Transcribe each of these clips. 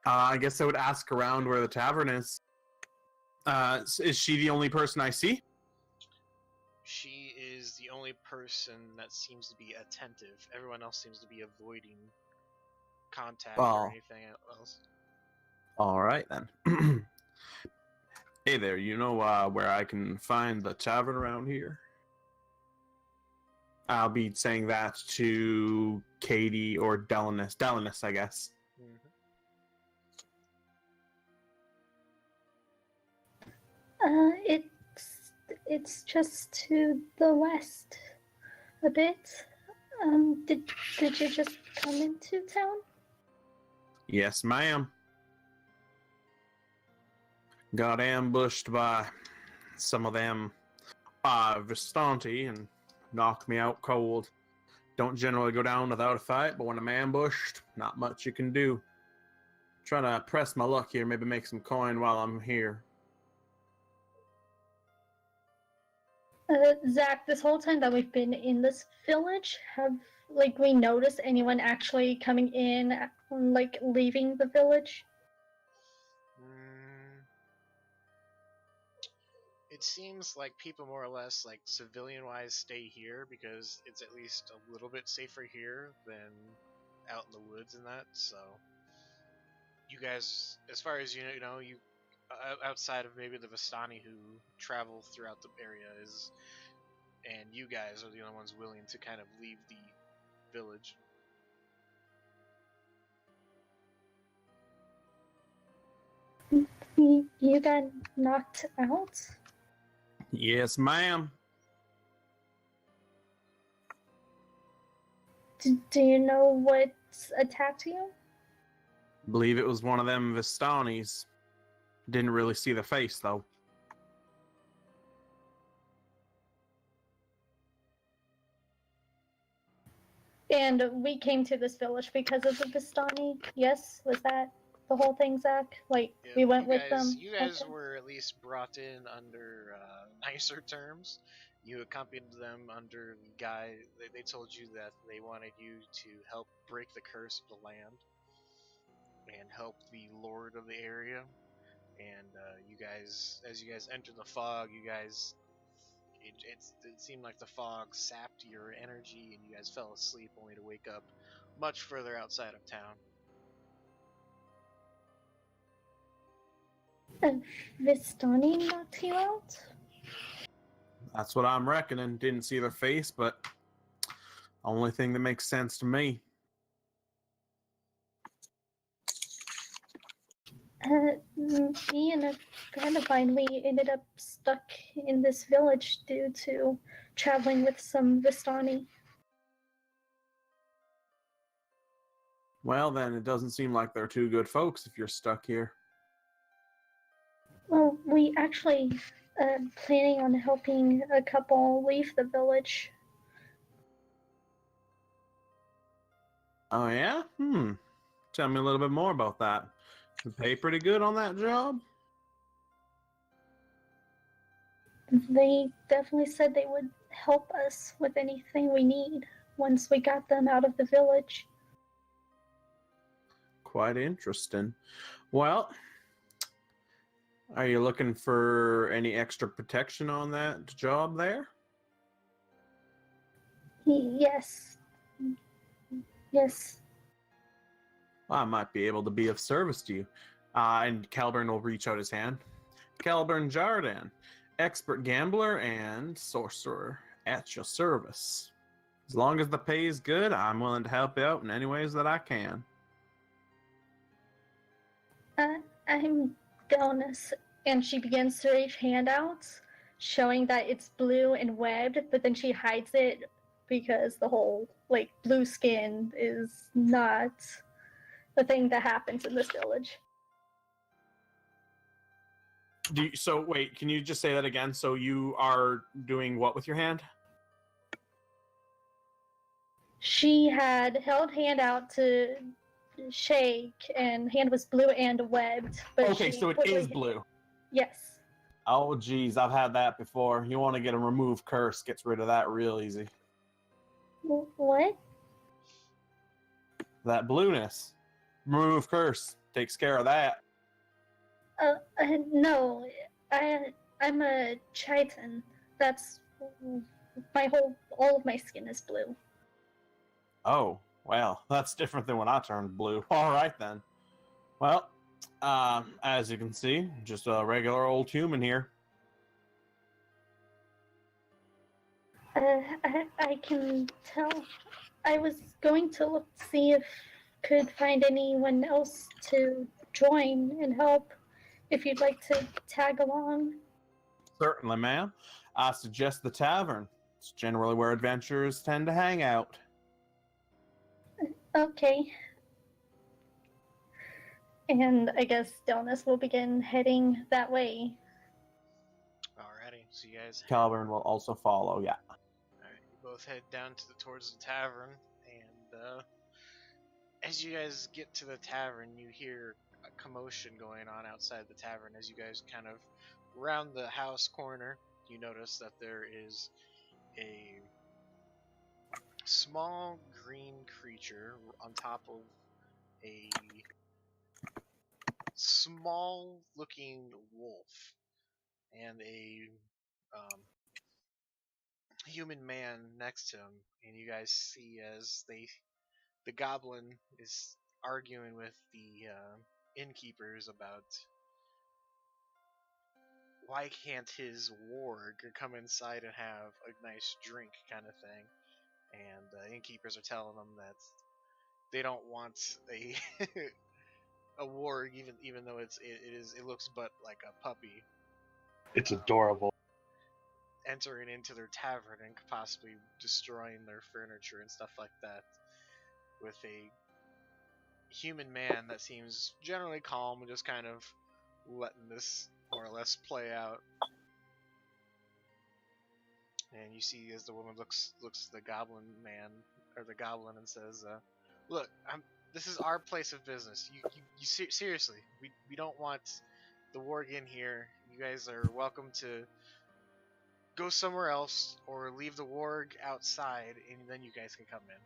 I guess I would ask around where the tavern is. Is she the only person I see? She is the only person that seems to be attentive. Everyone else seems to be avoiding contact or anything else. All right, then. Hey there, you know where I can find the tavern around here? I'll be saying that to Katie or Delinus. Delinus, I guess. Mm-hmm. It's just to the west a bit. Did you just come into town? Yes, ma'am. Got ambushed by some of them Vistanti and knocked me out cold. Don't generally go down without a fight, but when I'm ambushed, not much you can do. Trying to press my luck here, maybe make some coin while I'm here. Zach, this whole time that we've been in this village, have we noticed anyone actually coming in, leaving the village? It seems like people more or less, civilian-wise, stay here because it's at least a little bit safer here than out in the woods and that. So, you guys, as far as you know, you outside of maybe the Vistani who travel throughout the area and you guys are the only ones willing to kind of leave the village. You got knocked out? Yes, ma'am. Do you know what attacked you? Believe it was one of them Vistanis. Didn't really see the face, though. And we came to this village because of the Vistani. Yes, was that the whole thing, Zach? We went with them. You guys were at least brought in under nicer terms. You accompanied them under the guy. They told you that they wanted you to help break the curse of the land and help the lord of the area. And you guys, as you guys entered the fog, it seemed like the fog sapped your energy, and you guys fell asleep only to wake up much further outside of town. Vistani knocked you out? That's what I'm reckoning. Didn't see their face, but only thing that makes sense to me. Me and a friend of mine, we ended up stuck in this village due to traveling with some Vistani. Well, then, it doesn't seem like they're too good folks if you're stuck here. Well, we actually planning on helping a couple leave the village. Oh, yeah? Tell me a little bit more about that. You pay pretty good on that job? They definitely said they would help us with anything we need once we got them out of the village. Quite interesting. Well, are you looking for any extra protection on that job there? Yes. Yes. Well, I might be able to be of service to you. And Calburn will reach out his hand. Calburn Jardan, expert gambler and sorcerer at your service. As long as the pay is good, I'm willing to help you out in any ways that I can. I'm Delnus, and she begins to reach handouts, showing that it's blue and webbed, but then she hides it because the whole, blue skin is not the thing that happens in this village. So, wait, can you just say that again? So you are doing what with your hand? She had held hand out to shake, and hand was blue and webbed. But okay, so it is blue. Yes. Oh, geez, I've had that before. You want to get a remove curse, gets rid of that real easy. What? That blueness. Remove curse. takes care of that. No, I'm a chitin. That's all of my skin is blue. Oh, well, that's different than when I turned blue. All right, then. Well, as you can see, just a regular old human here. I can tell. I was going to look see if could find anyone else to join and help. If you'd like to tag along. Certainly, ma'am. I suggest the tavern. It's generally where adventurers tend to hang out. Okay. And I guess Delnus will begin heading that way. Alrighty, so you guys Calvin will also follow, yeah. Alright, you both head down towards the tavern, and as you guys get to the tavern, you hear a commotion going on outside the tavern. As you guys kind of round the house corner, you notice that there is a small green creature on top of a small looking wolf and a human man next to him, and you guys see as the goblin is arguing with the innkeepers about why can't his warg come inside and have a nice drink kind of thing, and the innkeepers are telling them that they don't want a a warg, even though it looks but like a puppy. It's adorable. Entering into their tavern and possibly destroying their furniture and stuff like that, with a human man that seems generally calm and just kind of letting this more or less play out. And you see as the woman looks at the goblin man or the goblin and says, "Look, this is our place of business. You seriously, we don't want the warg in here. You guys are welcome to go somewhere else or leave the warg outside, and then you guys can come in."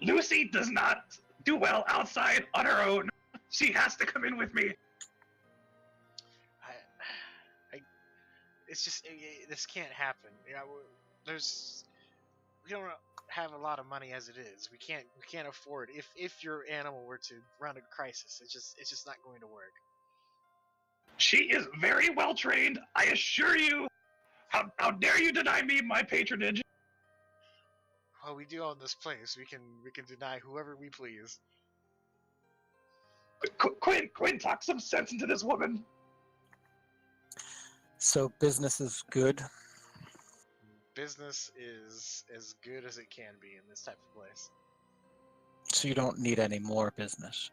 Lucy does not do well outside on her own. She has to come in with me. It's just this can't happen. You know, we don't have a lot of money as it is. We can't afford if your animal were to run a crisis. It's just not going to work. She is very well trained, I assure you. How dare you deny me my patronage? Well, we do own this place. We can deny whoever we please. Quinn, talk some sense into this woman. So business is good. Business is as good as it can be in this type of place. So you don't need any more business.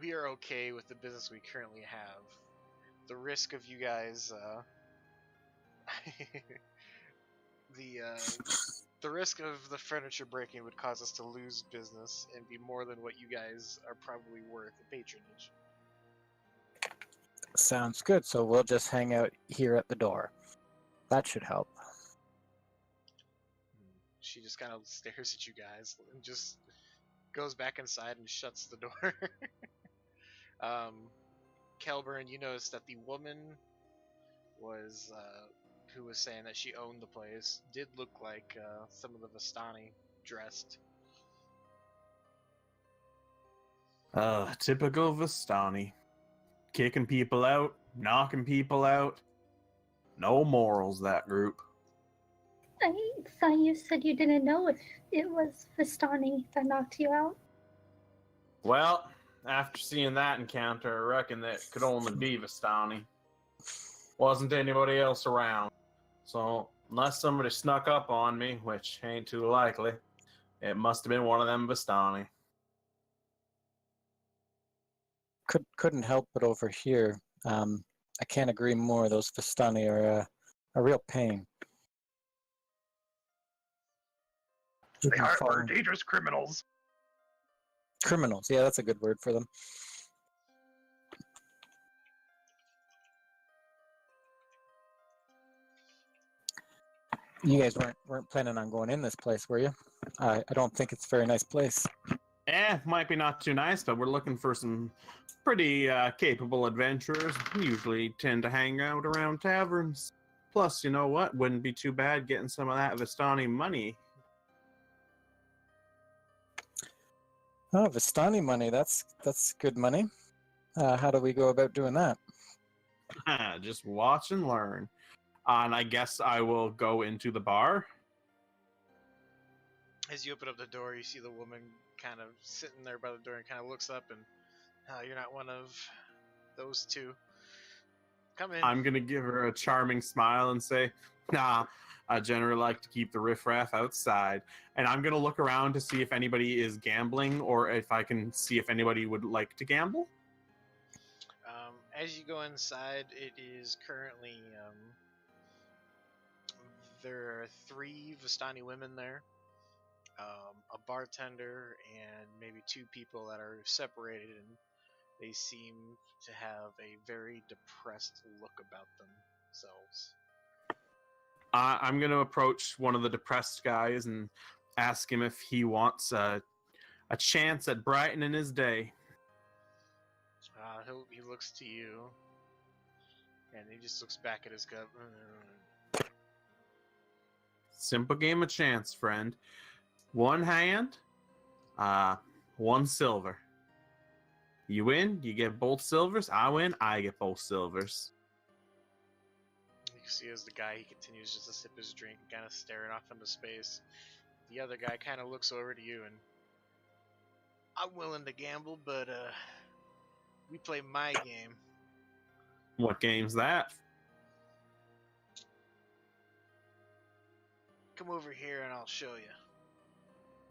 We are okay with the business we currently have. The risk of you guys, the risk of the furniture breaking would cause us to lose business and be more than what you guys are probably worth in patronage. Sounds good. So we'll just hang out here at the door. That should help. She just kind of stares at you guys and just goes back inside and shuts the door. Kelburn, you notice that the woman was who was saying that she owned the place did look like some of the Vistani dressed. Typical Vistani. Kicking people out, knocking people out. No morals, that group. I thought you said you didn't know if it was Vistani that knocked you out. Well, after seeing that encounter, I reckon that it could only be Vistani. Wasn't anybody else around. So, unless somebody snuck up on me, which ain't too likely, it must have been one of them Vistani. Couldn't help but over here. I can't agree more. Those Vistani are a real pain. They are dangerous criminals. Criminals, yeah, that's a good word for them. You guys weren't planning on going in this place, were you? I don't think it's a very nice place. Might be not too nice, but we're looking for some pretty capable adventurers. We usually tend to hang out around taverns. Plus, you know what? Wouldn't be too bad getting some of that Vistani money. Oh, Vistani money. That's good money. How do we go about doing that? Just watch and learn. And I guess I will go into the bar. As you open up the door, you see the woman kind of sitting there by the door and kind of looks up and, you're not one of those two. Come in. I'm going to give her a charming smile and say, nah, I generally like to keep the riffraff outside. And I'm going to look around to see if anybody is gambling or if I can see if anybody would like to gamble. As you go inside, it is currently, there are 3 Vistani women there, a bartender, and maybe 2 people that are separated, and they seem to have a very depressed look about themselves. I'm going to approach one of the depressed guys and ask him if he wants a chance at brightening his day. He looks to you, and he just looks back at his cup. Simple game of chance, friend. 1 hand, 1 silver. You win, you get both silvers. I win, I get both silvers. You can see as the guy, he continues just to sip his drink, kind of staring off into space. The other guy kind of looks over to you and, I'm willing to gamble, but we play my game. What game's that? Come over here and I'll show you.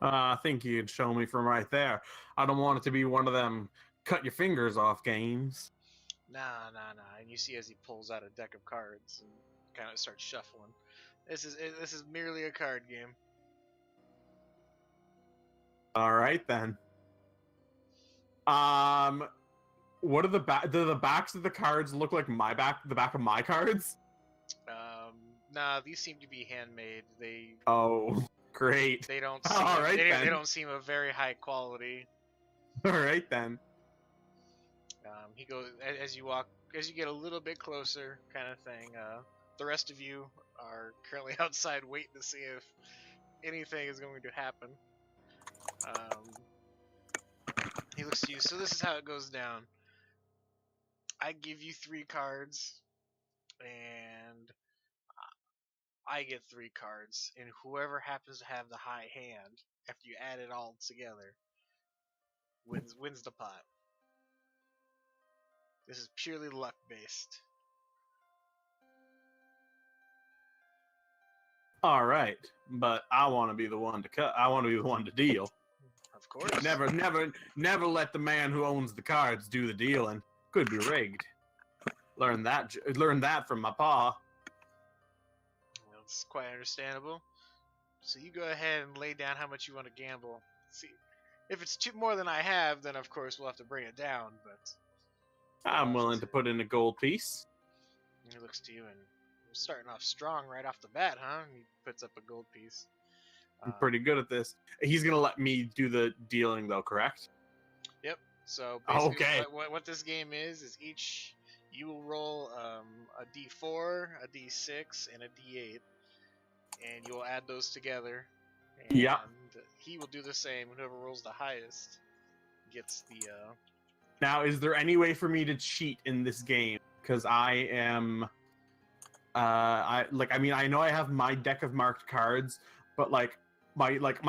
I think you could show me from right there. I don't want it to be one of them cut your fingers off games. Nah. And you see as he pulls out a deck of cards and kind of starts shuffling. This is merely a card game. All right then. What are the back? Do the backs of the cards look like the back of my cards? Nah, these seem to be handmade. Oh, great. They don't seem, All right, then. they don't seem of very high quality. All right then. He goes as you get a little bit closer, kind of thing. The rest of you are currently outside waiting to see if anything is going to happen. He looks to you. So this is how it goes down. I give you 3 cards, and I get 3 cards, and whoever happens to have the high hand, after you add it all together, wins the pot. This is purely luck based. All right, but I want to be the one to cut. I want to be the one to deal. Of course. Never let the man who owns the cards do the dealing. Could be rigged. Learn that from my pa. That's quite understandable. So you go ahead and lay down how much you want to gamble. See, if it's more than I have, then of course we'll have to bring it down. But I'm willing to put in a gold piece. And he looks to you and you're starting off strong right off the bat, huh? And he puts up a gold piece. I'm pretty good at this. He's gonna let me do the dealing, though, correct? Yep. So basically, okay. What this game is each you will roll a D4, a D6, and a D8, and you will add those together. And yeah. He will do the same. Whoever rolls the highest gets the. Now, is there any way for me to cheat in this game? Because I am. I know I have my deck of marked cards, but my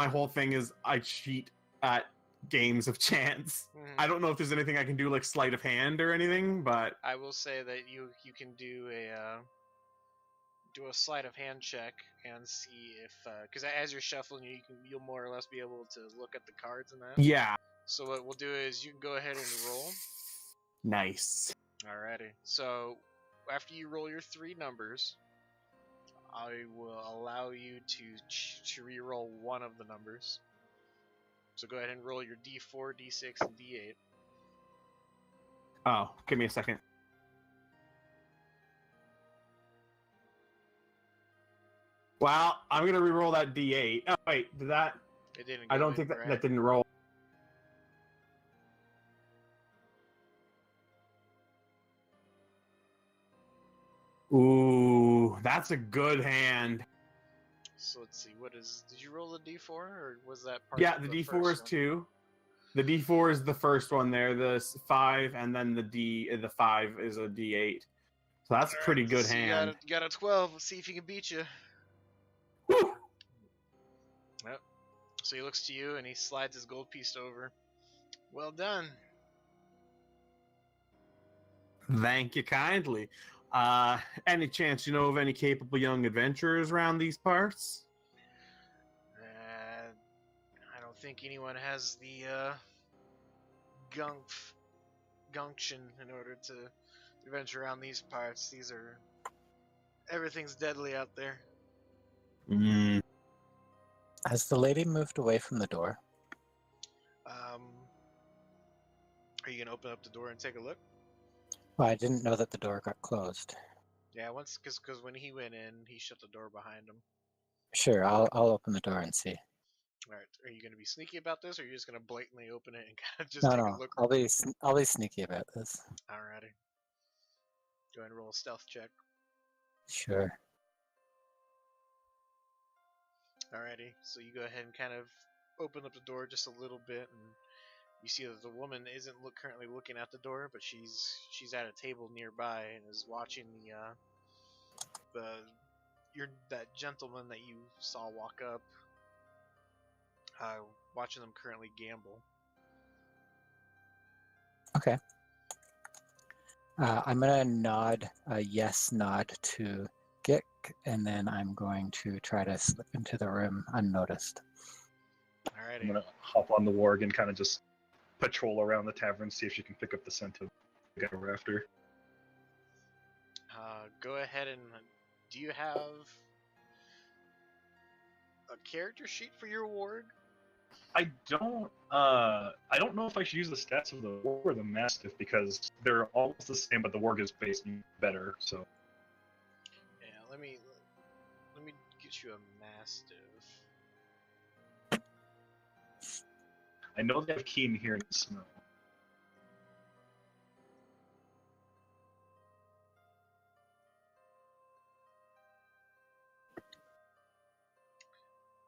whole thing is I cheat at games of chance. Mm-hmm. I don't know if there's anything I can do like sleight of hand or anything, but I will say that you can do a sleight of hand check and see if because as you're shuffling you'll more or less be able to look at the cards and that. Yeah. So what we'll do is you can go ahead and roll. Nice. Alrighty. So after you roll your 3 numbers, I will allow you to re-roll one of the numbers. So go ahead and roll your D4, D6, and D8. Oh, give me a second. Well, I'm gonna re-roll that D8. Oh wait, did that? It didn't. I go don't in, think that right? that didn't roll. Ooh, that's a good hand. So let's see. What is? Did you roll a D4 or was that part? Yeah, of the the D4 first is one? 2. The D4 is the first one there. The 5, and then the 5 is a D8. So that's a All pretty right, good so hand. you got a 12. Let's see if he can beat you. Whew. Yep. So he looks to you and he slides his gold piece over. Well done. Thank you kindly. Any chance you know of any capable young adventurers around these parts? I don't think anyone has the gumption in order to adventure around these parts. Everything's deadly out there. Mm. Has the lady moved away from the door? Are you gonna open up the door and take a look? Well, I didn't know that the door got closed. Yeah, because when he went in, he shut the door behind him. Sure, I'll open the door and see. All right, are you gonna be sneaky about this, or are you just gonna blatantly open it and kind of just No, take no, a look? I'll be sneaky about this. Alrighty. Go ahead and roll a stealth check. Sure. Alrighty, so you go ahead and kind of open up the door just a little bit, and you see that the woman isn't currently looking at the door, but she's at a table nearby and is watching that gentleman that you saw walk up, watching them currently gamble. Okay. I'm gonna nod a yes nod to Gick, and then I'm going to try to slip into the room unnoticed. Alrighty. I'm gonna hop on the warg and kind of just patrol around the tavern, see if she can pick up the scent of the guy we're after. Go ahead and do you have a character sheet for your warg? I don't know if I should use the stats of the warg or the mastiff because they're almost the same, but the warg is based better. So Yeah, let me get you a mastiff. I know they have keen hearing and smell.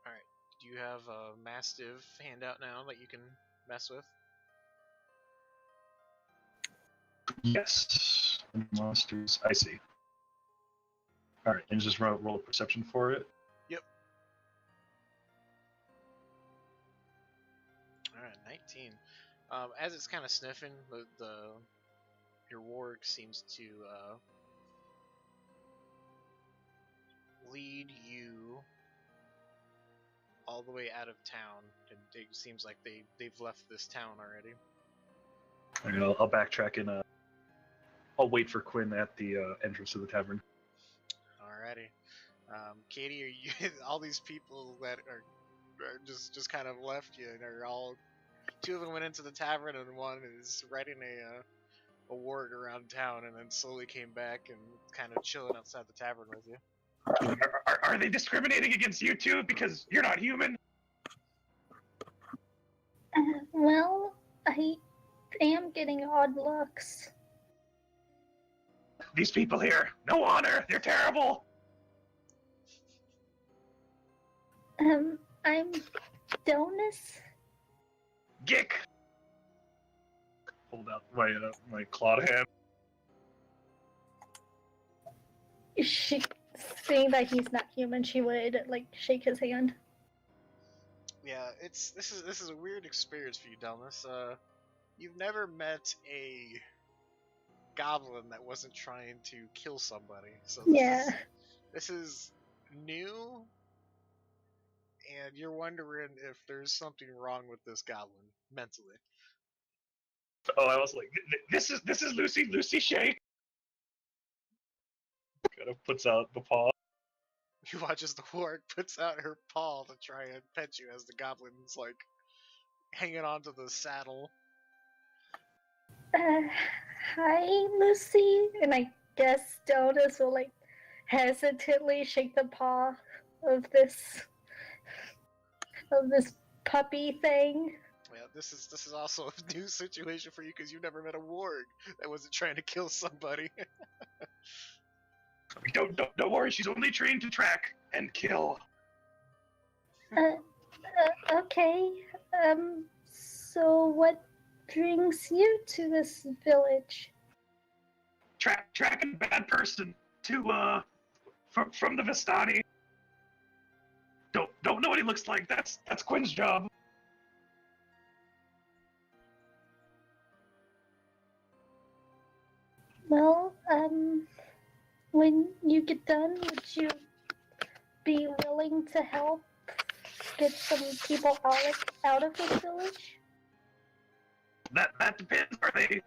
Alright, do you have a mastiff handout now that you can mess with? Yes, monsters. I see. All right, and just roll a perception for it. Yep. Alright, 19. As it's kind of sniffing, your warg seems to lead you all the way out of town, and it seems like they've left this town already. All right, I'll backtrack and I'll wait for Quinn at the entrance to the tavern. Alrighty. Katie, are you all these people that are just kind of left you, and are all two of them went into the tavern, and one is riding a warg around town, and then slowly came back and kind of chilling outside the tavern with you. Are they discriminating against you too because you're not human? Well, I am getting odd looks. These people here, no honor. They're terrible. I'm Donus. Gick. Hold out my clawed hand. She, seeing that he's not human, she would shake his hand. Yeah, this is a weird experience for you, Delmas. You've never met a goblin that wasn't trying to kill somebody, so this is new, and you're wondering if there's something wrong with this goblin mentally. Oh, I was like, this is Lucy. Lucy Shake. Kind of puts out the paw. You watch as the warg puts out her paw to try and pet you as the goblin's hanging onto the saddle. Hi, Lucy. And I guess Donus will hesitantly shake the paw of this puppy thing. Well, this is also a new situation for you because you've never met a warg that wasn't trying to kill somebody. Don't worry, she's only trained to track and kill. Okay. So what brings you to this village? Tracking a bad person to from the Vistani. Don't know what he looks like. That's Quinn's job. Well, when you get done, would you be willing to help get some people out of this village? That depends. Are they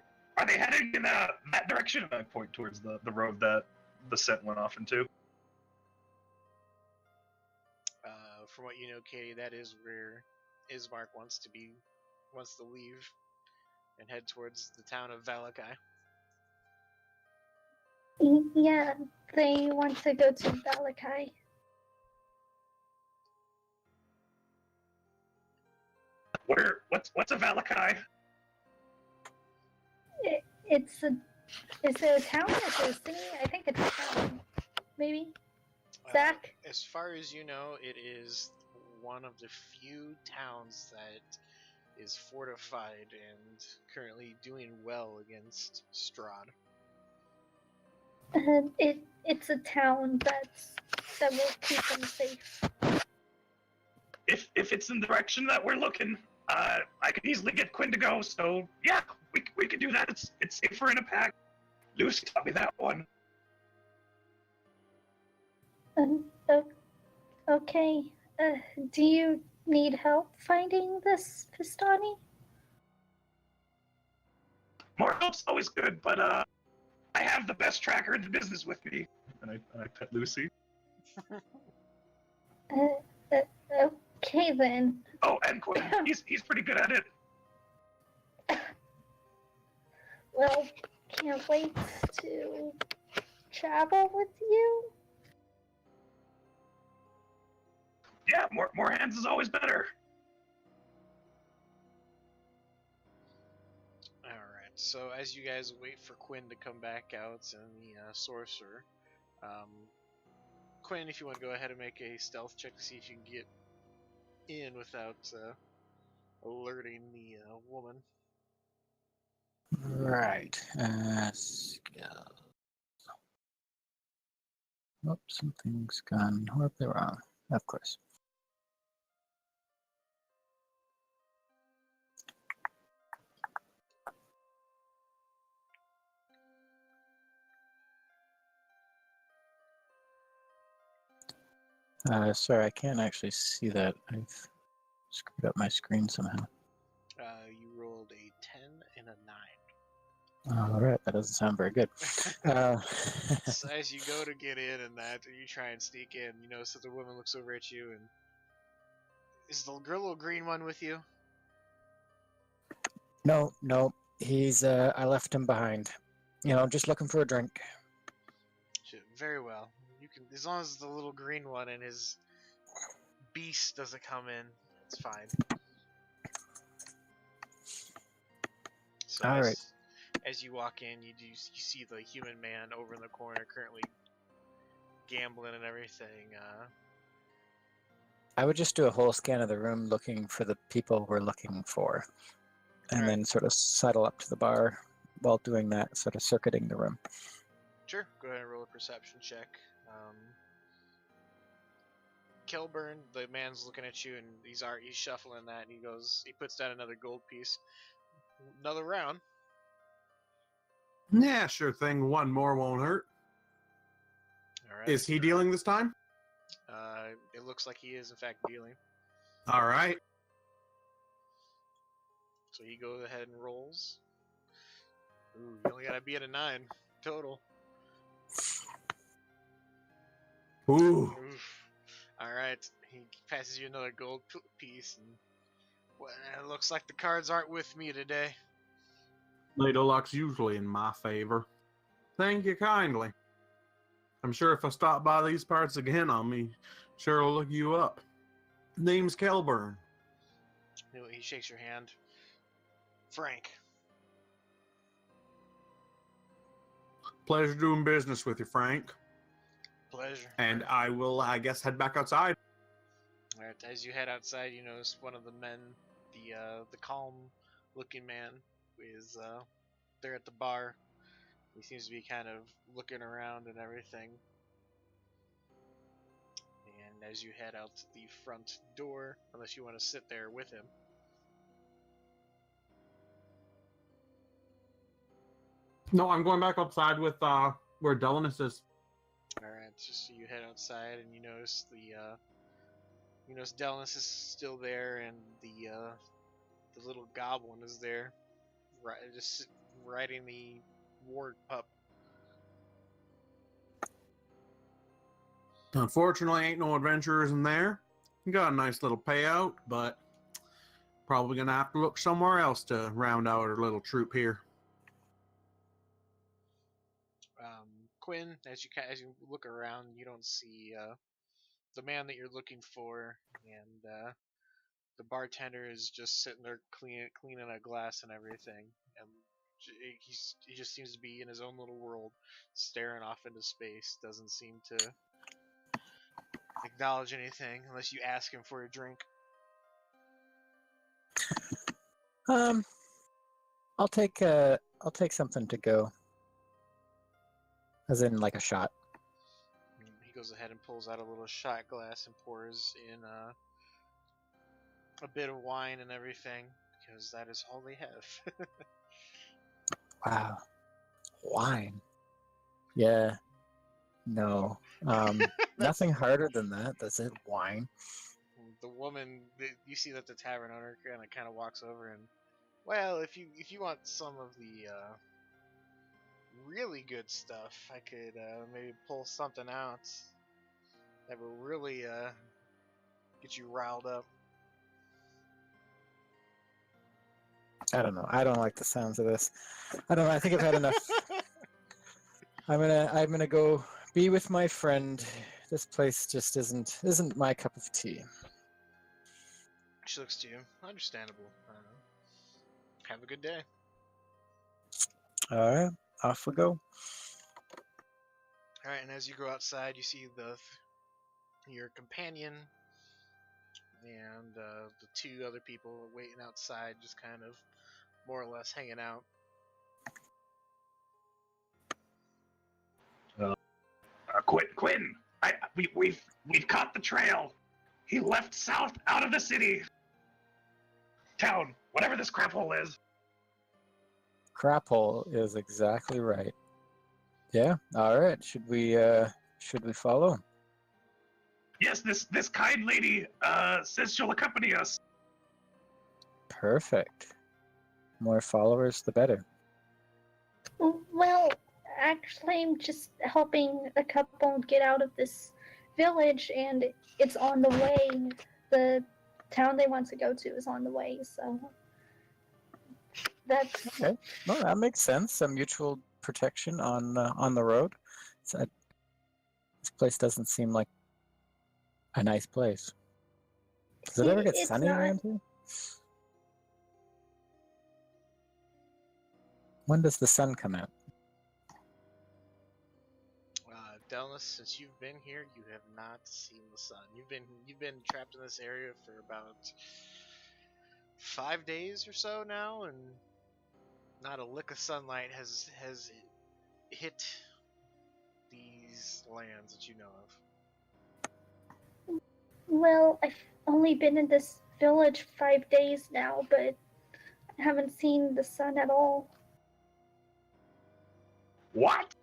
heading in that direction? And I point towards the road that the scent went off into. From what you know, Katie, that is where Ismark wants to leave and head towards the town of Valaki. Yeah, they want to go to Valaki. What's a Valaki? Is it a town? Is it a city? I think it's a town. Maybe? Zach? As far as you know, it is one of the few towns that is fortified and currently doing well against Strahd. It's a town that will keep them safe. If it's in the direction that we're looking, I could easily get Quinn to go. So yeah, we could do that. It's safer in a pack. Lucy taught me that one. Okay. Do you need help finding this Vistani? More help's always good, but I have the best tracker in the business with me. And I pet Lucy. Okay then. Oh, and Quinn, he's pretty good at it. Well, can't wait to travel with you. Yeah, more hands is always better. Alright, so as you guys wait for Quinn to come back out and the sorcerer, Quinn, if you want to go ahead and make a stealth check to see if you can get in without alerting the woman. Right. Skill. Oh, something's gone horribly wrong. Of course. Sorry, I can't actually see that. I've screwed up my screen somehow. You rolled a 10 and a 9. All right, that doesn't sound very good. So as you go to get in and that, you try and sneak in, you notice that the woman looks over at you and... Is the little green one with you? No, he's, I left him behind. You know, just looking for a drink. Very well. You can, as long as the little green one and his beast doesn't come in, it's fine. So All right. as you walk in, you see the human man over in the corner currently gambling and everything. I would just do a whole scan of the room looking for the people we're looking for. And then sort of sidle up to the bar while doing that, sort of circuiting the room. Sure, go ahead and roll a perception check. Kilburn, the man's looking at you and he's shuffling that and he puts down another gold piece. Another round. Yeah, sure thing. One more won't hurt. All right. Is he dealing this time? It looks like he is in fact dealing. All right. So he goes ahead and rolls. Ooh, you only gotta be at a 9 total. Ooh. Oof. Alright, he passes you another gold piece, and well, it looks like the cards aren't with me today. Little luck's usually in my favor. Thank you kindly. I'm sure if I stop by these parts again, I'll be Sure, I'll look you up. Name's Kelburn. He shakes your hand. Frank. Pleasure doing business with you, Frank. Pleasure. And I will, I guess, head back outside. All right. As you head outside, you notice one of the men, the calm-looking man, is there at the bar. He seems to be kind of looking around and everything. And as you head out to the front door, unless you want to sit there with him. No, I'm going back outside with where Delanus is. All right. Just so you head outside and you notice Delanus is still there, and the little goblin is there, just riding the ward pup. Unfortunately, ain't no adventurers in there. You got a nice little payout, but probably gonna have to look somewhere else to round out our little troop here. Quinn, as you look around, you don't see the man that you're looking for, and the bartender is just sitting there cleaning a glass and everything, and he just seems to be in his own little world, staring off into space. Doesn't seem to acknowledge anything unless you ask him for a drink. I'll take something to go. As in, like a shot. He goes ahead and pulls out a little shot glass and pours in a bit of wine and everything, because that is all they have. Wow. Wine. Yeah. No. Nothing harder than that. That's it. Wine. The woman, you see that the tavern owner kind of walks over and, well, if you want some of the really good stuff, I could maybe pull something out that will really get you riled up. I don't know. I don't like the sounds of this. I don't know. I think I've had enough. I'm gonna go be with my friend. This place just isn't my cup of tea. She looks to you. Understandable. Have a good day. All right, off we go. All right, and as you go outside, you see your companion and the two other people waiting outside, just kind of more or less hanging out. Quinn, we've caught the trail. He left south out of the city. Town, whatever this crap hole is. Crap hole is exactly right. Yeah. All right. Should we follow? Yes, this kind lady says she'll accompany us. Perfect. More followers, the better. Well, actually, I'm just helping a couple get out of this village, and it's on the way. The town they want to go to is on the way, so that's Okay. No, that makes sense. A mutual protection on the road. This place doesn't seem like a nice place. Does it ever get It's sunny not. around here? When does the sun come out? Delnus, since you've been here, you have not seen the sun. You've been trapped in this area for about 5 days or so now, and not a lick of sunlight has hit these lands that you know of. Well, I've only been in this village 5 days now, but I haven't seen the sun at all. What?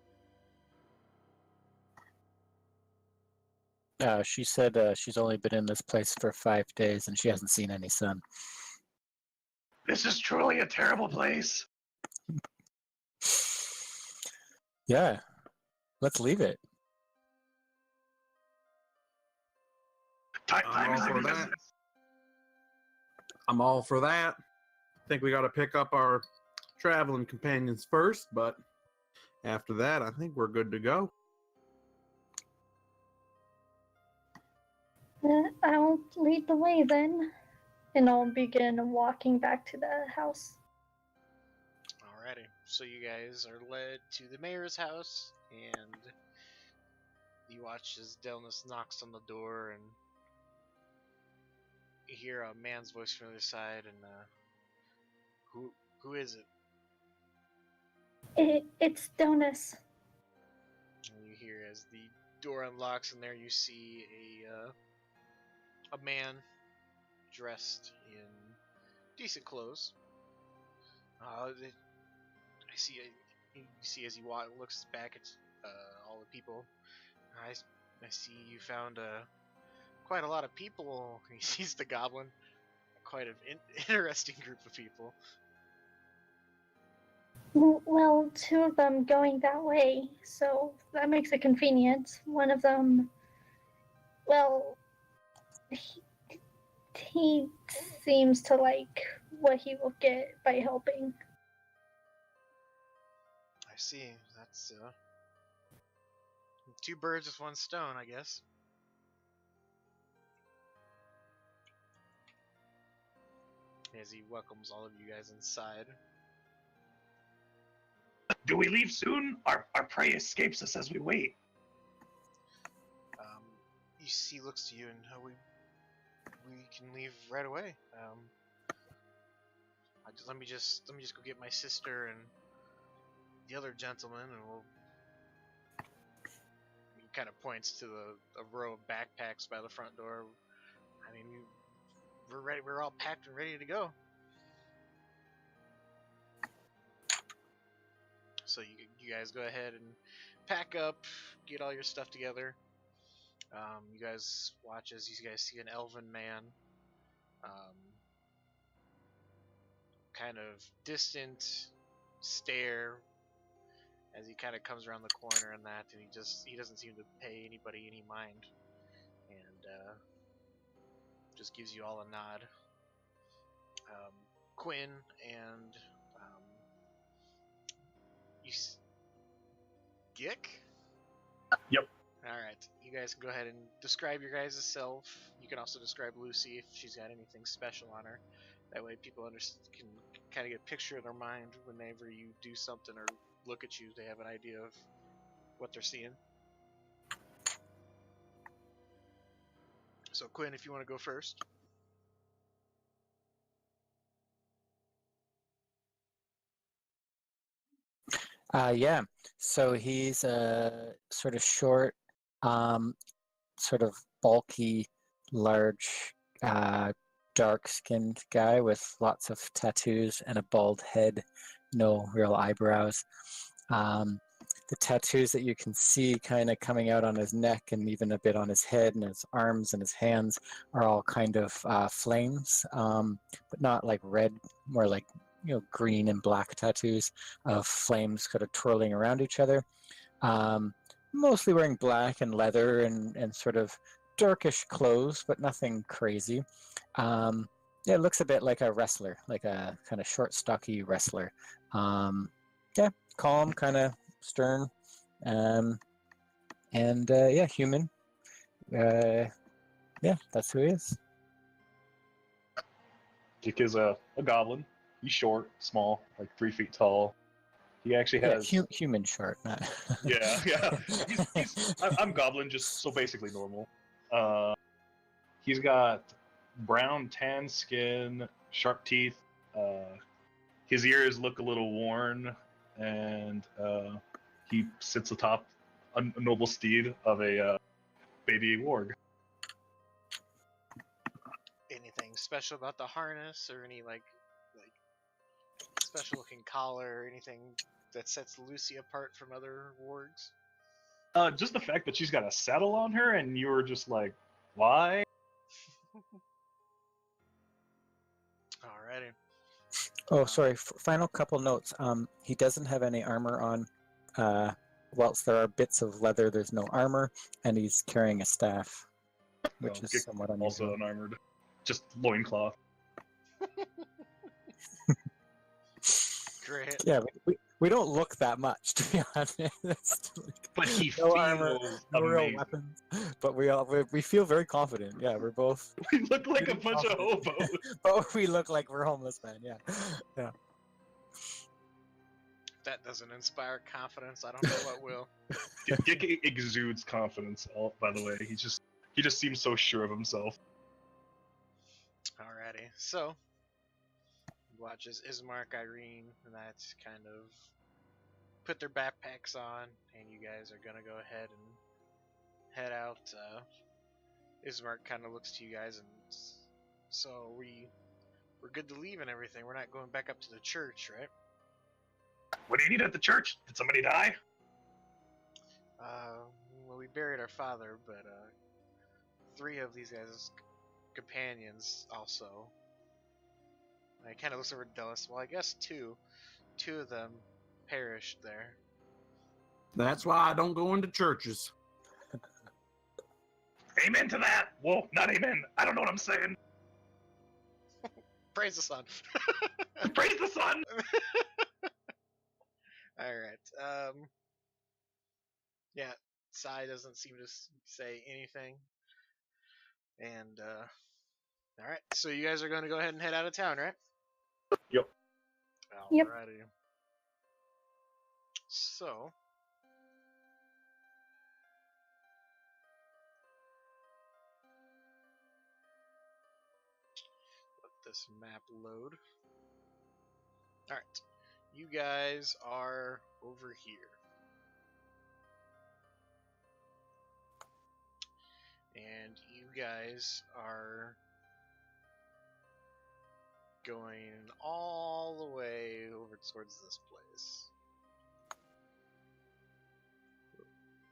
She said she's only been in this place for 5 days and she hasn't seen any sun. This is truly a terrible place. Yeah, let's leave it. Time is all for of that. essence. I'm all for that. I think we got to pick up our traveling companions first, but after that, I think we're good to go. I'll lead the way then. And I'll begin walking back to the house. Alrighty. So you guys are led to the mayor's house, and you watch as Delnus knocks on the door, and you hear a man's voice from the other side, and who is it? It's Donus. And you hear as the door unlocks, and there you see a man dressed in decent clothes. I see. You see as he looks back at all the people. I see you found quite a lot of people. He sees the goblin. Quite an interesting group of people. Well, two of them going that way, so that makes it convenient. One of them, well, he seems to like what he will get by helping. I see. That's two birds with one stone, I guess. As he welcomes all of you guys inside. Do we leave soon? Our prey escapes us as we wait. You see, looks to you, and we can leave right away. Let me just go get my sister and the other gentleman, and we'll. He kind of points to a row of backpacks by the front door. I mean, we're ready. We're all packed and ready to go. So you guys go ahead and pack up, get all your stuff together. You guys watch as you guys see an elven man, kind of distant stare as he kind of comes around the corner and that, and he doesn't seem to pay anybody any mind, and just gives you all a nod. Quinn and Gick? Yep. Alright, you guys can go ahead and describe your guys' self. You can also describe Lucy if she's got anything special on her. That way people can kind of get a picture in their mind whenever you do something or look at you. They have an idea of what they're seeing. So Quinn, if you want to go first. Yeah. So he's a sort of short, sort of bulky, large, dark-skinned guy with lots of tattoos and a bald head, no real eyebrows. The tattoos that you can see kind of coming out on his neck and even a bit on his head and his arms and his hands are all kind of flames, but not like red, more like green and black tattoos of flames kind of twirling around each other. Mostly wearing black and leather and sort of darkish clothes, but nothing crazy. Yeah, it looks a bit like a wrestler, like a kind of short, stocky wrestler. Yeah, calm, kind of stern, and yeah, human. Yeah, that's who he is. Dick is a goblin. He's short, small, like 3 feet tall. He actually has human short, not. yeah. I'm goblin, just so basically normal. He's got brown tan skin, sharp teeth. His ears look a little worn, and he sits atop a noble steed of a baby warg. Anything special about the harness, or any like special looking collar, or anything that sets Lucy apart from other wargs? Just the fact that she's got a saddle on her, and you were just like, why? Alrighty. Oh, sorry. Final couple notes. He doesn't have any armor on. Whilst there are bits of leather, there's no armor, and he's carrying a staff, which is somewhat unusual. Also unarmored, just loincloth. Great. Yeah, We don't look that much, to be honest. But he No armor, feels no real amazing. weapons, but we feel very confident. Yeah, we're both. We look like a Feeling bunch of confident. hobos. But we look like we're homeless men. Yeah, yeah. If that doesn't inspire confidence, I don't know what will. Dick exudes confidence. By the way, he just seems so sure of himself. Alrighty, so watches Ismark, Irene, and that kind of put their backpacks on, and you guys are gonna go ahead and head out. Ismark kind of looks to you guys, and so we're good to leave and everything. We're not going back up to the church, right? What do you need at the church? Did somebody die? Well, we buried our father, but 3 of these guys' companions also. I kind of looks over at Dallas. Well, I guess 2 of them perished there. That's why I don't go into churches. Amen to that. Well, not amen. I don't know what I'm saying. Praise the sun. Praise the sun. All right. Yeah. Sai doesn't seem to say anything. And all right. So you guys are going to go ahead and head out of town, right? Yep. Yep. Alrighty. So. Let this map load. Alright. You guys are over here. And you guys are going all the way over towards this place.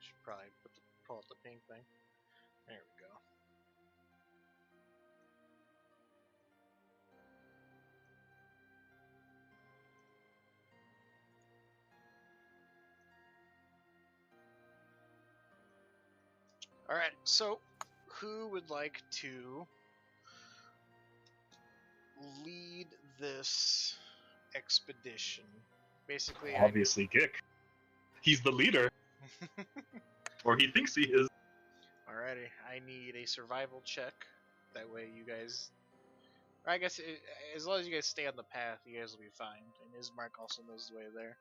Should probably pull out the pink thing. There we go. Alright, so who would like to lead this expedition? Basically, Obviously, Gick. He's the leader, or he thinks he is. Alrighty, I need a survival check. That way you guys... Or I guess as long as you guys stay on the path, you guys will be fine. And Ismark also knows the way there.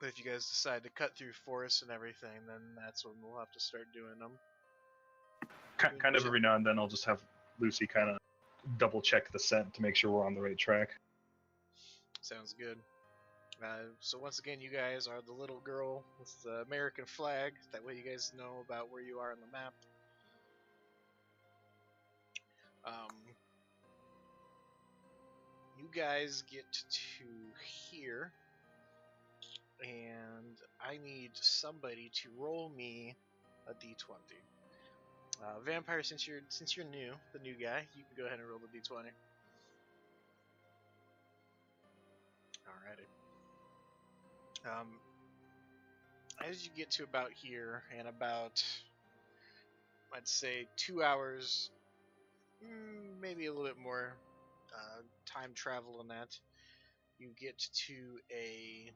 But if you guys decide to cut through forests and everything, then that's when we'll have to start doing them. Kind of every now and then, I'll just have Lucy kind of double check the scent to make sure we're on the right track. Sounds good. So once again, you guys are the little girl with the American flag. That way you guys know about where you are on the map. You guys get to here, and I need somebody to roll me a d20. Vampire, since you're new, the new guy, you can go ahead and roll the d20. Alrighty. As you get to about here, and about, I'd say, 2 hours, maybe a little bit more time travel on that, you get to a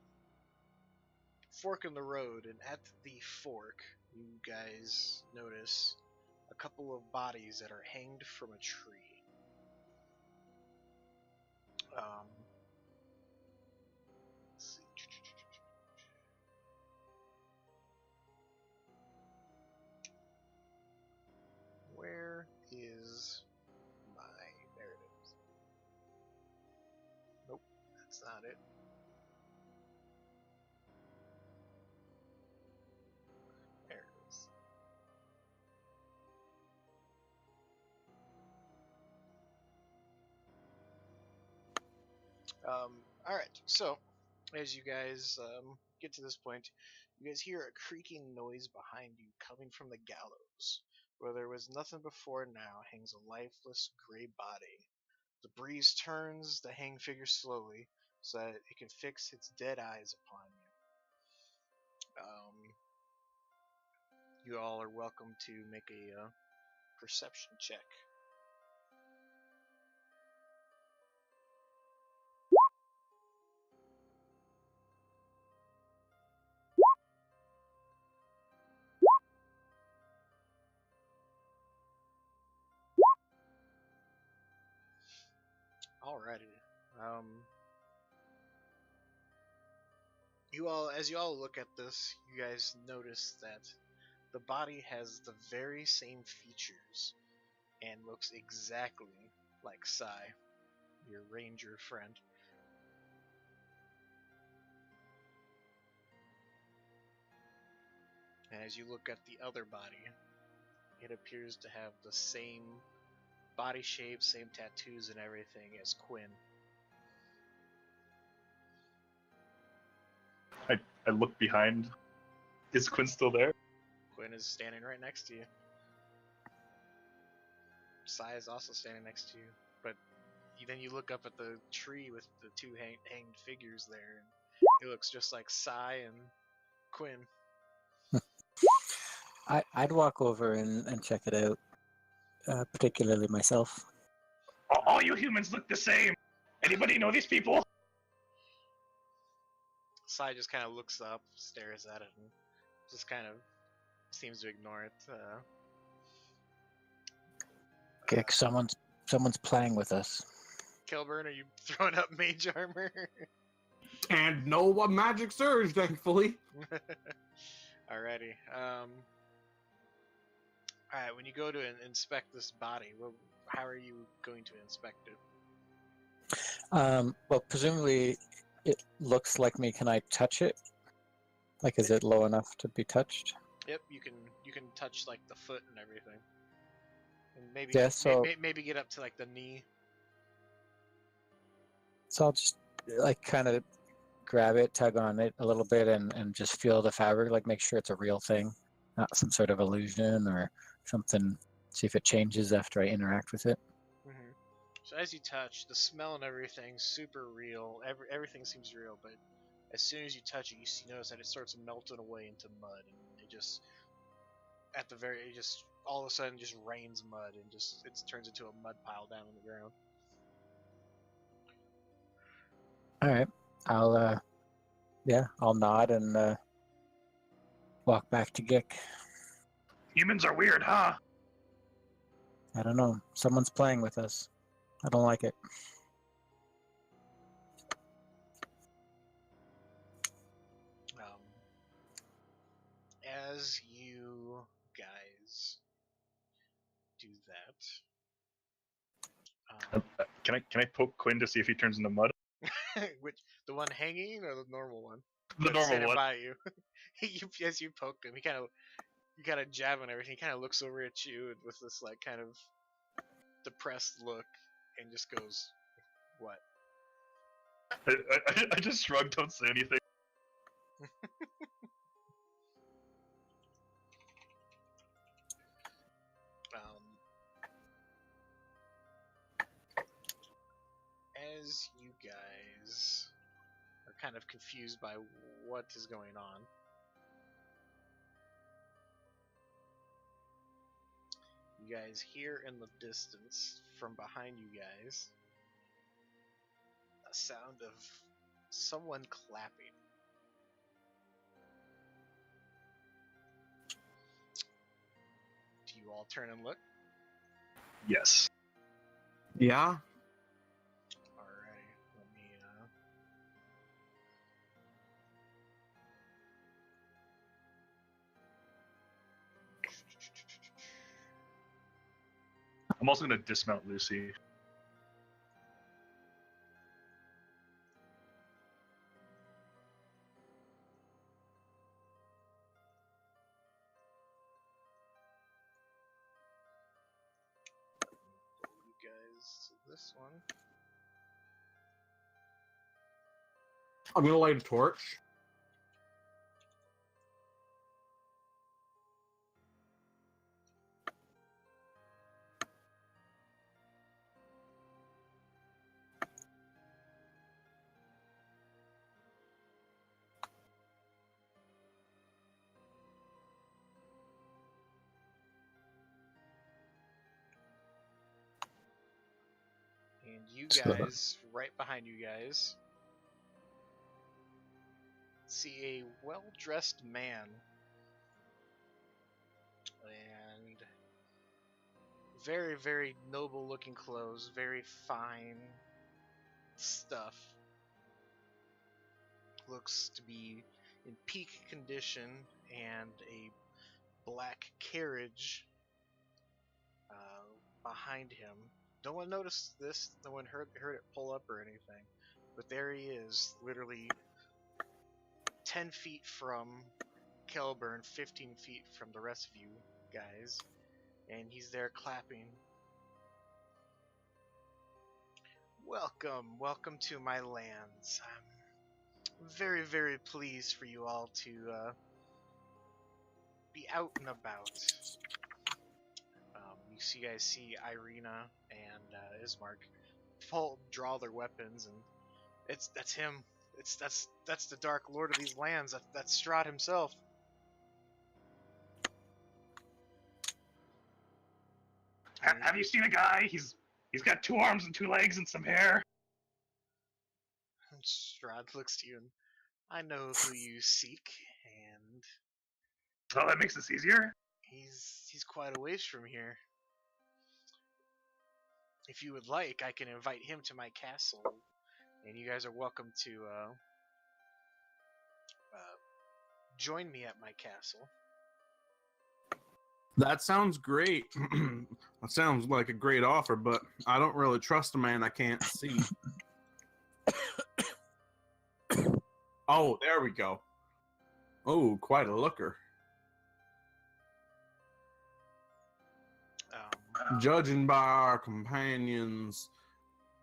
fork in the road, and at the fork, you guys notice a couple of bodies that are hanged from a tree. Let's see. Where is my... There it is. Nope, that's not it. There it is. Alright, so, as you guys get to this point, you guys hear a creaking noise behind you coming from the gallows. Where there was nothing before, now hangs a lifeless gray body. The breeze turns the hanged figure slowly, so that it can fix its dead eyes upon you. You all are welcome to make a perception check. Alrighty. Um, as you all look at this, you guys notice that the body has the very same features and looks exactly like Sai, your ranger friend. And as you look at the other body, it appears to have the same body shape, same tattoos and everything as Quinn. I look behind. Is Quinn still there? Quinn is standing right next to you. Sai is also standing next to you, but then you look up at the tree with the two hanged figures there, and it looks just like Sai and Quinn. I'd walk over and check it out, particularly myself. All you humans look the same. Anybody know these people? Sai just kind of looks up, stares at it, and just kind of seems to ignore it. Okay, someone's playing with us. Kilburn, are you throwing up mage armor? And no magic surge, thankfully. Alrighty. Alright, when you go to inspect this body, how are you going to inspect it? Well, presumably it looks like me. Can I touch it? Like, is it low enough to be touched? Yep, you can touch like the foot and everything, and maybe Yeah, so- maybe get up to like the knee. So I'll just like kind of grab it, tug on it a little bit, and just feel the fabric, like make sure it's a real thing, not some sort of illusion or something. See if it changes after I interact with it. Mm-hmm. So as you touch, the smell and everything super real. Everything seems real, but as soon as you touch it, you notice that it starts melting away into mud, and it just all of a sudden just rains mud and it turns into a mud pile down on the ground. All right, I'll nod and walk back to Gick. Humans are weird, huh? I don't know. Someone's playing with us. I don't like it. As you guys do that, Can I poke Quinn to see if he turns into mud? which the one hanging or the normal one? The That's normal standing one. by you. As you poke him, you kind of jab and everything. He kind of looks over at you with this like kind of depressed look and just goes, "What?" I just shrug, don't say anything. As you guys are kind of confused by what is going on, you guys hear in the distance from behind you guys a sound of someone clapping. Do you all turn and look? Yes. Yeah. Alright, let me I'm also gonna dismount Lucy. you guys to this one. I'm gonna light a torch. And you So- guys, right behind you guys, see a well-dressed man and very, very noble-looking clothes, very fine, stuff. Looks to be in peak condition, and a black carriage behind him. No one noticed this. No one heard it pull up or anything. But there he is, literally 10 feet from Kelburn, 15 feet from the rest of you guys, and he's there clapping. Welcome to my lands. I'm very, very pleased for you all to be out and about. You guys see Irina and Ismark draw their weapons, and that's him. That's the Dark Lord of these lands. That's Strahd himself. Have you seen a guy? He's got 2 arms and 2 legs and some hair. And Strahd looks to you, and I know who you seek, and Oh, that makes this easier. he's quite a ways from here. If you would like, I can invite him to my castle, and you guys are welcome to join me at my castle. That sounds great. That sounds like a great offer, but I don't really trust a man I can't see. Oh, there we go. Oh, quite a looker. Judging by our companion's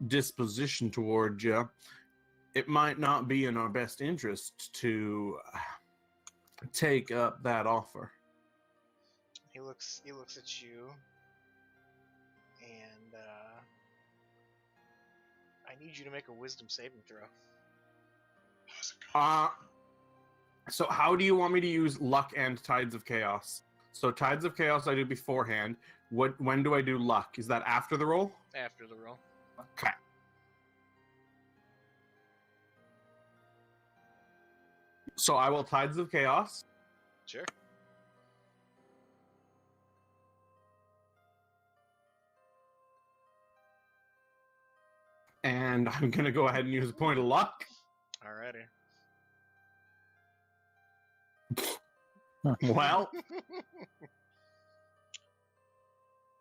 disposition toward you, it might not be in our best interest to take up that offer. He looks at you, and I need you to make a wisdom saving throw. So how do you want me to use luck and Tides of Chaos? So Tides of Chaos I do beforehand. When do I do luck? Is that after the roll? After the roll. Okay. So I will Tides of Chaos. Sure. And I'm going to go ahead and use a point of luck. Alrighty. Well,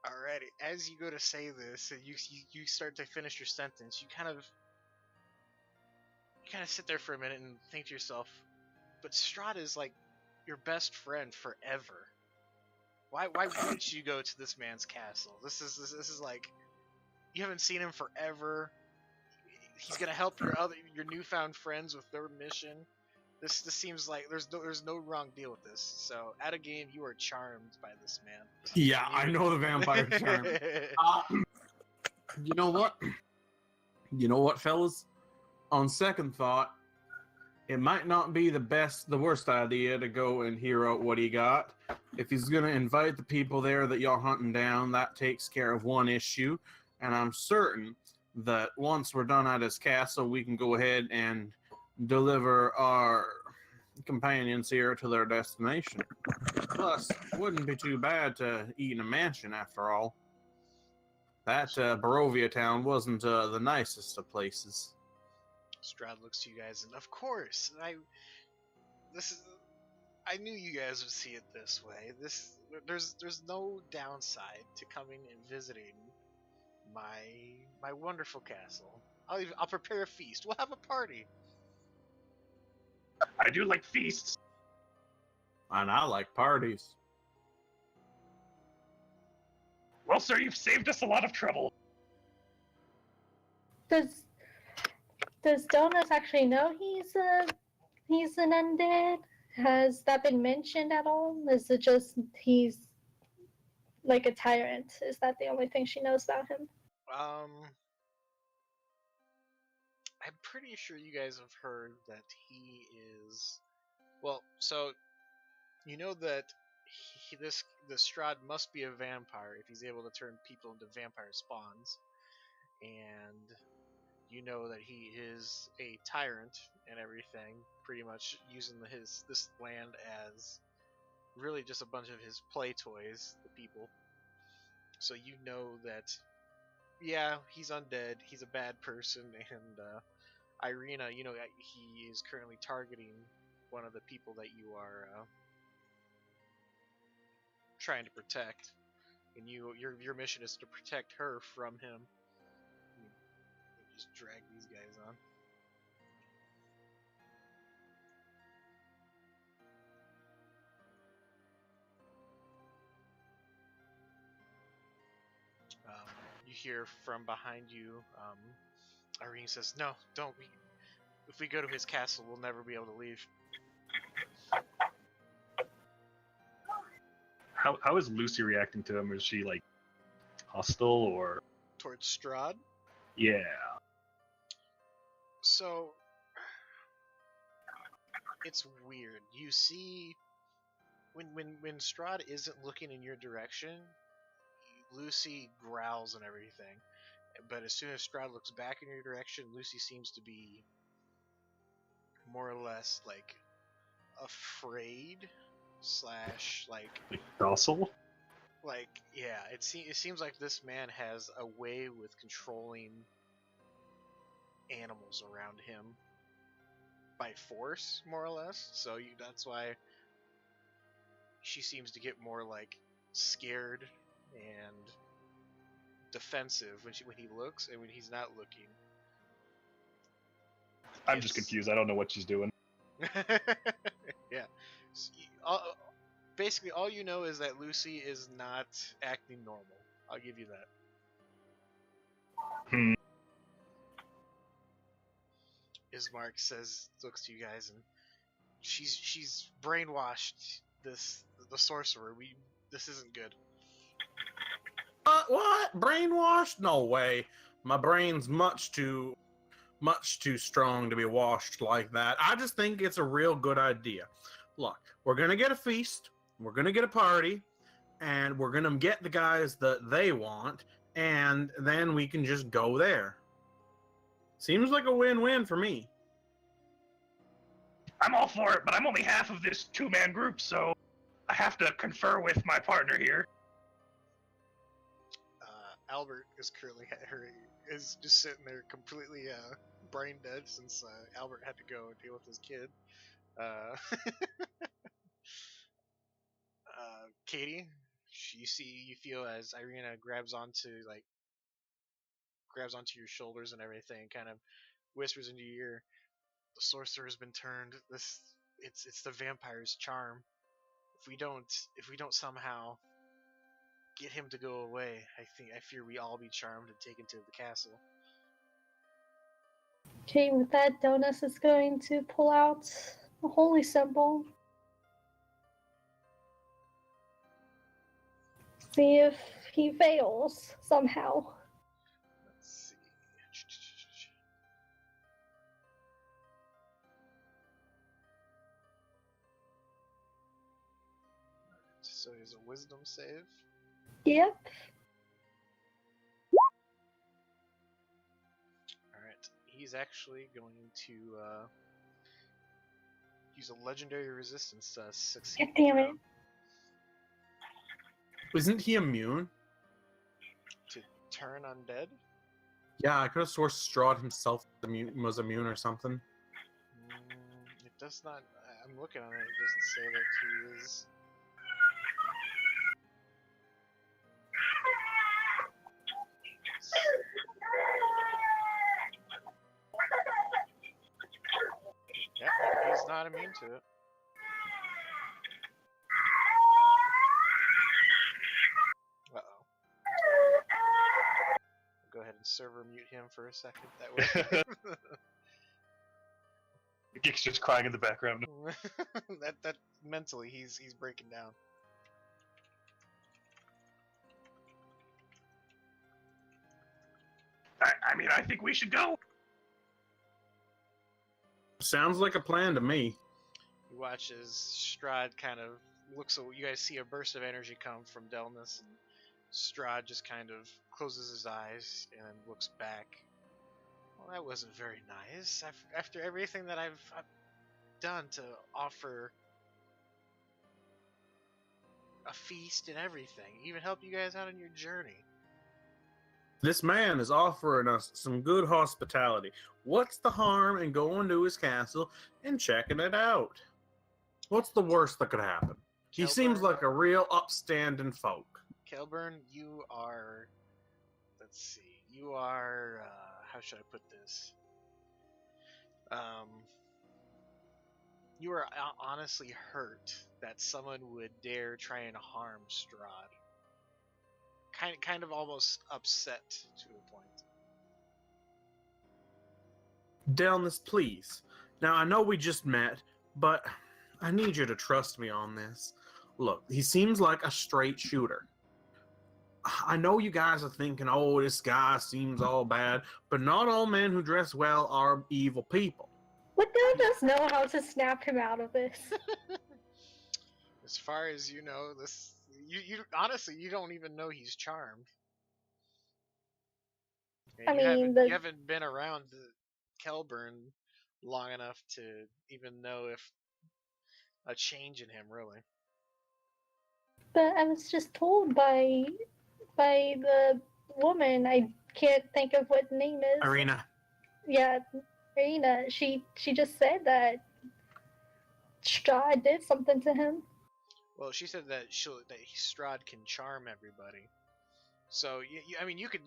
Alrighty. As you go to say this, and you start to finish your sentence, you kind of sit there for a minute and think to yourself, but Strahd is like your best friend forever. Why wouldn't you go to this man's castle? This is like, you haven't seen him forever. He's gonna help your newfound friends with their mission. This seems like there's no wrong deal with this. So at a game, you are charmed by this man. yeah, I know the vampire charm. You know what? You know what, fellas? On second thought, it might not be the worst idea to go and hear out what he got. If he's gonna invite the people there that y'all hunting down, that takes care of one issue. And I'm certain that once we're done at his castle, we can go ahead and deliver our companions here to their destination. Plus, it wouldn't be too bad to eat in a mansion after all. That Barovia town wasn't the nicest of places. Strahd looks to you guys, and of course, I knew you guys would see it this way. There's no downside to coming and visiting my wonderful castle. I'll prepare a feast. We'll have a party. I do like feasts. And I like parties. Well, sir, you've saved us a lot of trouble. Does Donuts actually know he's an undead? Has that been mentioned at all? Is it just he's like a tyrant? Is that the only thing she knows about him? I'm pretty sure you guys have heard that he is. Well, so you know that the Strahd must be a vampire if he's able to turn people into vampire spawns, and you know that he is a tyrant and everything, pretty much using this land as really just a bunch of his play toys, the people. So you know that yeah, he's undead. He's a bad person, and Irina, he is currently targeting one of the people that you are trying to protect, and your mission is to protect her from him. You just drag these guys on. You hear from behind you, Irene says, "No, don't. If we go to his castle, we'll never be able to leave." How is Lucy reacting to him? Is she like hostile or? Towards Strahd. Yeah. So it's weird. You see, when Strahd isn't looking in your direction, Lucy growls and everything. But as soon as Strahd looks back in your direction, Lucy seems to be more or less like afraid slash like Docile. like yeah. It seems like this man has a way with controlling animals around him by force, more or less. So that's why she seems to get more like scared and defensive when he looks, and when he's not looking. I'm just confused. I don't know what she's doing. Yeah. Basically, all you know is that Lucy is not acting normal. I'll give you that. Hmm. Ismark looks to you guys, and she's brainwashed the sorcerer. This isn't good. What? Brainwashed? No way. My brain's much too strong to be washed like that. I just think it's a real good idea. Look, we're gonna get a feast, we're gonna get a party, and we're gonna get the guys that they want, and then we can just go there. Seems like a win-win for me. I'm all for it, but I'm only half of this two-man group, so I have to confer with my partner here. Albert is is just sitting there completely brain dead since Albert had to go and deal with his kid. Katie, you feel as Irina grabs onto your shoulders and everything, kind of whispers into your ear, "The sorcerer has been turned. It's the vampire's charm. If we don't somehow get him to go away, I fear we all be charmed and taken to the castle." Okay, with that, Donus is going to pull out a holy symbol. See if he fails somehow. Let's see. So here's a wisdom save. Yep. Alright. He's actually going to use a legendary resistance to succeed. God damn it. Isn't he immune? To turn undead? Yeah, I could have swore Strahd himself was immune or something. It does not. I'm looking on it. It doesn't say that he is. Yeah, he's not immune to it. Uh-oh. Go ahead and server mute him for a second. That way. Geek's just crying in the background. that mentally he's breaking down. I mean, I think we should go. Sounds like a plan to me. You watch as Strahd kind of looks. You guys see a burst of energy come from Delnus, and Strahd just kind of closes his eyes and then looks back. Well, that wasn't very nice. After everything that I've done to offer a feast and everything, even help you guys out on your journey. This man is offering us some good hospitality. What's the harm in going to his castle and checking it out? What's the worst that could happen? He seems Kelburn? like a real upstanding folk. Kelburn, you are. Let's see. You are. How should I put this? You are honestly hurt that someone would dare try and harm Strahd. Kind of almost upset to a point. Delnus, please. Now, I know we just met, but I need you to trust me on this. Look, he seems like a straight shooter. I know you guys are thinking, oh, this guy seems all bad, but not all men who dress well are evil people. Would Delnus know how to snap him out of this? As far as you know, this you honestly you don't even know he's charmed. I mean, you haven't been around Kelburn long enough to even know if a change in him really. But I was just told by the woman, I can't think of what name is. Irina. Yeah, Irina. She just said that Strahd did something to him. Well, she said that Strahd can charm everybody. So I mean, you could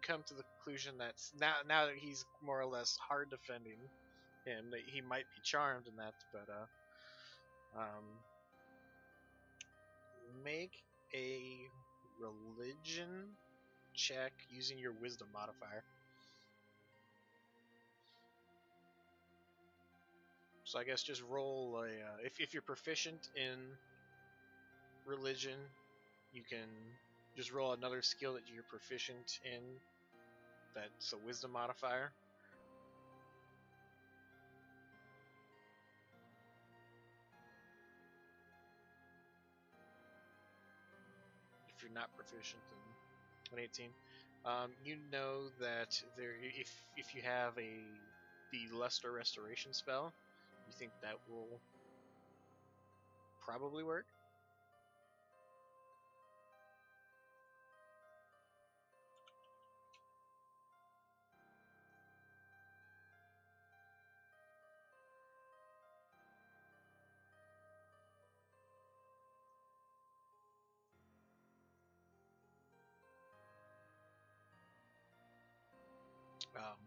come to the conclusion that now that he's more or less hard defending him, that he might be charmed in that. But make a religion check using your wisdom modifier. So I guess just roll a if you're proficient in religion, you can just roll another skill that you're proficient in. That's a wisdom modifier. If you're not proficient in an 18, you know that if you have the Luster Restoration spell, you think that will probably work.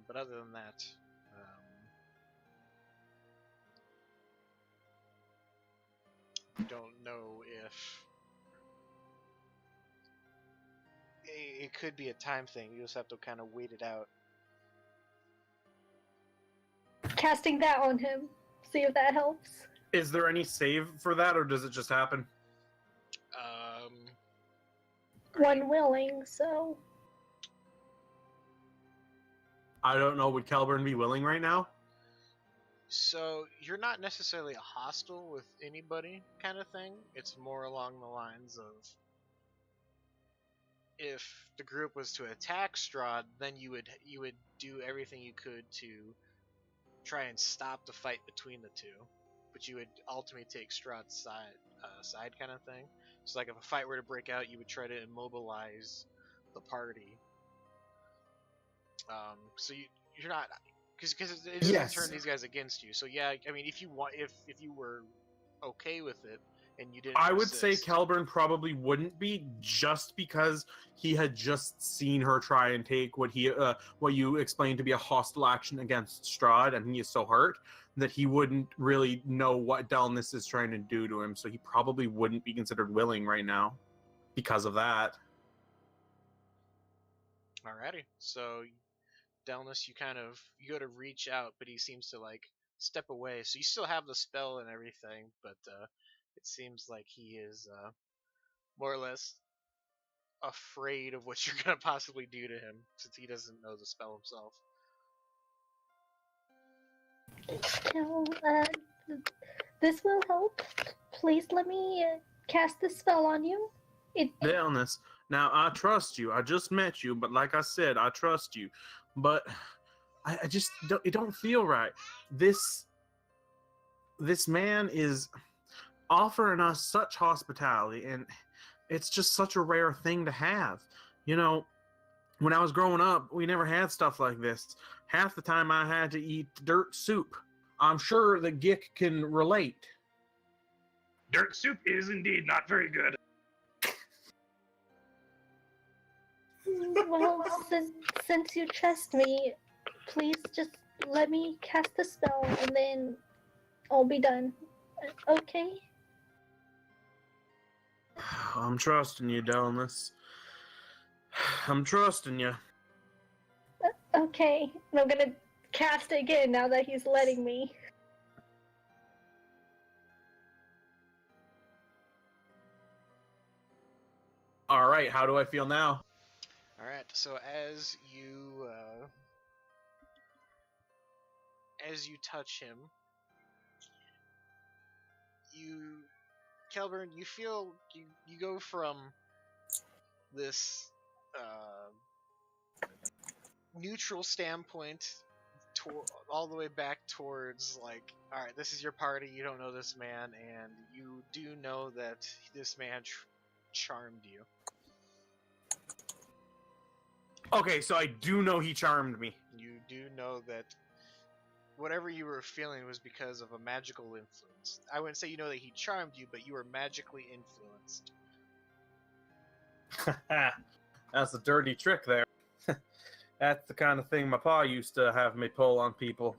But other than that, don't know if it could be a time thing. You just have to kind of wait it out. Casting that on him. See if that helps. Is there any save for that, or does it just happen? One willing, so. I don't know. Would Kelburn be willing right now? So you're not necessarily hostile with anybody, kind of thing. It's more along the lines of if the group was to attack Strahd, then you would do everything you could to try and stop the fight between the two, but you would ultimately take Strahd's side kind of thing. So like if a fight were to break out, you would try to immobilize the party. So you're not, because it doesn't turn these guys against you. So yeah, I mean, if you were okay with it and you didn't, I would say Kelburn probably wouldn't be, just because he had just seen her try and take what you explained to be a hostile action against Strahd, and he is so hurt that he wouldn't really know what Delnus is trying to do to him. So he probably wouldn't be considered willing right now because of that. Alrighty, so Delnus, you go to reach out, but he seems to like step away. So you still have the spell and everything, but it seems like he is more or less afraid of what you're gonna possibly do to him, since he doesn't know the spell himself. No, this will help. Please let me cast this spell on you. Delnus, now I trust you. I just met you, but like I said, I trust you. But I just don't feel right. This man is offering us such hospitality, and it's just such a rare thing to have. You know, When I was growing up, we never had stuff like this. Half the time I had to eat dirt soup. I'm sure that Gick can relate. Dirt soup is indeed not very good. Well, since you trust me, please just let me cast the spell and then I'll be done. Okay? I'm trusting you, Delmas. I'm trusting you. Okay. And I'm gonna cast it again now that he's letting me. All right, how do I feel now? All right. So as you touch him, Kelburn, you feel you go from this neutral standpoint all the way back towards like, all right, this is your party. You don't know this man, and you do know that this man charmed you. Okay, so I do know he charmed me. You do know that whatever you were feeling was because of a magical influence. I wouldn't say you know that he charmed you, but you were magically influenced. That's a dirty trick there. That's the kind of thing my pa used to have me pull on people.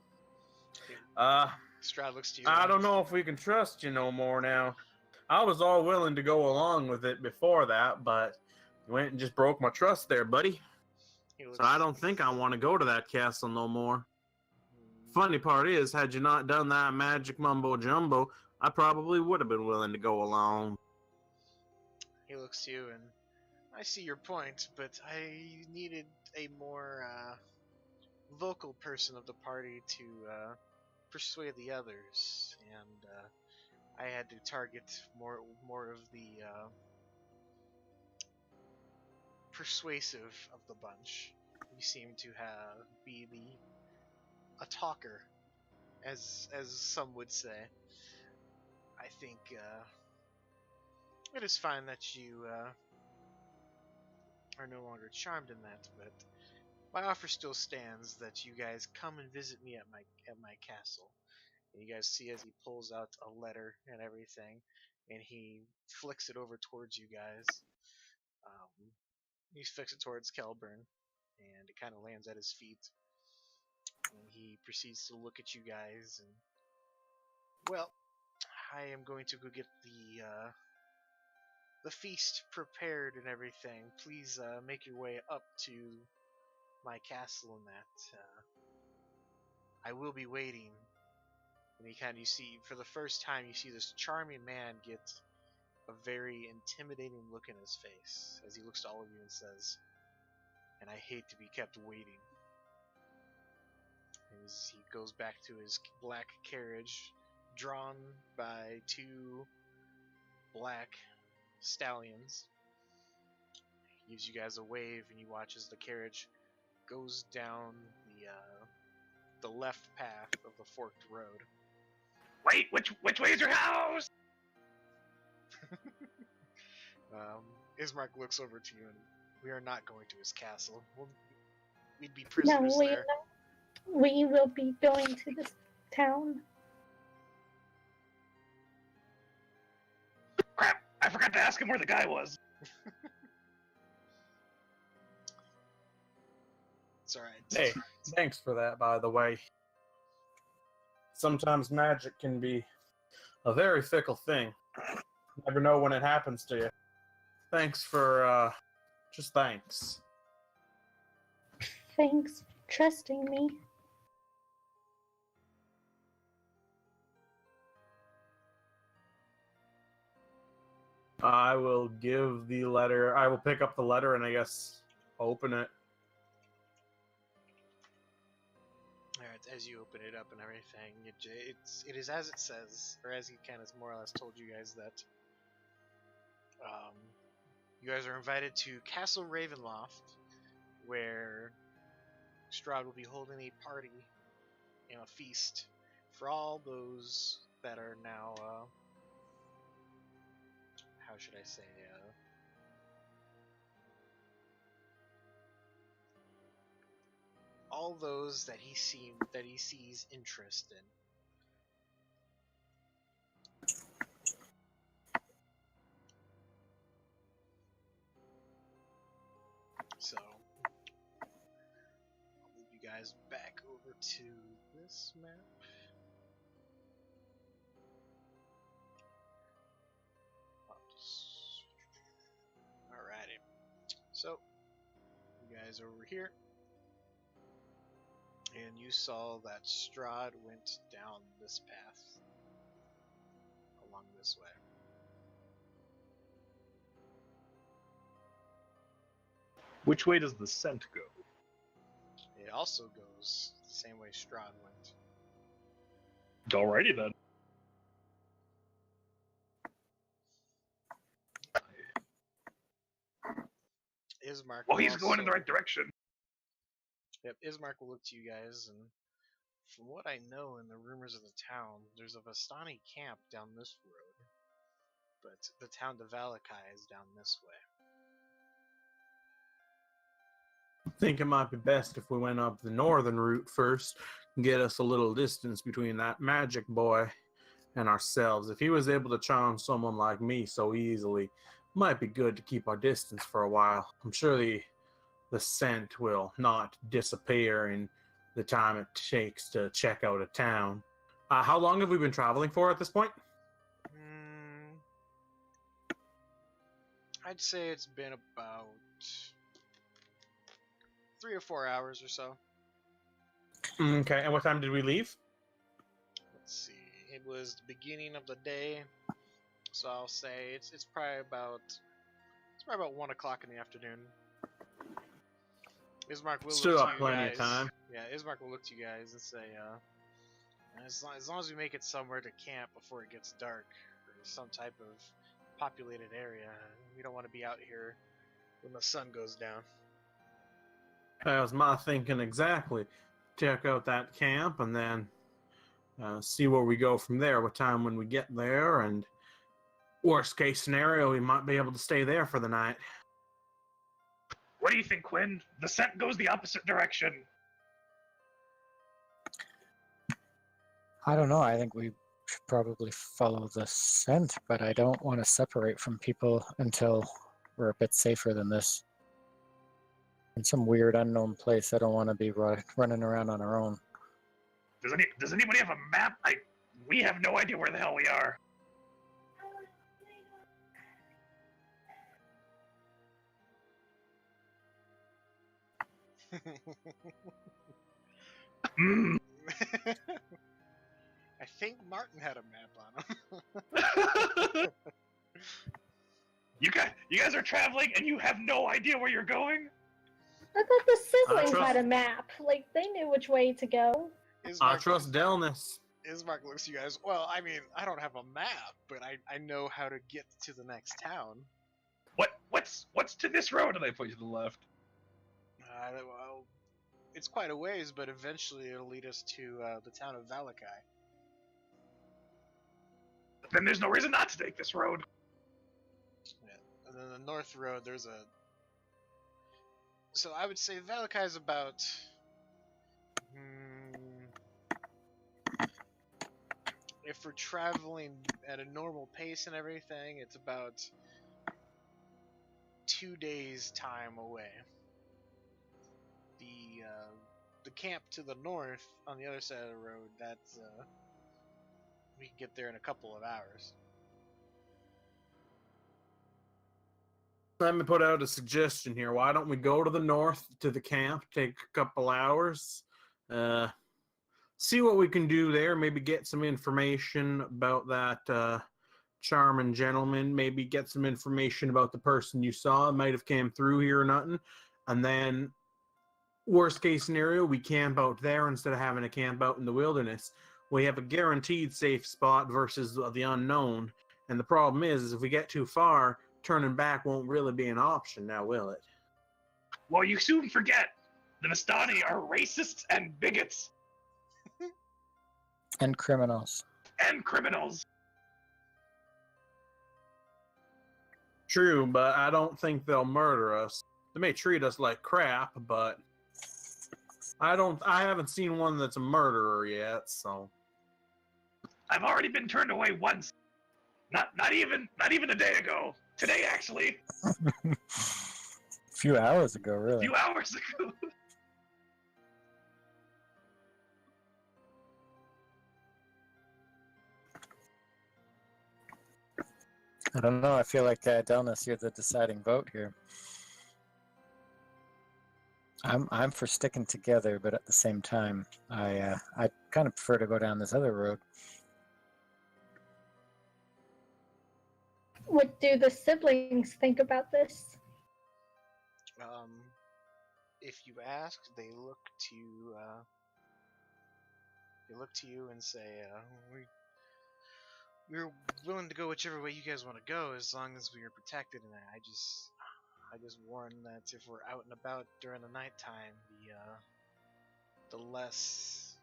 Strahd looks to you. I don't know if we can trust you no more now. I was all willing to go along with it before that, but you went and just broke my trust there, buddy. So I don't think I want to go to that castle no more. Funny part is, had you not done that magic mumbo jumbo, I probably would have been willing to go along. He looks to you, and I see your point, but I needed a more vocal person of the party to persuade the others, and I had to target more of the persuasive of the bunch. You seem to be a talker, as some would say. I think it is fine that you are no longer charmed in that, but my offer still stands that you guys come and visit me at my castle. And you guys see as he pulls out a letter and everything, and he flicks it over towards you guys. He flicks it towards Kelburn, and it kind of lands at his feet. And he proceeds to look at you guys, and well, I am going to go get the feast prepared and everything. Please make your way up to my castle and that. I will be waiting. And you see, for the first time, you see this charming man get a very intimidating look in his face as he looks to all of you and says, "And I hate to be kept waiting." As he goes back to his black carriage, drawn by two black stallions. He gives you guys a wave, and you watch as the carriage goes down the left path of the forked road. Wait, which way is your house? Ismark looks over to you, and we are not going to his castle. We'd be No, prisoners there. we will be going to this town. Crap! I forgot to ask him where the guy was. It's alright. Hey, thanks for that, by the way. Sometimes magic can be a very fickle thing. Never know when it happens to you. Thanks for, just thanks. Thanks for trusting me. I will give the letter. I will pick up the letter and I guess open it. Alright, as you open it up and everything, it is as it says, or as he kind of more or less told you guys that you guys are invited to Castle Ravenloft, where Strahd will be holding a party and a feast for all those that are now, how should I say, all those that he sees interest in. So I'll move you guys back over to this map. Alrighty. So you guys are over here. And you saw that Strahd went down this path. Along this way. Which way does the scent go? It also goes the same way Strahd went. Alrighty then. Ismark. Well, he's going in the right direction. Yep, Ismark will look to you guys, and from what I know in the rumors of the town, there's a Vistani camp down this road, but the town of Valaki is down this way. I think it might be best if we went up the northern route first and get us a little distance between that magic boy and ourselves. If he was able to charm someone like me so easily, it might be good to keep our distance for a while. I'm sure the scent will not disappear in the time it takes to check out a town. How long have we been traveling for at this point? I'd say it's been about 3 or 4 hours or so. Okay, and what time did we leave? Let's see. It was the beginning of the day, so I'll say it's probably about 1 o'clock in the afternoon. Ismark will Still look got to you plenty guys. of time. Yeah, Ismark will look to you guys and say, as long as we make it somewhere to camp before it gets dark, or some type of populated area, we don't want to be out here when the sun goes down. That was my thinking exactly. Check out that camp and then see where we go from there. What time when we get there, and worst case scenario, we might be able to stay there for the night. What do you think, Quinn? The scent goes the opposite direction. I don't know. I think we should probably follow the scent, but I don't want to separate from people until we're a bit safer than this. In some weird unknown place, I don't want to be running around on our own. Does anybody have a map? We have no idea where the hell we are. I think Martin had a map on him. You guys are traveling and you have no idea where you're going? I thought the siblings trust- had a map. Like, they knew which way to go. I trust Delness. Ismark looks at you guys. Well, I mean, I don't have a map, but I know how to get to the next town. What's to this road? And I point you to the left. Well, it's quite a ways, but eventually it'll lead us to the town of Valaki. Then there's no reason not to take this road. Yeah. And then the north road, there's a... So I would say Valaki is about... If we're traveling at a normal pace and everything, it's about 2 days' time away. The camp to the north, on the other side of the road, that's we can get there in a couple of hours. Let me put out a suggestion here. Why don't we go to the north to the camp, take a couple hours, see what we can do there, maybe get some information about that charming gentleman, maybe get some information about the person you saw, might have came through here or nothing, and then worst case scenario, we camp out there instead of having to camp out in the wilderness. We have a guaranteed safe spot versus the unknown, and the problem is if we get too far, turning back won't really be an option now, will it? Well, you soon forget. The Vistani are racists and bigots. And criminals. And criminals. True, but I don't think they'll murder us. They may treat us like crap, but I haven't seen one that's a murderer yet, so. I've already been turned away once. Not even a day ago. Today, actually. A few hours ago, A really. few hours ago. I don't know. I feel like Delnus, you're the deciding vote here. I'm for sticking together, but at the same time, I kind of prefer to go down this other road. What do the siblings think about this? If you ask, they look to you and say, we're willing to go whichever way you guys want to go, as long as we are protected. And I just warn that if we're out and about during the nighttime, the less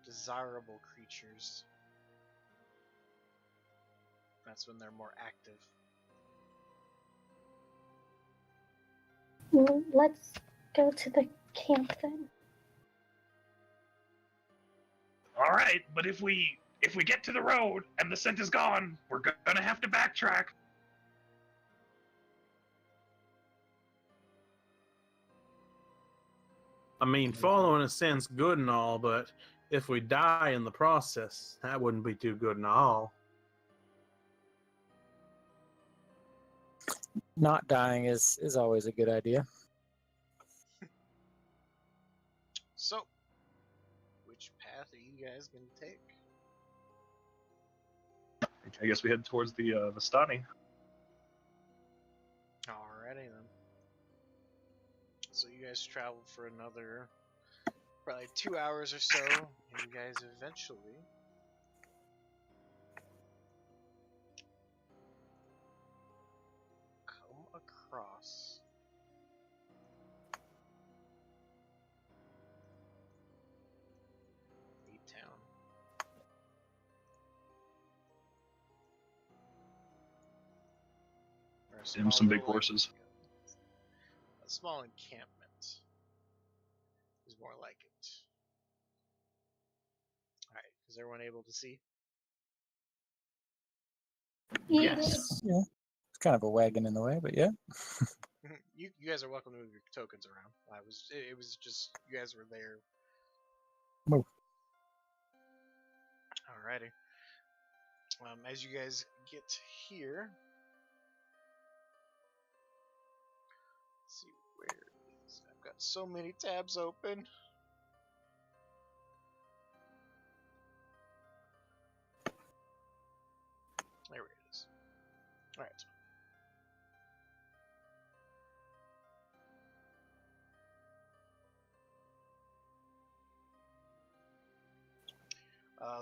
desirable creatures, that's when they're more active. Well, let's go to the camp then. All right, but if we get to the road and the scent is gone, we're gonna have to backtrack. I mean, following a scent's good and all, but if we die in the process, that wouldn't be too good and all. Not dying is always a good idea. So, which path are you guys going to take? I guess we head towards the Vistani. Alrighty then. So you guys travel for another probably 2 hours or so, and you guys eventually come across a town. Or a Some small big little, horses. a small encampment is more like it. Alright, is everyone able to see? Yes. Yeah. It's kind of a wagon in the way, but yeah. You guys are welcome to move your tokens around. It was just you guys were there. Move. Alrighty. As you guys get here, let's see where it is. I've got so many tabs open. There it is. Alright.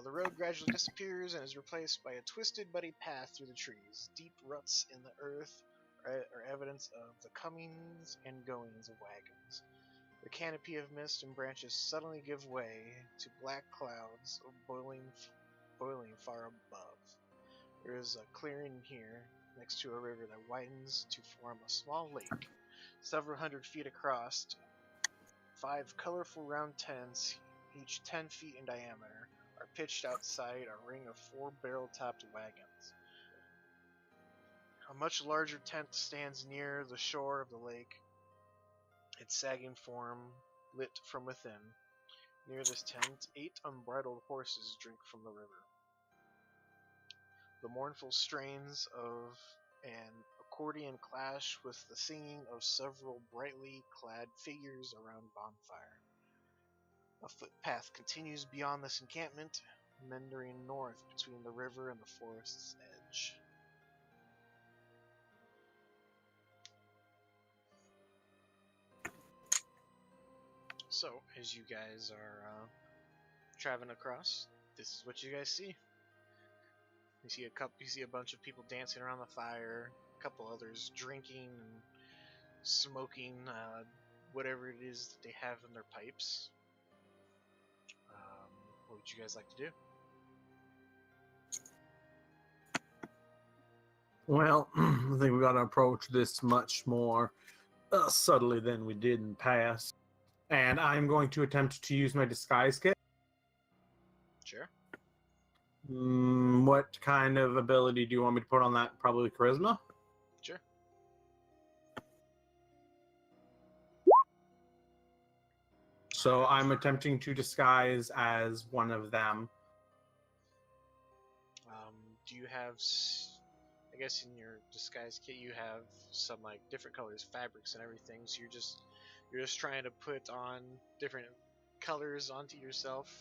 The road gradually disappears and is replaced by a twisted, muddy path through the trees. Deep ruts in the earth are evidence of the comings and goings of wagons. The canopy of mist and branches suddenly give way to black clouds boiling far above. There is a clearing here next to a river that widens to form a small lake, several hundred feet across. 5 colorful round tents, each 10 feet in diameter, are pitched outside a ring of 4 barrel-topped wagons. A much larger tent stands near the shore of the lake, its sagging form lit from within. Near this tent, 8 unbridled horses drink from the river. The mournful strains of an accordion clash with the singing of several brightly clad figures around bonfire. A footpath continues beyond this encampment, meandering north between the river and the forest's edge. So, as you guys are traveling across, this is what you guys see. You see a bunch of people dancing around the fire, a couple others drinking and smoking whatever it is that they have in their pipes. What would you guys like to do? Well, I think we got to approach this much more subtly than we did in the past. And I'm going to attempt to use my disguise kit. Sure. What kind of ability do you want me to put on that? Probably charisma? Sure. So I'm attempting to disguise as one of them. Do you have? I guess in your disguise kit you have some like different colors, fabrics, and everything. So you're just trying to put on different colors onto yourself.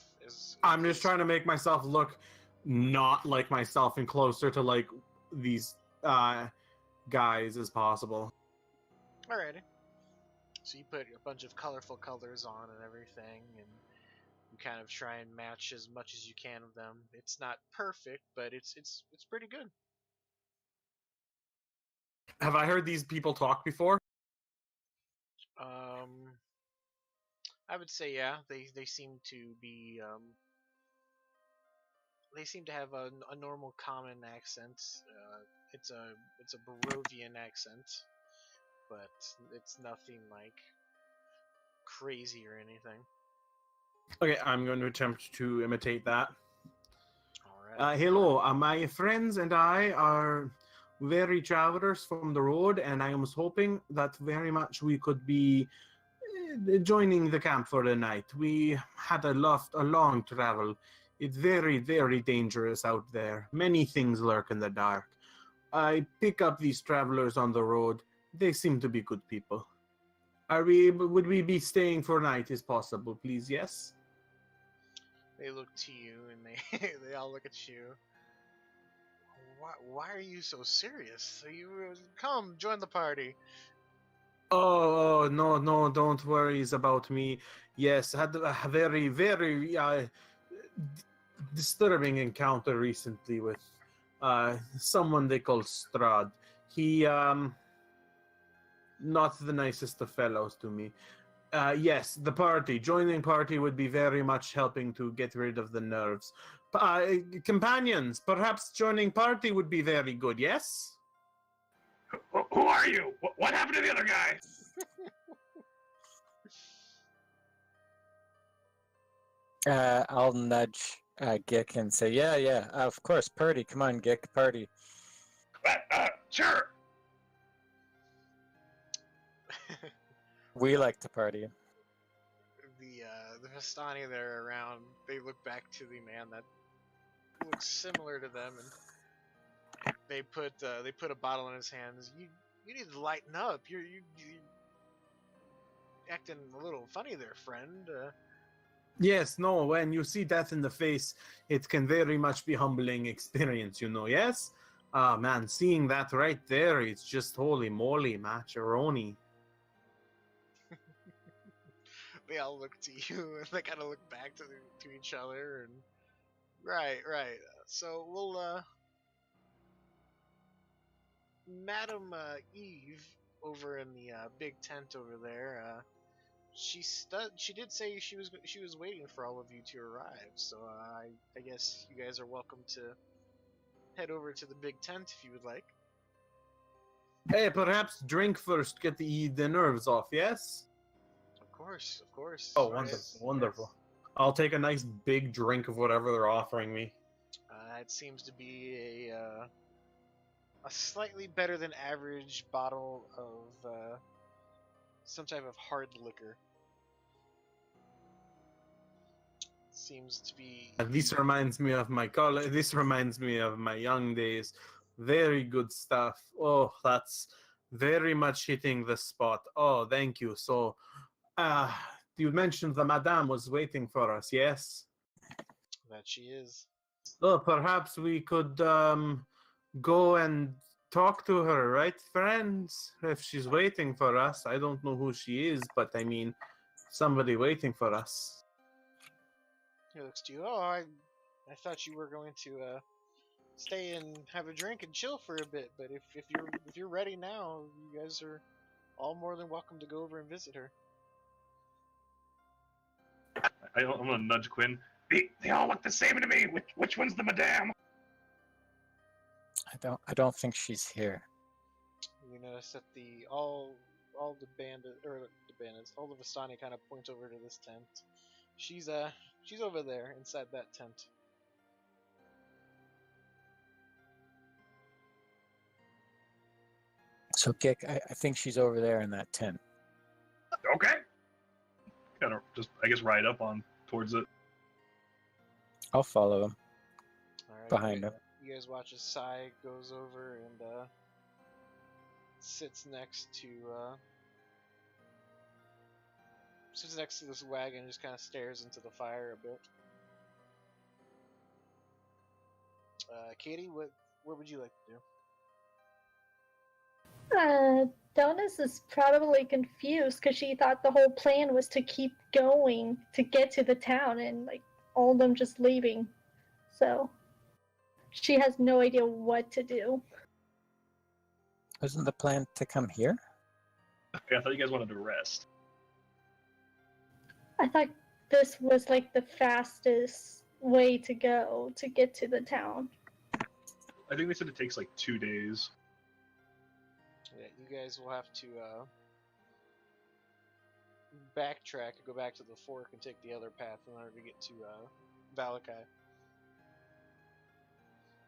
I'm just trying to make myself look not like myself and closer to like these guys as possible. Alrighty. So you put a bunch of colorful colors on and everything, and you kind of try and match as much as you can of them. It's not perfect, but it's pretty good. Have I heard these people talk before? I would say yeah. They seem to be they seem to have a normal common accent. It's a Barovian accent, but it's nothing like crazy or anything. Okay, I'm going to attempt to imitate that. Alright. Hello, my friends and I are very travelers from the road, and I was hoping that very much we could be joining the camp for the night. We had a long travel. It's very, very dangerous out there. Many things lurk in the dark. I pick up these travelers on the road. They seem to be good people. Would we be staying for a night, is possible, please? Yes? They look to you and they all look at you. Why are you so serious? You come join the party. Oh, no, don't worry about me. Yes, I had a very, very disturbing encounter recently with someone they call Strahd. He, not the nicest of fellows to me. Yes, the party. Joining party would be very much helping to get rid of the nerves. Companions, perhaps joining party would be very good, yes? Who are you? What happened to the other guy? I'll nudge Gick and say, yeah, of course, party. Come on, Gick, party. Sure. We like to party. The Vistani that are around, they look back to the man that looks similar to them, and they put a bottle in his hands. You need to lighten up. You're acting a little funny there, friend. Yes, no, when you see death in the face, it can very much be humbling experience, yes? Ah, man, seeing that right there, it's just holy moly, macaroni. They all look to you, and they kind of look back to each other, and right. So we'll Madam Eve over in the big tent over there. She did say she was waiting for all of you to arrive. So I guess you guys are welcome to head over to the big tent if you would like. Hey, perhaps drink first, get the nerves off, yes? Of course. Oh, wonderful. Yes. I'll take a nice big drink of whatever they're offering me. It seems to be a slightly better than average bottle of some type of hard liquor. Seems to be. This reminds me of my college. This reminds me of my young days. Very good stuff. Oh, that's very much hitting the spot. Oh, thank you. So, you mentioned the madame was waiting for us, yes? That she is. Oh, perhaps we could go and talk to her, right, friends? If she's waiting for us. I don't know who she is, but I mean, somebody waiting for us. He looks to you. Oh, I thought you were going to stay and have a drink and chill for a bit. But if you're ready now, you guys are all more than welcome to go over and visit her. I'm gonna nudge Quinn. They all look the same to me. Which one's the madame? I don't think she's here. You notice that all all the bandits, all the Vistani kind of point over to this tent. She's over there inside that tent. So, Gik, I think she's over there in that tent. Okay. Kind of just, I guess, ride up on towards it. I'll follow him All right, behind him. You guys watch as Sai goes over and sits next to this wagon and just kind of stares into the fire a bit. Katie, what would you like to do? Donis is probably confused because she thought the whole plan was to keep going to get to the town and like all of them just leaving. So she has no idea what to do. Wasn't the plan to come here? Okay, I thought you guys wanted to rest. I thought this was like the fastest way to go to get to the town. I think they said it takes like 2 days. Yeah, you guys will have to backtrack and go back to the fork and take the other path in order to get to Valaki.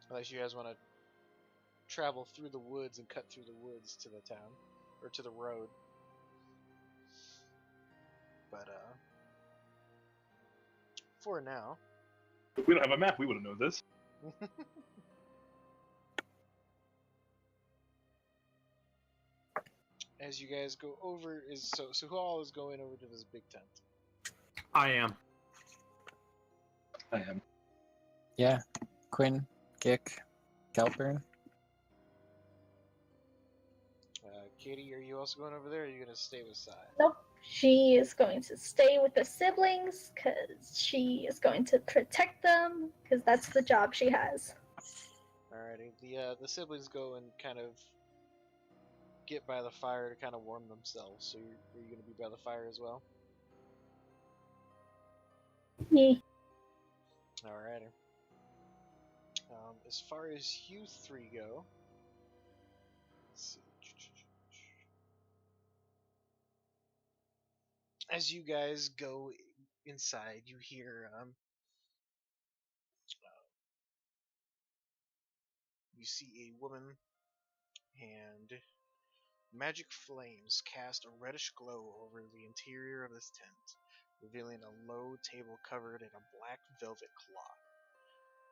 Unless you guys want to travel through the woods and cut through the woods to the town, or to the road. But, for now... If we don't have a map, we wouldn't know this. As you guys go over, so who all is going over to this big tent? I am. I am. Yeah. Quinn, Gik, Kelburn. Katie, are you also going over there, or are you going to stay with Sai? Nope. She is going to stay with the siblings because she is going to protect them because that's the job she has. Alrighty. The siblings go and kind of get by the fire to kind of warm themselves. So are you going to be by the fire as well? Yeah. Alrighty. As far as you three go, let's see. As you guys go inside, you hear you see a woman, and magic flames cast a reddish glow over the interior of this tent, revealing a low table covered in a black velvet cloth.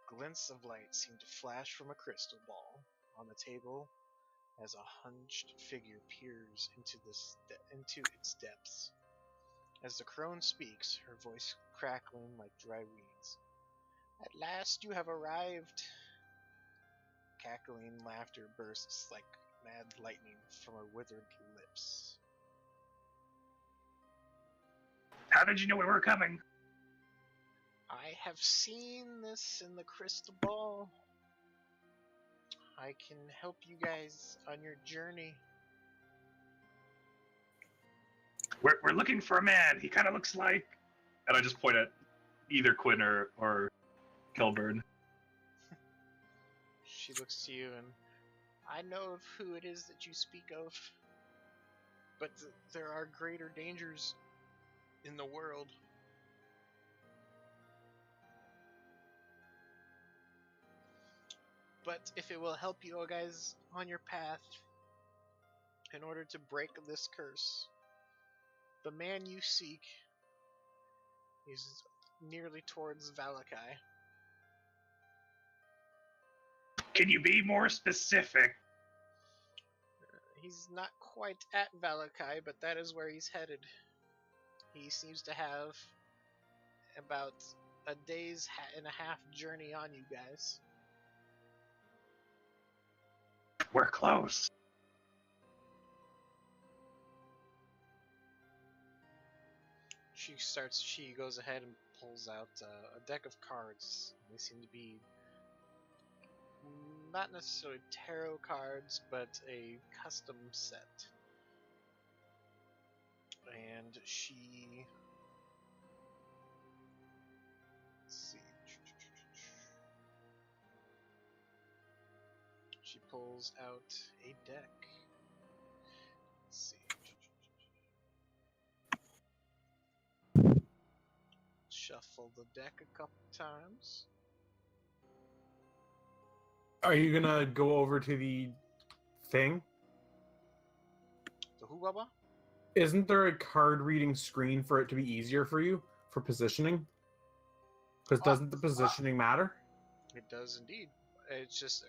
Glints of light seem to flash from a crystal ball on the table as a hunched figure peers into its depths. As the crone speaks, her voice crackling like dry weeds. At last you have arrived. Cackling laughter bursts like mad lightning from her withered lips. How did you know we were coming? I have seen this in the crystal ball. I can help you guys on your journey. We're looking for a man. He kind of looks like... And I just point at either Quinn or Kelburn. She looks to you and... I know of who it is that you speak of. But there are greater dangers in the world. But if it will help you guys on your path, in order to break this curse, the man you seek is nearly towards Valaki. Can you be more specific? He's not quite at Valaki, but that is where he's headed. He seems to have about a day's and a half journey on you guys. We're close. She goes ahead and pulls out a deck of cards. They seem to be not necessarily tarot cards, but a custom set. And she... Let's see. She pulls out a deck. Let's see. shuffle the deck a couple times. Are you gonna go over to the thing? The Huwaba? Isn't there a card reading screen for it to be easier for you for positioning? Because doesn't the positioning matter? It does indeed. It's just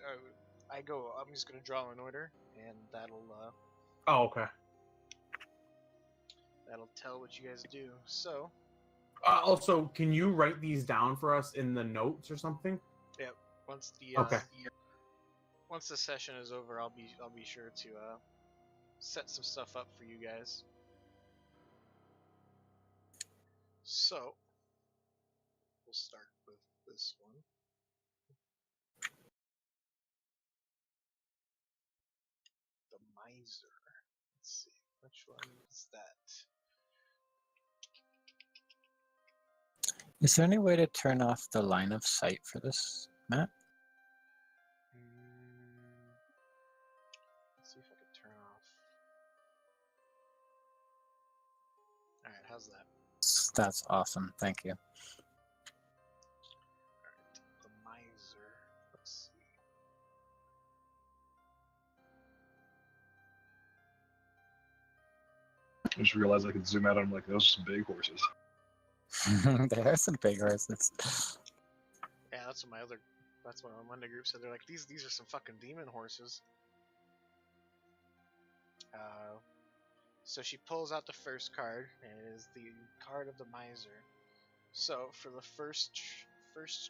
I'm just gonna draw an order, and Oh, okay. that'll tell what you guys do. So, Also, can you write these down for us in the notes or something? yep. Once the Okay. once the session is over, I'll be sure to set some stuff up for you guys. So, we'll start with this one. The Miser. Let's see, which one is that? Is there any way to turn off the line of sight for this map? Let's see if I can turn off. Alright, how's that? That's awesome. Thank you. Alright, the Miser. Let's see. I just realized I could zoom out on them like those are some big horses. There are some big horses. Yeah, that's what my Monday group said. They're like, these are some fucking demon horses. So she pulls out the first card, and it is the card of the Miser. So for the first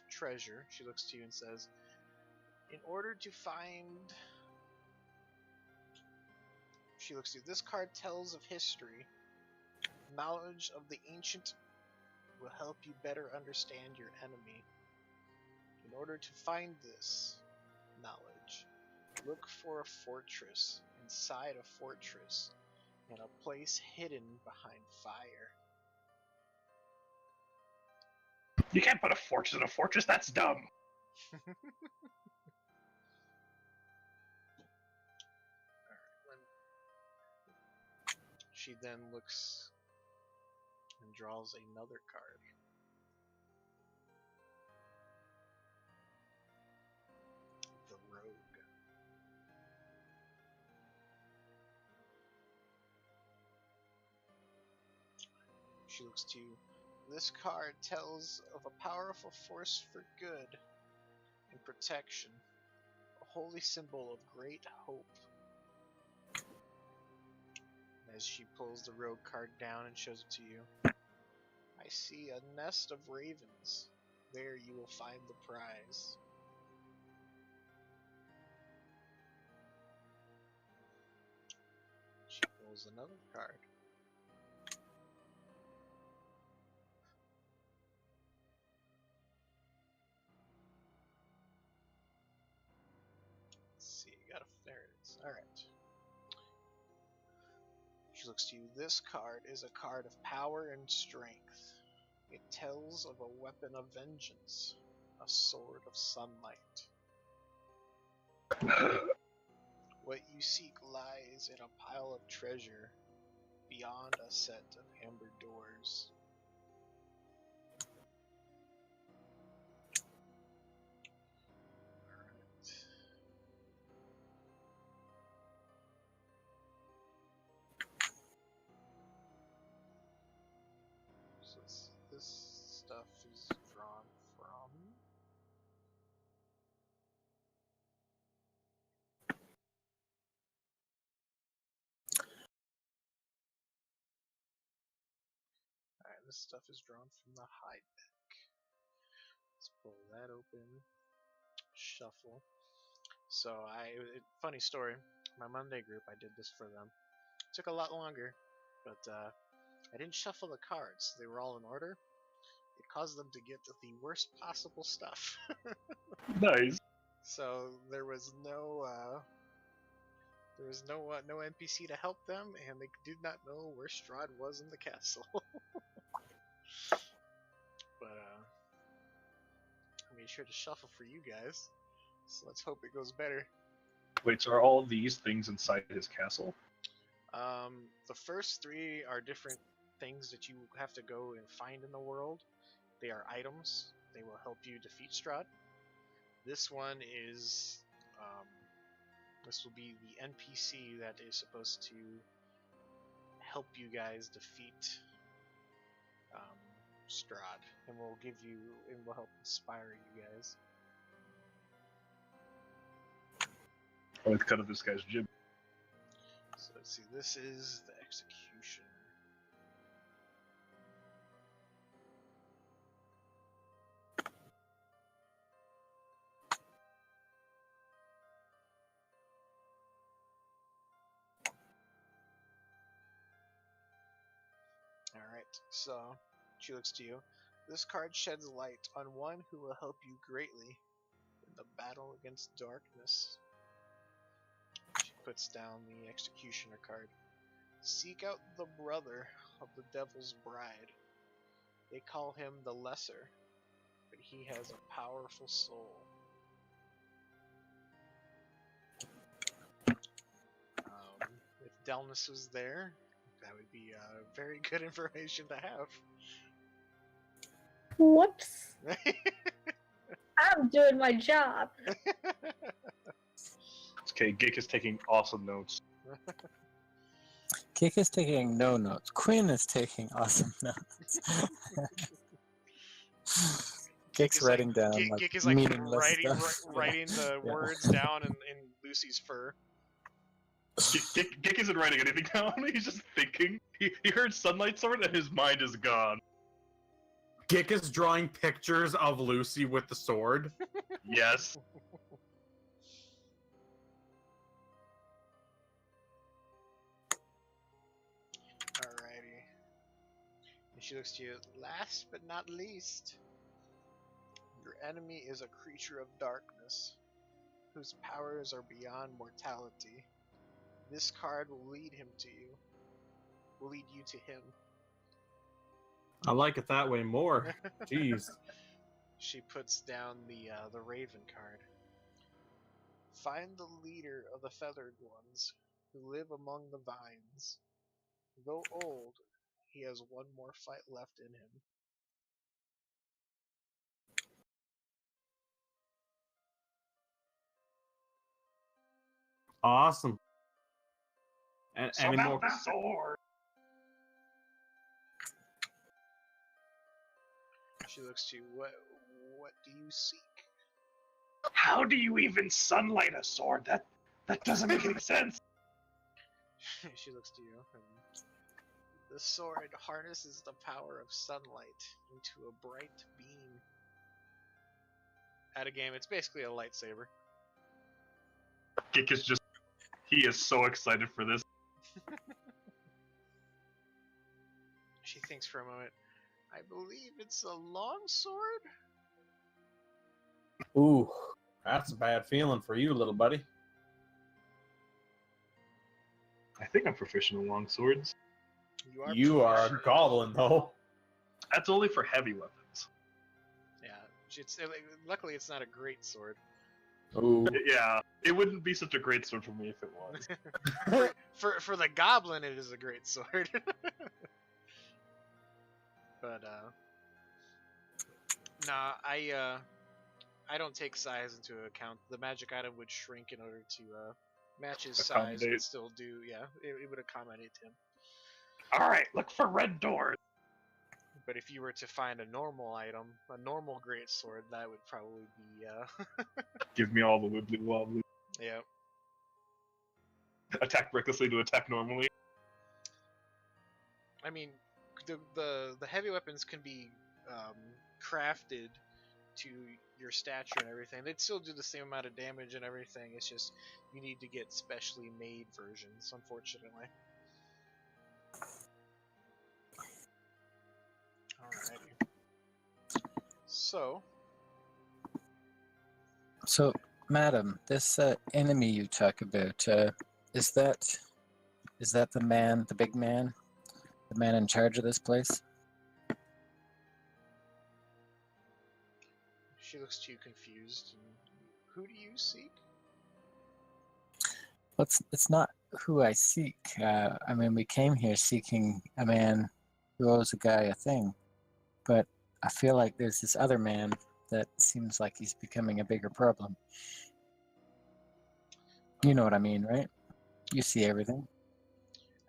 treasure, she looks to you and says, in order to find... She looks to you. This card tells of history. Knowledge of the ancient will help you better understand your enemy. In order to find this knowledge, look for a fortress inside a fortress and a place hidden behind fire. You can't put a fortress in a fortress, that's dumb! She then looks and draws another card. The Rogue. She looks to you. This card tells of a powerful force for good and protection, a holy symbol of great hope. As she pulls the Rogue card down and shows it to you, I see a nest of ravens. There you will find the prize. She pulls another card. Let's see, there it is. Alright. She looks to you. This card is a card of power and strength. It tells of a weapon of vengeance, a sword of sunlight. What you seek lies in a pile of treasure beyond a set of amber doors. Alright. So this stuff is drawn from... Alright, this stuff is drawn from the hide deck. Let's pull that open. Shuffle. So funny story. My Monday group, I did this for them. Took a lot longer, but I didn't shuffle the cards. They were all in order. It caused them to get the worst possible stuff. Nice. So there was no NPC to help them, and they did not know where Strahd was in the castle. But I made sure to shuffle for you guys. So let's hope it goes better. Wait, so are all these things inside his castle? The first three are different things that you have to go and find in the world. They are items. They will help you defeat Strahd. This one is, this will be the NPC that is supposed to help you guys defeat Strahd, and will help inspire you guys. Let's cut up this guy's jib. So let's see. This is the executioner. Alright, so she looks to you. This card sheds light on one who will help you greatly in the battle against darkness. She puts down the Executioner card. Seek out the brother of the Devil's Bride. They call him the Lesser, but he has a powerful soul. If Delnus was there, that would be very good information to have. Whoops. I'm doing my job. Okay, Gick is taking awesome notes. Kick is taking no notes. Quinn is taking awesome notes. Kick's writing down Gick is like meaningless stuff. writing the Yeah. words down in Lucy's fur. Gick isn't writing anything down, he's just thinking. He heard Sunlight Sword and his mind is gone. Gick is drawing pictures of Lucy with the sword. Yes. Alrighty. And she looks to you. Last but not least, your enemy is a creature of darkness, whose powers are beyond mortality. This card will lead him to you. Will lead you to him. I like it that way more. Jeez. She puts down the Raven card. Find the leader of the feathered ones who live among the vines. Though old, he has one more fight left in him. Awesome. And any more? the sword. She looks to you. What do you seek? How do you even sunlight a sword? That doesn't make any sense. She looks to you. And the sword harnesses the power of sunlight into a bright beam. At a game, it's basically a lightsaber. Gick is just... He is so excited for this. She thinks for a moment. I believe it's a long sword? Ooh, that's a bad feeling for you, little buddy. I think I'm proficient in long swords. You are a proficient. goblin, though. That's only for heavy weapons. Yeah, luckily it's not a great sword. Ooh. Yeah, it wouldn't be such a great sword for me if it was. For the goblin, it is a great sword. But nah, I don't take size into account. The magic item would shrink in order to match his size, but Accommodate. still do. Yeah, it would accommodate him. All right, look for red doors. But if you were to find a normal item, a normal great sword, that would probably be Give me all the wibbly wobbly. yeah. Attack recklessly to attack normally. I mean, the heavy weapons can be crafted to your stature and everything. They'd still do the same amount of damage and everything. It's just you need to get specially made versions, unfortunately. Alrighty. So, madam, this enemy you talk about, is that the man, the big man, the man in charge of this place? She looks to you confused. Who do you seek? Well, it's not who I seek. I mean, we came here seeking a man who owes a guy a thing, but I feel like there's this other man that seems like he's becoming a bigger problem. You know what I mean, right? You see everything.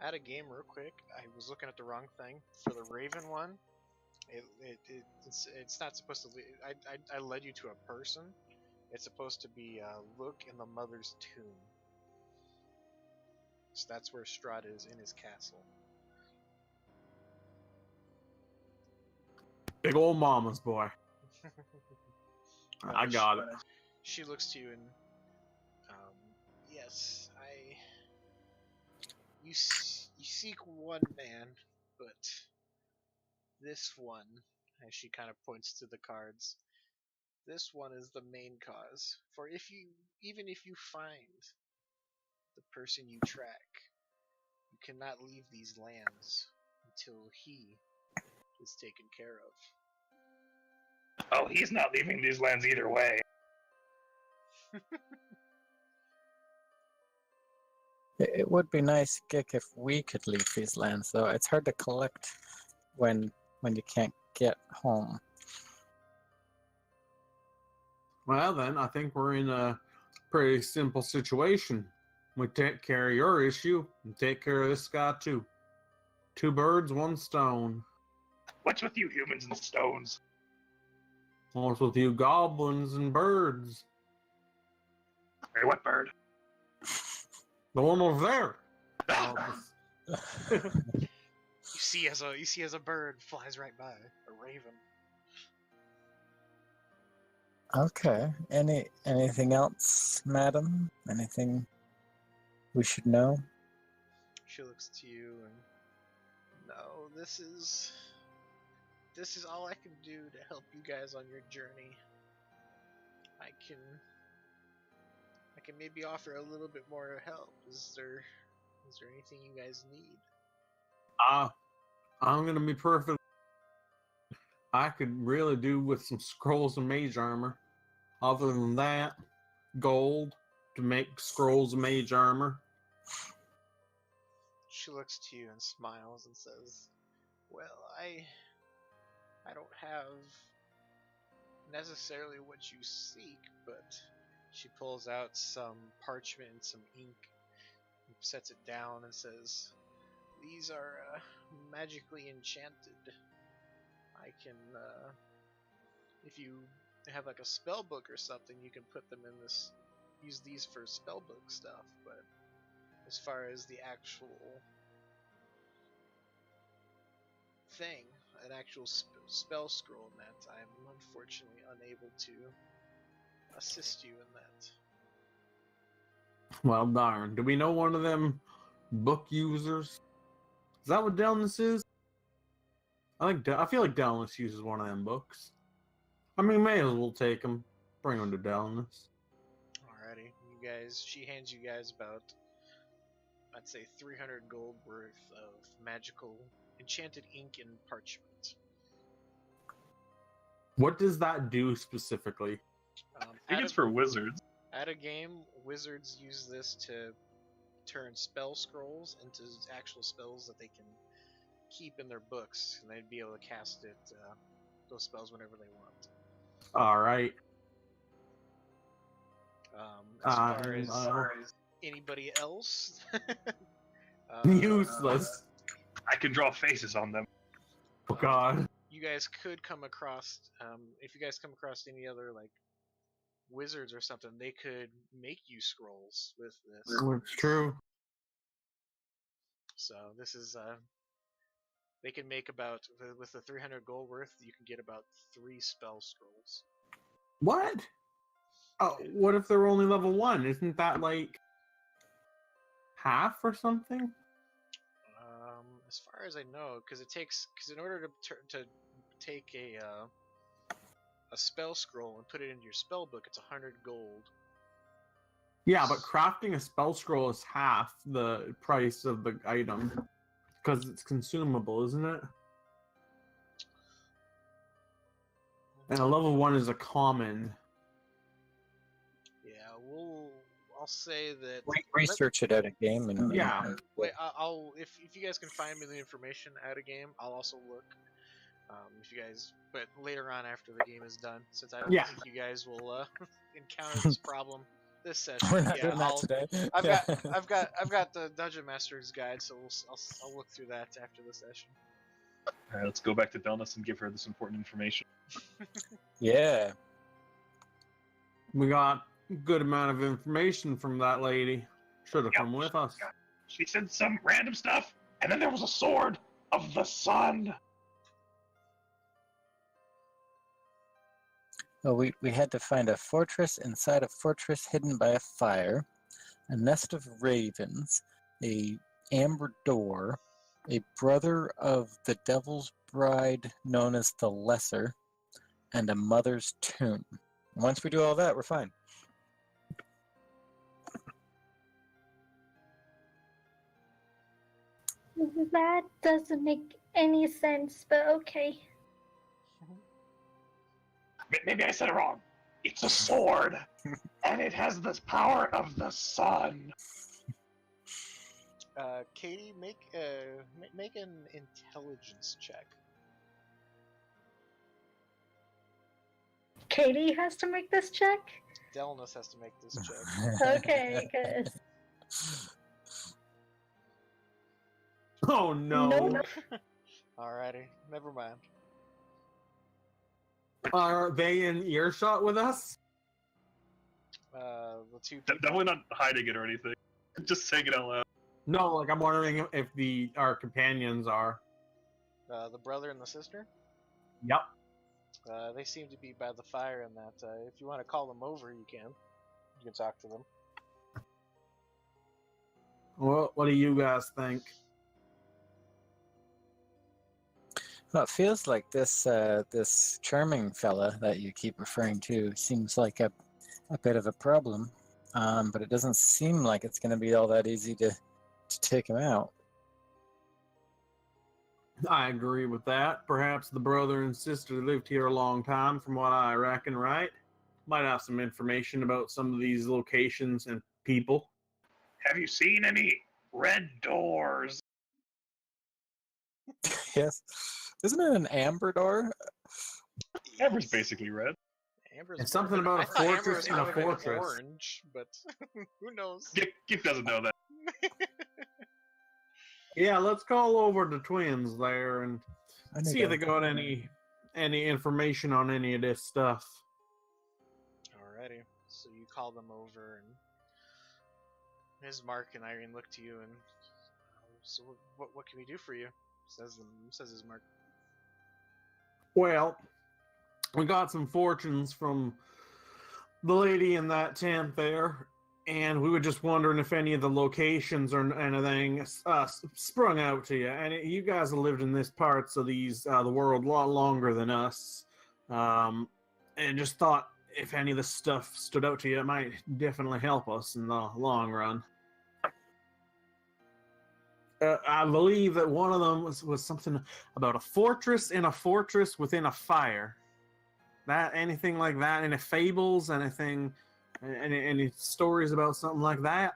Add a game real quick. I was looking at the wrong thing for the Raven one. It's not supposed to. I led you to a person. It's supposed to be look in the mother's tomb. So that's where Strahd is in his castle. Big old mama's boy. I got it. She looks to you and, yes, you seek one man, but this one, as she kind of points to the cards, this one is the main cause. For even if you find the person you track, you cannot leave these lands until he is taken care of. Oh, he's not leaving these lands either way. It would be nice, Gick, if we could leave these lands, though. It's hard to collect when you can't get home. Well, then, I think we're in a pretty simple situation. We take care of your issue and take care of this guy, too. 2 birds, 1 stone. What's with you humans and stones? What's with you goblins and birds? Hey, what bird? The one over there. You see as a bird flies right by, a raven. Okay. Anything else, madam? Anything we should know? She looks to you and, no, this is all I can do to help you guys on your journey. I can maybe offer a little bit more help. Is there anything you guys need? I'm gonna be perfect. I could really do with some scrolls and mage armor. Other than that, gold to make scrolls and mage armor. She looks to you and smiles and says, well, I don't have necessarily what you seek, but she pulls out some parchment and some ink and sets it down and says, these are magically enchanted. I can, if you have like a spell book or something, you can put them in this, use these for spell book stuff, but as far as the actual thing, an actual spell scroll net, I'm unfortunately unable to assist you in that. Well, darn. Do we know one of them book users? Is that what Delness is? I feel like Delness uses one of them books. I mean, may as well take them. Bring them to Delness. Alrighty, you guys. She hands you guys about, I'd say, 300 gold worth of magical enchanted ink and parchment. What does that do specifically? I think it's for wizards. At a game, wizards use this to turn spell scrolls into actual spells that they can keep in their books, and they'd be able to cast it, those spells whenever they want. All right. As far as anybody else, Useless. I can draw faces on them. Oh God. You guys could come across, if you guys come across any other like wizards or something, they could make you scrolls with this. It's true. So this is they can make about, with the 300 gold worth, you can get about 3 spell scrolls. What? Oh, what if they're only level 1? Isn't that like half or something? As far as I know, because in order to take a spell scroll and put it into your spell book, it's 100 gold. Yeah, but crafting a spell scroll is half the price of the item because it's consumable, isn't it? And a level 1 is a common. Yeah, I'll say that. Research it at a game, and Yeah. Wait, I'll if you guys can find me the information at a game, I'll also look. If you guys, but later on after the game is done, since I don't Yeah. think you guys will encounter this problem this session. We're not Yeah, doing that today. I've Yeah. got the Dungeon Master's Guide, so I'll look through that after the session. All right, let's go back to Delnus and give her this important information. Yeah. We got a good amount of information from that lady. Should have Yep. come with us. She said some random stuff, and then there was a sword of the sun. Well, we had to find a fortress inside a fortress hidden by a fire, a nest of ravens, a amber door, a brother of the devil's bride known as the Lesser, and a mother's tomb. Once we do all that, we're fine. That doesn't make any sense, but okay. Maybe I said it wrong. It's a sword, and it has the power of the sun. Katie, make an intelligence check. Katie has to make this check? Delnus has to make this check. Okay, because Oh no. Nope. Alrighty, never mind. Are they in earshot with us? The two Definitely not hiding it or anything. Just saying it out loud. No, like I'm wondering if our companions are. the brother and the sister. Yep. They seem to be by the fire, and that if you want to call them over, you can. You can talk to them. What do you guys think? Well, it feels like this charming fella that you keep referring to seems like a bit of a problem, but it doesn't seem like it's going to be all that easy to take him out. I agree with that. Perhaps the brother and sister lived here a long time, from what I reckon, right? Might have some information about some of these locations and people. Have you seen any red doors? Yes. Isn't it an amber door? Amber's basically red. Amber's It's something more about a than- I thought Amber fortress was in a more than fortress. Orange, but who knows? Gip doesn't know that. Yeah, let's call over the twins there and I need see if to- they got any information on any of this stuff. Alrighty, so you call them over, and Ms. Mark and Irene look to you, and so what can we do for you? Says Ms. Mark. Well, we got some fortunes from the lady in that tent there, and we were just wondering if any of the locations or anything sprung out to you. And you guys have lived in this parts of the world a lot longer than us, and just thought if any of this stuff stood out to you, it might definitely help us in the long run. I believe that one of them was something about a fortress in a fortress within a fire. That anything like that? Any fables? Anything? Any stories about something like that?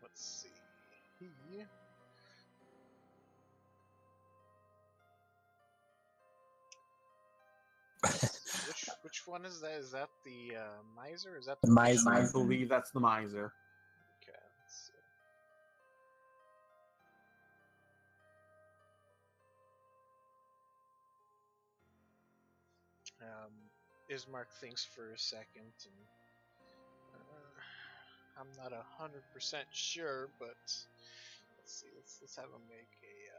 Let's see. Which one is that? Is that the miser? Is that The miser. I believe that's the miser. Okay. Let's see. Ismark thinks for a second, and I'm not 100% sure, but let's see. Let's have him make a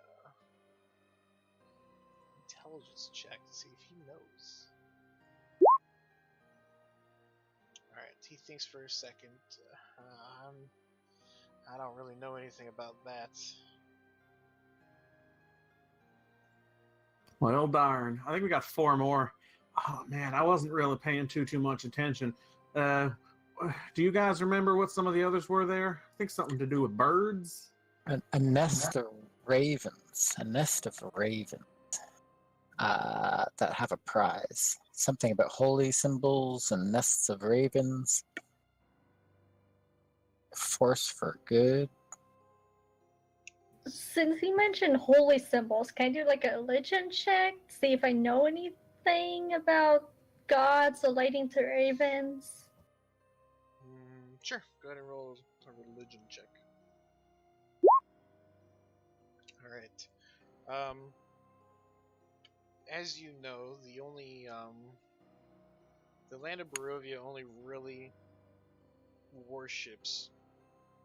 intelligence check to see if he knows. All right, he thinks for a second. I don't really know anything about that. Well, darn. I think we got 4 more. Oh man, I wasn't really paying too much attention. Do you guys remember what some of the others were there? I think something to do with birds. A nest of ravens. A nest of ravens. That have a prize. Something about holy symbols and nests of ravens. Force for good. Since you mentioned holy symbols, can I do like a religion check? See if I know anything about gods alighting to ravens? Sure. Go ahead and roll a religion check. All right. As you know, the land of Barovia only really worships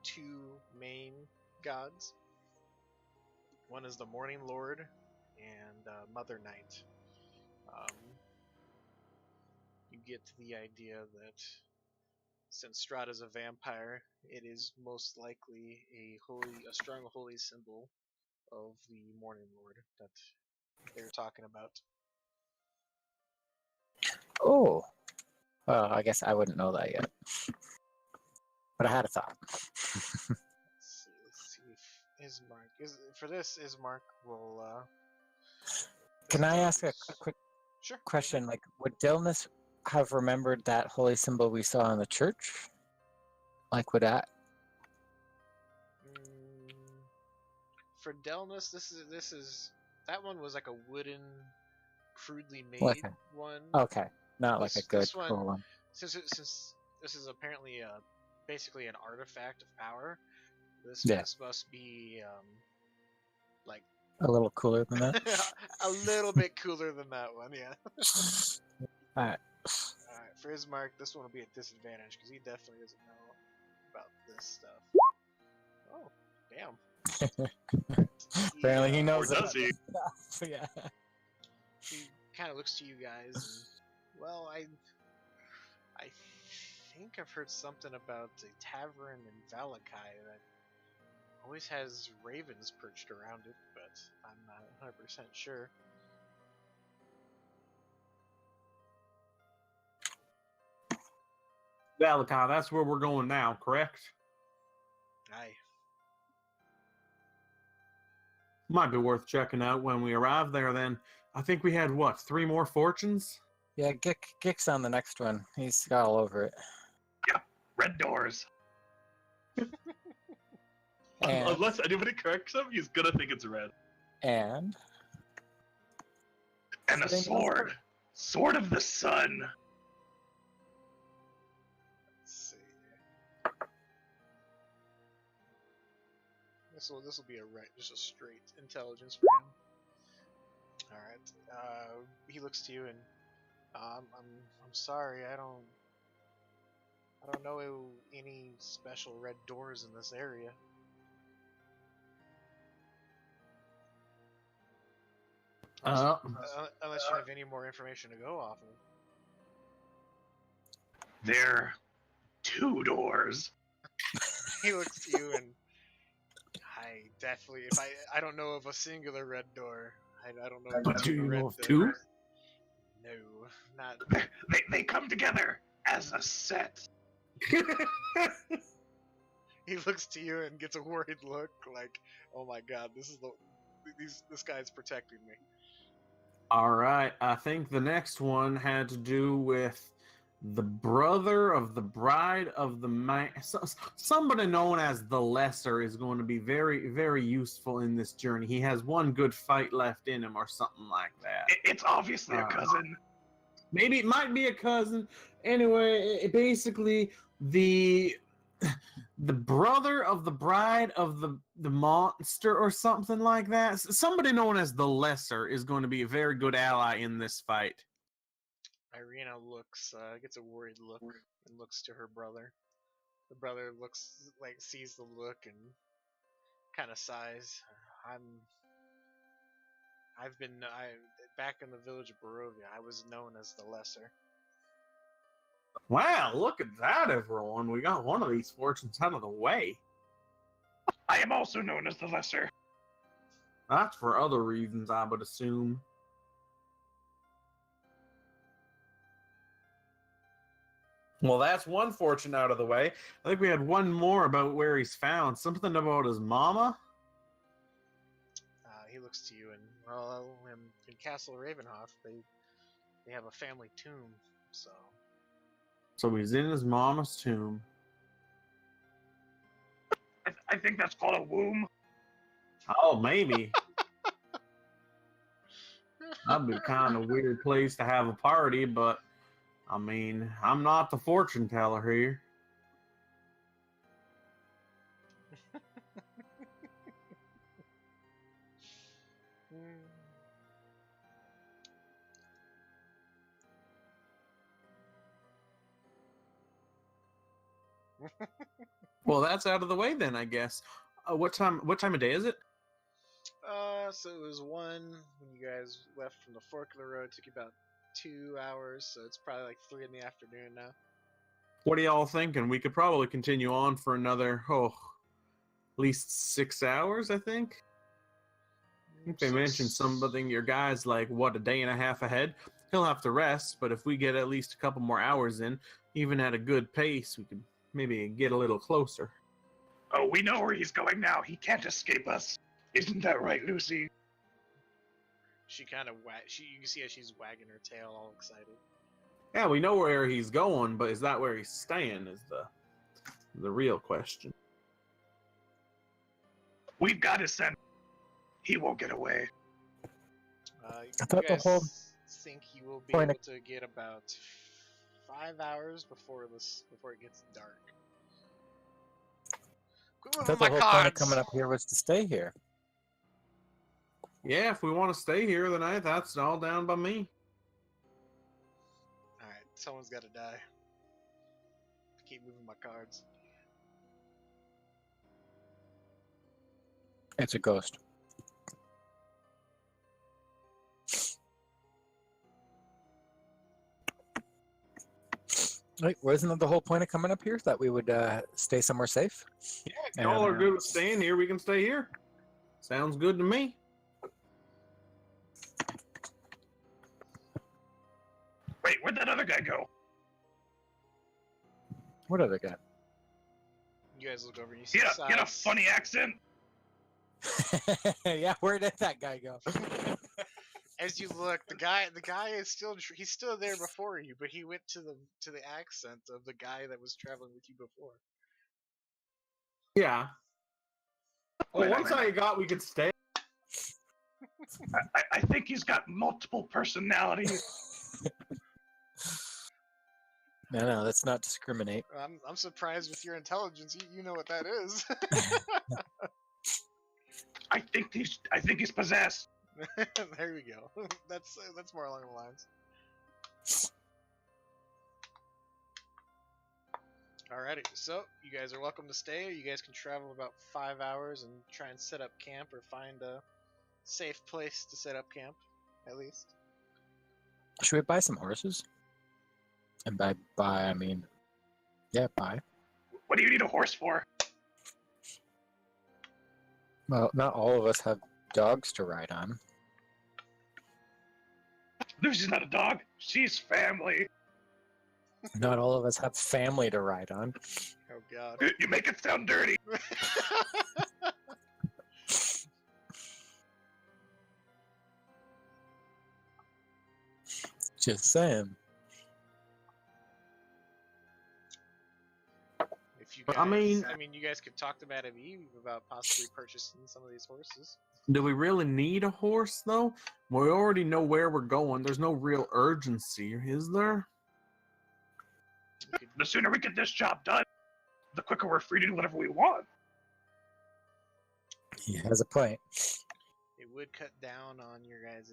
two main gods. One is the Morning Lord and Mother Night. You get the idea that since Strahd is a vampire, it is most likely a strong holy symbol of the Morning Lord that they're talking about. Oh. Well, I guess I wouldn't know that yet. But I had a thought. Let's see if Ismark will. Can I ask a quick Sure. question? Like, would Dilnus have remembered that holy symbol we saw in the church? Like, would that? For Delnus, this is that one was like a wooden, crudely made Okay. one. Okay, not like a good This one, cool one. since this is apparently basically an artifact of power. This Yeah. must be like A little cooler than that. a little bit cooler than that one, yeah. Alright. Alright, for Ismark, this one will be a disadvantage because he definitely doesn't know about this stuff. Oh, damn. Apparently he knows Or does he? Yeah. He kind of looks to you guys and, well, I think I've heard something about a tavern in Valaki that always has ravens perched around it, but I'm not 100% sure. Valaki, that's where we're going now, correct? Aye. Might be worth checking out when we arrive there then. I think we had, what, 3 more fortunes? Yeah, Gick's on the next one. He's got all over it. Yeah, red doors. And, Unless anybody corrects him, he's gonna think it's red. and And a Same sword. Sword of the sun. Let's see. This will be just a straight intelligence for him. All right. He looks to you and I'm sorry. I don't know any special red doors in this area. Unless you have any more information to go off of. There 2 doors. He looks to you and I definitely, if I don't know of a singular red door. I don't know. But do you red know of doors. 2? No, not. They come together as a set. He looks to you and gets a worried look, like, "Oh my God, this guy's protecting me." All right, I think the next one had to do with the brother of the bride of the man. Somebody known as the Lesser is going to be very, very useful in this journey. He has one good fight left in him, or something like that. It's obviously a cousin. Maybe it might be a cousin. Anyway, basically the brother of the bride of the monster or something like that. Somebody known as the Lesser is going to be a very good ally in this fight. Irina gets a worried look and looks to her brother. The brother sees the look and kind of sighs. Back in the village of Barovia, I was known as the Lesser. Wow, look at that, everyone. We got one of these fortunes out of the way. I am also known as the Lesser. That's for other reasons, I would assume. Well, that's one fortune out of the way. I think we had one more about where he's found. Something about his mama? He looks to you and, well, in Castle Ravenhof, they have a family tomb, so... So he's in his mama's tomb. I think that's called a womb. Oh, maybe. That'd be kind of weird place to have a party, but I mean, I'm not the fortune teller here. Well, that's out of the way then, I guess. What time of day is it? So it was 1 when you guys left from the fork of the road. It took you about 2 hours, so it's probably like 3 in the afternoon now. What are y'all thinking? We could probably continue on for another, at least 6 hours, I think. I think they mentioned something, your guy's like, what, a day and a half ahead? He'll have to rest, but if we get at least a couple more hours in, even at a good pace, we could maybe get a little closer. Oh, we know where he's going now. He can't escape us. Isn't that right, Lucy? She kind of you can see how she's wagging her tail, all excited. Yeah, we know where he's going, but is that where he's staying is the real question. We've got to send. He won't get away. I thought the whole think you will be point able to get about 5 hours before it gets dark. Quit I moving thought the my whole point of cards! coming up here was to stay here. Yeah, if we want to stay here the night, that's all down by me. Alright, someone's got to die. Keep moving my cards. It's a ghost. Wait, wasn't that the whole point of coming up here? That we would stay somewhere safe? Yeah, if y'all are good with staying here, we can stay here. Sounds good to me. Wait, where'd that other guy go? What other guy? You guys look over and you see He had a funny accent. Yeah, where did that guy go? As you look, the guy is he's still there before you, but he went to the accent of the guy that was traveling with you before. Yeah. Well, Wait, once I got we could stay. I think he's got multiple personalities. No, let's not discriminate. I'm surprised with your intelligence. You know what that is. I think he's possessed. There we go. That's more along the lines. Alrighty, so you guys are welcome to stay. You guys can travel about 5 hours and try and set up camp or find a safe place to set up camp, at least. Should we buy some horses? And by I mean, yeah, buy. What do you need a horse for? Well, not all of us have dogs to ride on. Lucy's not a dog. She's family. Not all of us have family to ride on. Oh god. You make it sound dirty. Just saying. If you guys, I mean, you guys could talk to Madame Eve about possibly purchasing some of these horses. do we really need a horse, though? We already know where we're going. There's no real urgency, is there? The sooner we get this job done, the quicker we're free to do whatever we want. He has a point. It would cut down on your guys'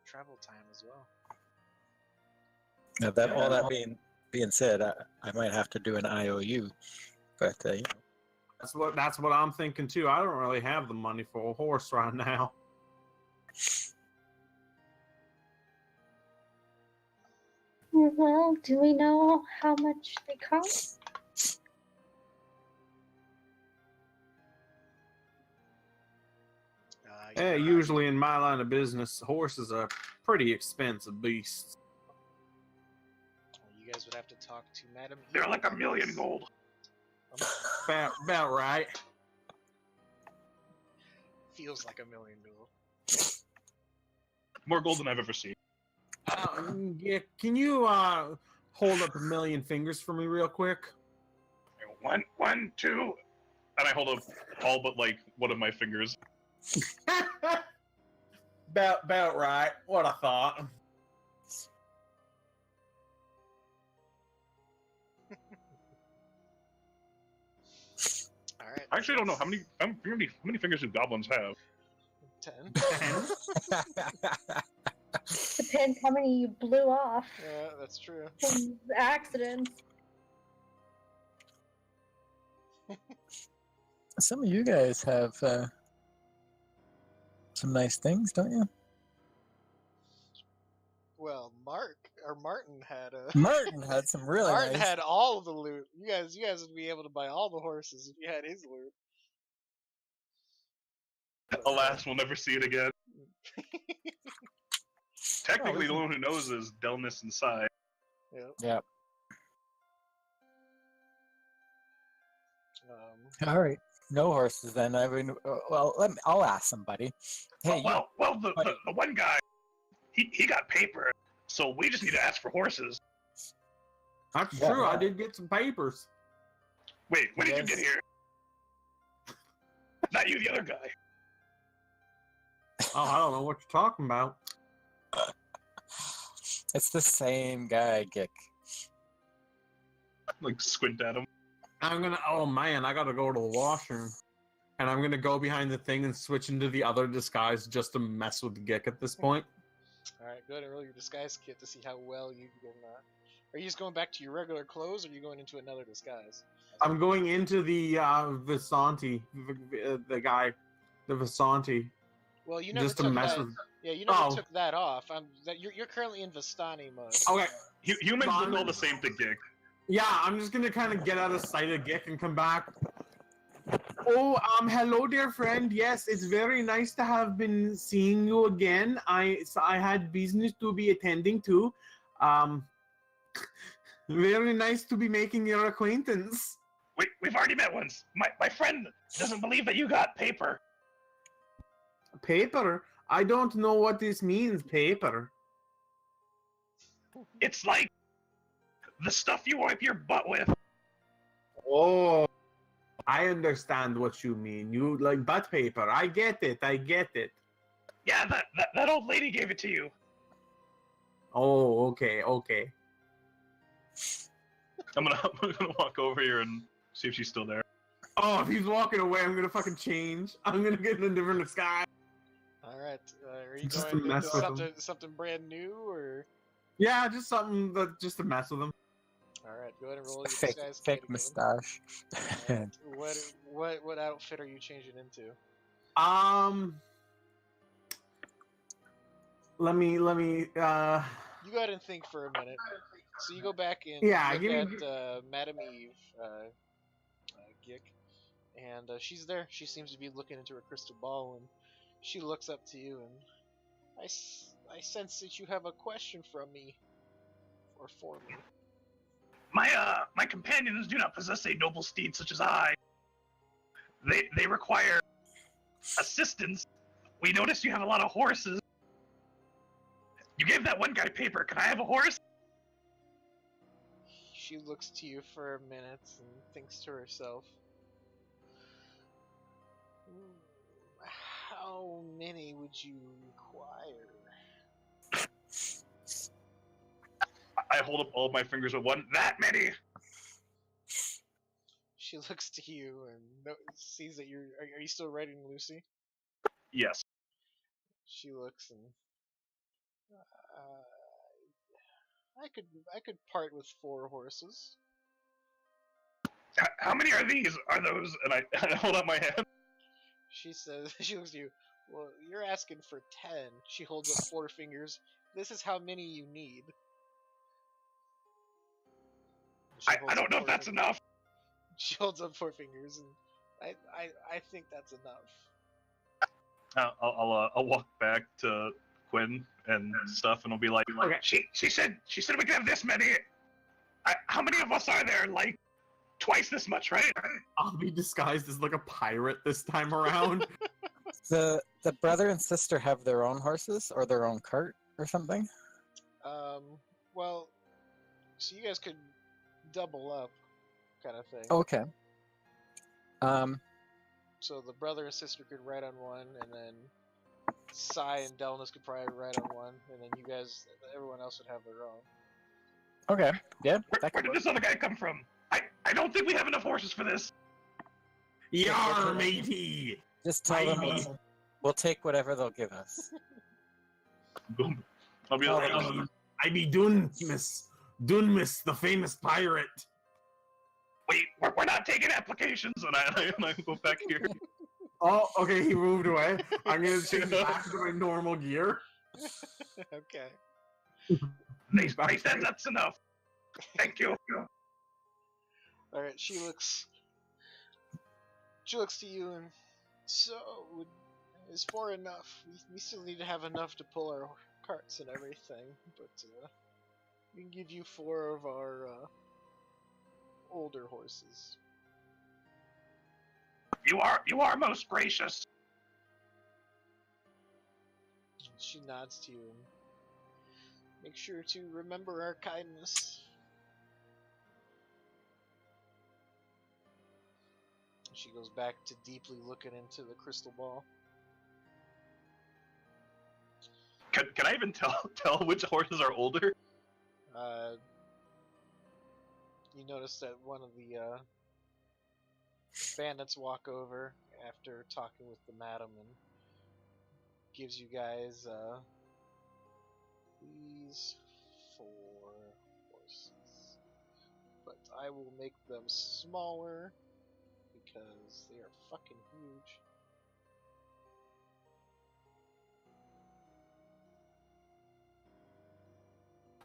travel time as well. Now that all that being said, I might have to do an IOU, but you know. That's what I'm thinking too. I don't really have the money for a horse right now. Well, do we know how much they cost? Yeah, usually in my line of business, horses are pretty expensive beasts. You guys would have to talk to Madame Eve. They're like $1 million gold. About right. Feels like $1 million gold. More gold than I've ever seen. Yeah, can you hold up 1 million fingers for me real quick? 1, 2, and I hold up all but like one of my fingers. About right. What I thought. All right. I actually don't know how many fingers do goblins have. 10. Depends how many you blew off Yeah, that's true. from accidents. Some of you guys have some nice things, don't you? Well, Martin had Martin had some really Martin nice. had all of the loot. You guys would be able to buy all the horses if you had his loot. Alas, we'll never see it again. Technically, the listen. one who knows is Delnus and Sai. Yep. Yep. Um, All right. No horses then. I mean, well, I'll ask somebody. Hey, well, the buddy. one guy, he got paper, so we just need to ask for horses. That's Yeah, true. I yeah. did get some papers. Wait, when did you Yes. get here? Not you, the other guy. Oh, I don't know what you're talking about. It's the same guy, Gick. Like squint at him. Oh man, I gotta go to the washroom. And I'm gonna go behind the thing and switch into the other disguise just to mess with Gick at this point. all right, go ahead and roll your disguise kit to see how well you can that. Are you just going back to your regular clothes, or are you going into another disguise? I'm going into the Visanti, the guy, the Visanti, Well, you never just to took mess that. with. Yeah, you never Oh. took that off. You're currently in Vistani mode. Okay, Humans Fine. look all the same to Gig. yeah, I'm just gonna kind of get out of sight of Gick and come back. Oh, hello, dear friend. Yes, it's very nice to have been seeing you again. I had business to be attending to. Very nice to be making your acquaintance. We've already met once. My friend doesn't believe that you got paper. Paper? I don't know what this means, paper. It's like the stuff you wipe your butt with. Oh, I understand what you mean. You like butt paper. I get it. Yeah, that old lady gave it to you. Oh, okay. I'm gonna walk over here and see if she's still there. Oh, if he's walking away, I'm gonna fucking change. I'm gonna get in a different disguise. All right, are you Just to going mess into with him. something brand new, or? Yeah, just something just to mess with him. All right, go ahead and roll your Fake, disguise fake kit again. mustache. What outfit are you changing into? Let me You go ahead and think for a minute. So you go back and Yeah, look give me- at Madame Eve, Gick, and she's there. She seems to be looking into her crystal ball, and she looks up to you, and I sense that you have a question from me, or for me. My companions do not possess a noble steed such as I. They require assistance. We noticed you have a lot of horses. You gave that one guy paper. Can I have a horse? She looks to you for a minute and thinks to herself, how many would you require? I hold up all of my fingers with one. That many. She looks to you and sees that are you still writing Lucy? Yes. She looks and I could part with 4 horses. How many are these? Are those? And I hold up my hand. She says, she looks at you. Well, you're asking for 10. She holds up 4 fingers. This is how many you need. She I holds don't up know 4 if that's fingers. enough. She holds up 4 fingers, and I think that's enough. I'll walk back to Quinn and stuff, and I'll be like, Okay. She said we could have this many. How many of us are there? Like twice this much, right? I'll be disguised as like a pirate this time around. The brother and sister have their own horses or their own cart or something. Well, so you guys could double up, kind of thing. Okay. so the brother and sister could ride on one, and then Sai and Delnus could probably ride on one, and then you guys, everyone else would have their own. Okay, yeah, Where, that where could did work. this other guy come from? I don't think we have enough horses for this. Yar, matey! Just tell them Bye. we'll take whatever they'll give us. Boom. I'll be Oh, like, I be Dunmis, the famous pirate. wait, we're not taking applications, and I go back here. Oh, okay, he moved away. I'm gonna change back to my normal gear. Okay. They said that's enough. Thank you. All right. She looks to you and so is 4 enough? We still need to have enough to pull our carts and everything, but we can give you 4 of our older horses. You are most gracious. She nods to you and make sure to remember our kindness. She goes back to deeply looking into the crystal ball. Can I even tell which horses are older? You notice that one of the bandits walk over after talking with the madam and gives you guys these 4 horses. But I will make them smaller because they are fucking huge.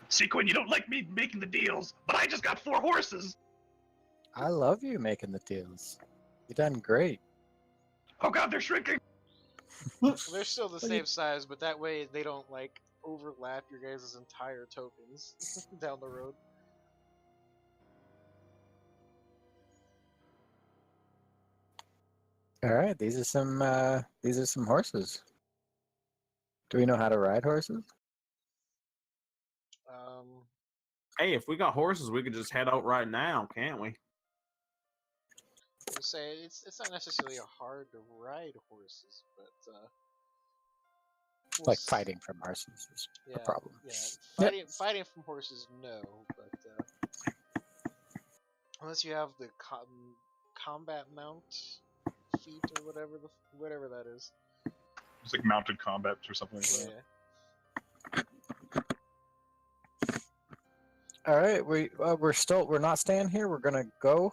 Sequin, you don't like me making the deals, but I just got 4 horses. I love you making the deals. You done great. Oh god, they're shrinking. They're still the Well, you- same size, but that way they don't like overlap your guys' entire tokens down the road. All right, these are some horses. Do we know how to ride horses? Hey, if we got horses, we could just head out right now, can't we? I would say it's not necessarily hard to ride horses, but we'll Like s- fighting from horses is yeah, a problem. Yeah, fighting from horses, no, but unless you have the combat mount feat or whatever that is. It's like mounted combat or something like Yeah. that. All right, we're not staying here. We're gonna go.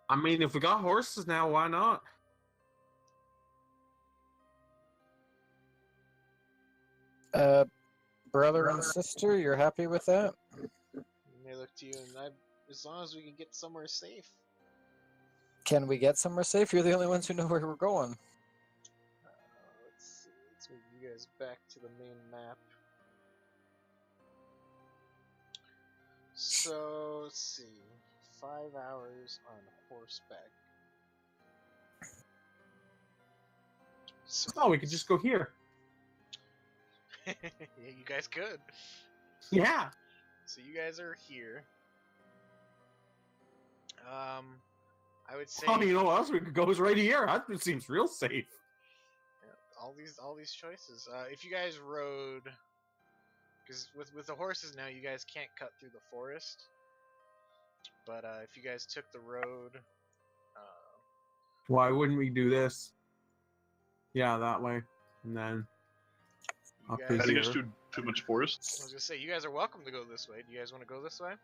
I mean, if we got horses now, why not? Brother and sister, you're happy with that? And they look to you, and as long as we can get somewhere safe. Can we get somewhere safe? You're the only ones who know where we're going. Let's see. Let's move you guys back to the main map. So let's see. 5 hours on horseback. So, Oh, we could just go here. yeah, you guys could. Yeah. So you guys are here. I would say Oh, you know what else we could go is right here. That seems real safe. all these choices. If you guys rode, because with the horses now, you guys can't cut through the forest. But if you guys took the road, Why wouldn't we do this? Yeah, that way. And then you up guys, to I think it's here. too much forest. I was gonna say you guys are welcome to go this way. Do you guys want to go this way?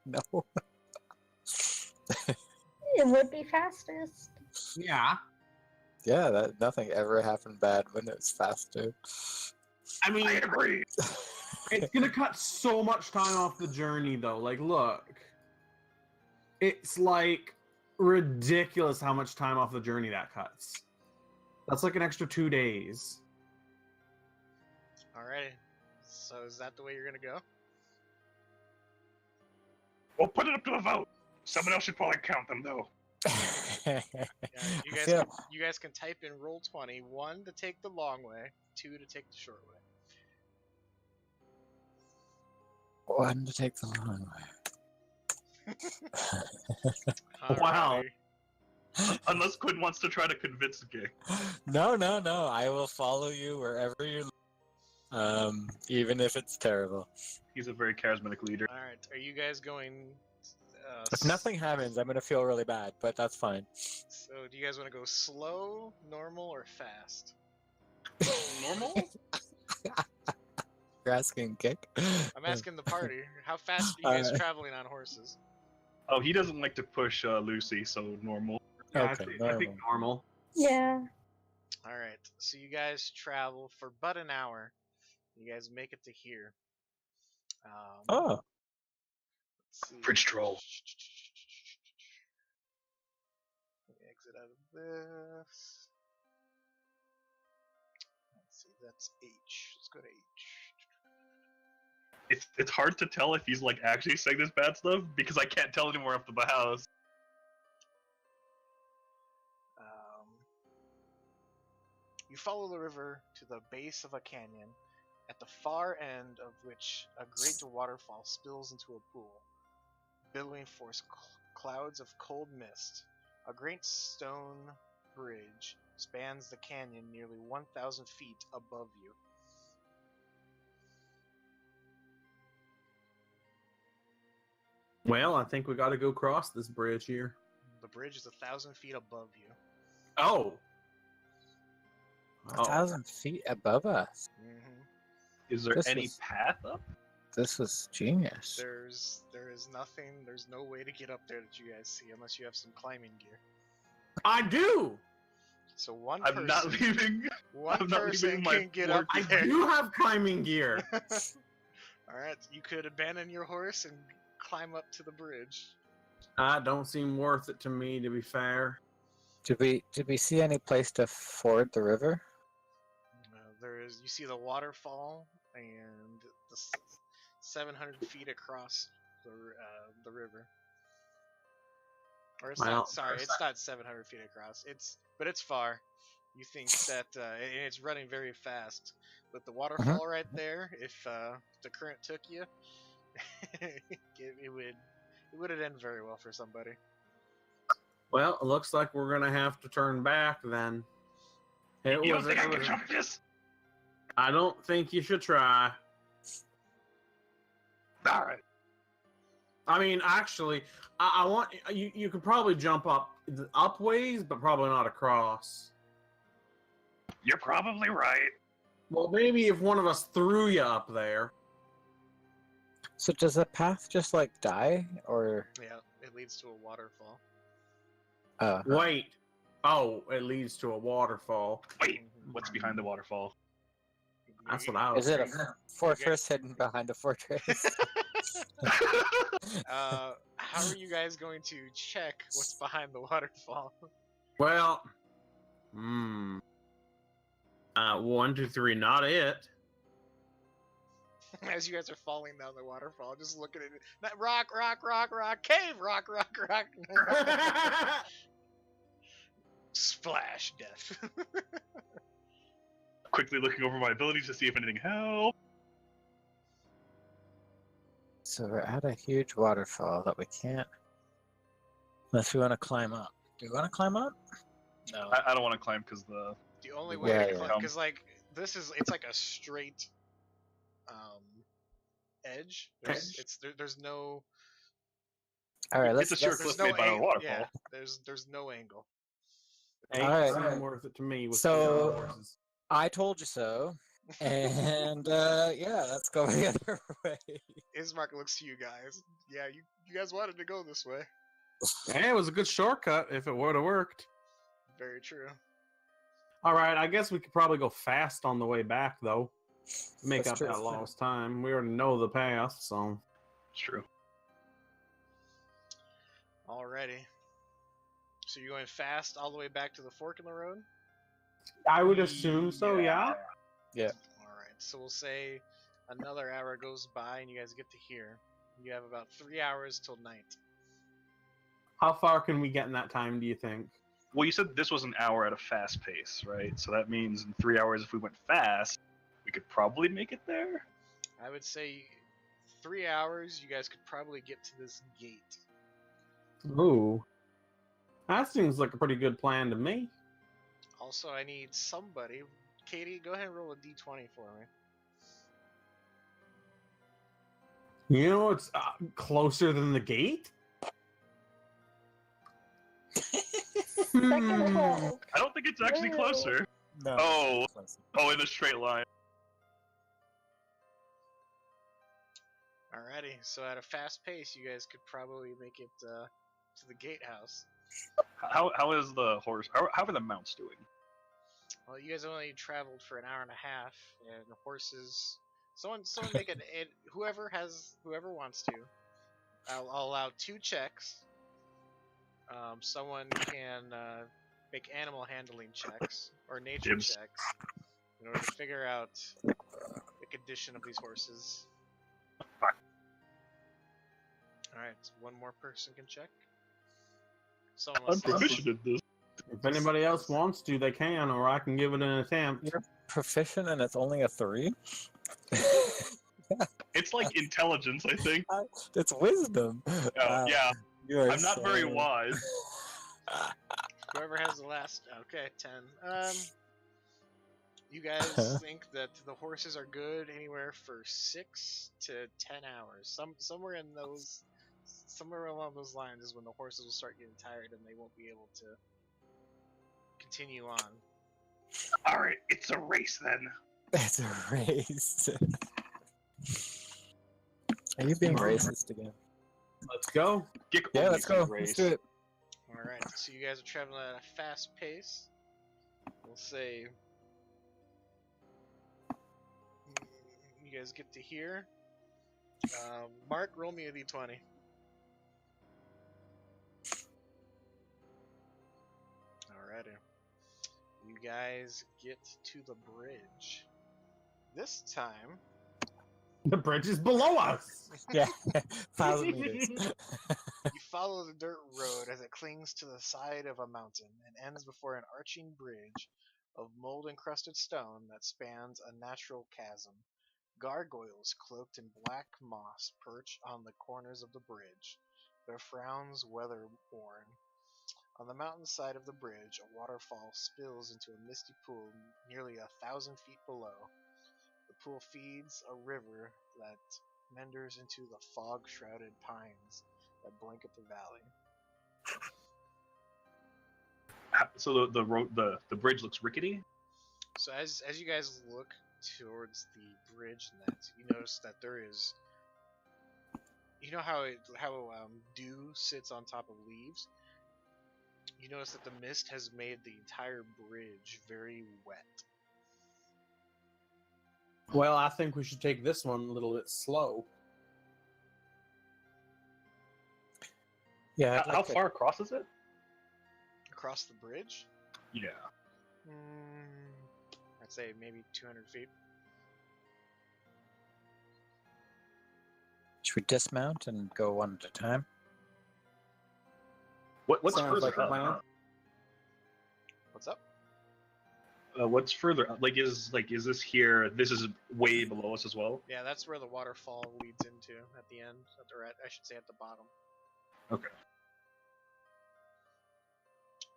No. It would be fastest. Yeah. Yeah, that nothing ever happened bad when it's faster. I mean, I agree. it's gonna cut so much time off the journey, though. Like, look, it's like ridiculous how much time off the journey that cuts. That's like an extra 2 days. Alrighty. So is that the way you're gonna go? We'll put it up to a vote. Someone else should probably count them, though. Yeah, you I guys, feel- you guys can type in Roll20, 1 to take the long way, 2 to take the short way. One to take the long way. Wow. Alrighty. Unless Quinn wants to try to convince the king. No, no, no. I will follow you wherever you. Even if it's terrible. He's a very charismatic leader. All right, are you guys going? If nothing happens, I'm gonna feel really bad, but that's fine. So, do you guys want to go slow, normal, or fast? Normal? You're asking Kick? I'm asking the party. How fast are you guys Uh, traveling on horses? Oh, he doesn't like to push Lucy, so normal. Yeah, Okay, I think normal. Yeah. All right, so you guys travel for but an hour. You guys make it to here. Oh, Let's see. Bridge troll. Let me exit out of this. Let's see, that's H. Let's go to H. It's hard to tell if he's like actually saying this bad stuff because I can't tell anymore after the house. You follow the river to the base of a canyon, at the far end of which a great waterfall spills into a pool, billowing forth clouds of cold mist. A great stone bridge spans the canyon nearly 1,000 feet above you. Well, I think we got to go cross this bridge here. The bridge is 1,000 feet above you. Oh. 1,000 feet above us. Is there This any was- path up? This was genius. There is nothing. There's no way to get up there that you guys see unless you have some climbing gear. I do. So one I'm person, not leaving. one I'm not person leaving my can get up I there. do have climbing gear. All right, you could abandon your horse and climb up to the bridge. Don't seem worth it to me, to be fair. Did we see any place to ford the river? You see the waterfall and the 700 feet across the river. Or it's Well, not. Sorry, it's not 700 feet across. But it's far. You think that and it's running very fast. But the waterfall right there, if the current took you, it wouldn't end very well for somebody. Well, it looks like we're gonna have to turn back then. You don't think I can jump this? I don't think you should try. Alright. I mean, actually, I want you. You could probably jump up ways, but probably not across. You're probably right. Well, maybe if one of us threw you up there. So does the path just like die, or? Yeah, it leads to a waterfall. Wait. Oh, it leads to a waterfall. Wait, what's behind the waterfall? That's what I was. Is it a thinking. fortress hidden behind a fortress? How are you guys going to check what's behind the waterfall? Well, 1, 2, 3, not it. As you guys are falling down the waterfall, just looking at it. That rock, cave, rock. Splash, death. Quickly looking over my abilities to see if anything helps. So we're at a huge waterfall that we can't, unless we want to climb up. Do we want to climb up? No. I don't want to climb because the The only way Yeah, to yeah. climb, because like it's like a straight edge. There's no All right, it's a sure there's cliff no made by a angle. waterfall. Yeah, there's no angle. Ain't Alright. seem worth it to me. With So- the horses. I told you so. And yeah, let's go the other way. Ismark looks to you guys. Yeah, you guys wanted to go this way. Hey, it was a good shortcut if it would have worked. Very true. All right, I guess we could probably go fast on the way back, though. Make That's up true. that lost time. We already know the path, so. It's true. Alrighty. So you're going fast all the way back to the fork in the road? I would assume so, yeah. Alright, so we'll say another hour goes by and you guys get to here. You have about 3 hours till night. How far can we get in that time, do you think? Well, you said this was an hour at a fast pace, right? So that means in 3 hours, if we went fast, we could probably make it there. I would say 3 hours, you guys could probably get to this gate. Ooh. That seems like a pretty good plan to me. Also, I need somebody. Katie, go ahead and roll a d20 for me. You know, it's closer than the gate. Second hole. I don't think it's actually Woo. closer. No. Oh, Close. in a straight line. Alrighty, so at a fast pace, you guys could probably make it to the gatehouse. How is the horse? How are the mounts doing? Well, you guys only traveled for an hour and a half, and the horses. Someone make it. Whoever wants to. I'll allow 2 checks. Someone can make animal handling checks or nature Dibs. checks in order to figure out the condition of these horses. Fine. All right, so one more person can check. Someone I'm wants to- proficient at this. If anybody else wants to, they can, or I can give it an attempt. You're proficient and it's only a 3? It's like intelligence, I think. It's wisdom. Yeah, You are I'm not very so- wise. Whoever has the last. Okay, 10. You guys think that the horses are good anywhere for 6 to 10 hours. Somewhere along those lines is when the horses will start getting tired and they won't be able to continue on. All right, it's a race then. It's a race. Are you being racist again? Let's go. Yeah, let's go. Let's do it. All right, so you guys are traveling at a fast pace. We'll say you guys get to here. Mark, roll me a d20. Alrighty. You guys get to the bridge. This time, The bridge is below us. Yeah, 1,000 meters. you follow the dirt road as it clings to the side of a mountain and ends before an arching bridge of mold-encrusted stone that spans a natural chasm. Gargoyles cloaked in black moss perch on the corners of the bridge, their frowns weather-worn. On the mountain side of the bridge, a waterfall spills into a misty pool nearly 1,000 feet below. The pool feeds a river that meanders into the fog-shrouded pines that blanket the valley. So the bridge looks rickety. So as you guys look towards the bridge net, you notice that there is, you know how dew sits on top of leaves. You notice that the mist has made the entire bridge very wet. Well, I think we should take this one a little bit slow. Yeah, How far across is it? Across the bridge, Yeah. I'd say maybe 200 feet. Should we dismount and go one at a time? What's Sounds further like a up? plan. What's up? What's further up? Is this here? This is way below us as well. Yeah, that's where the waterfall leads into at the end, or I should say at the bottom. Okay.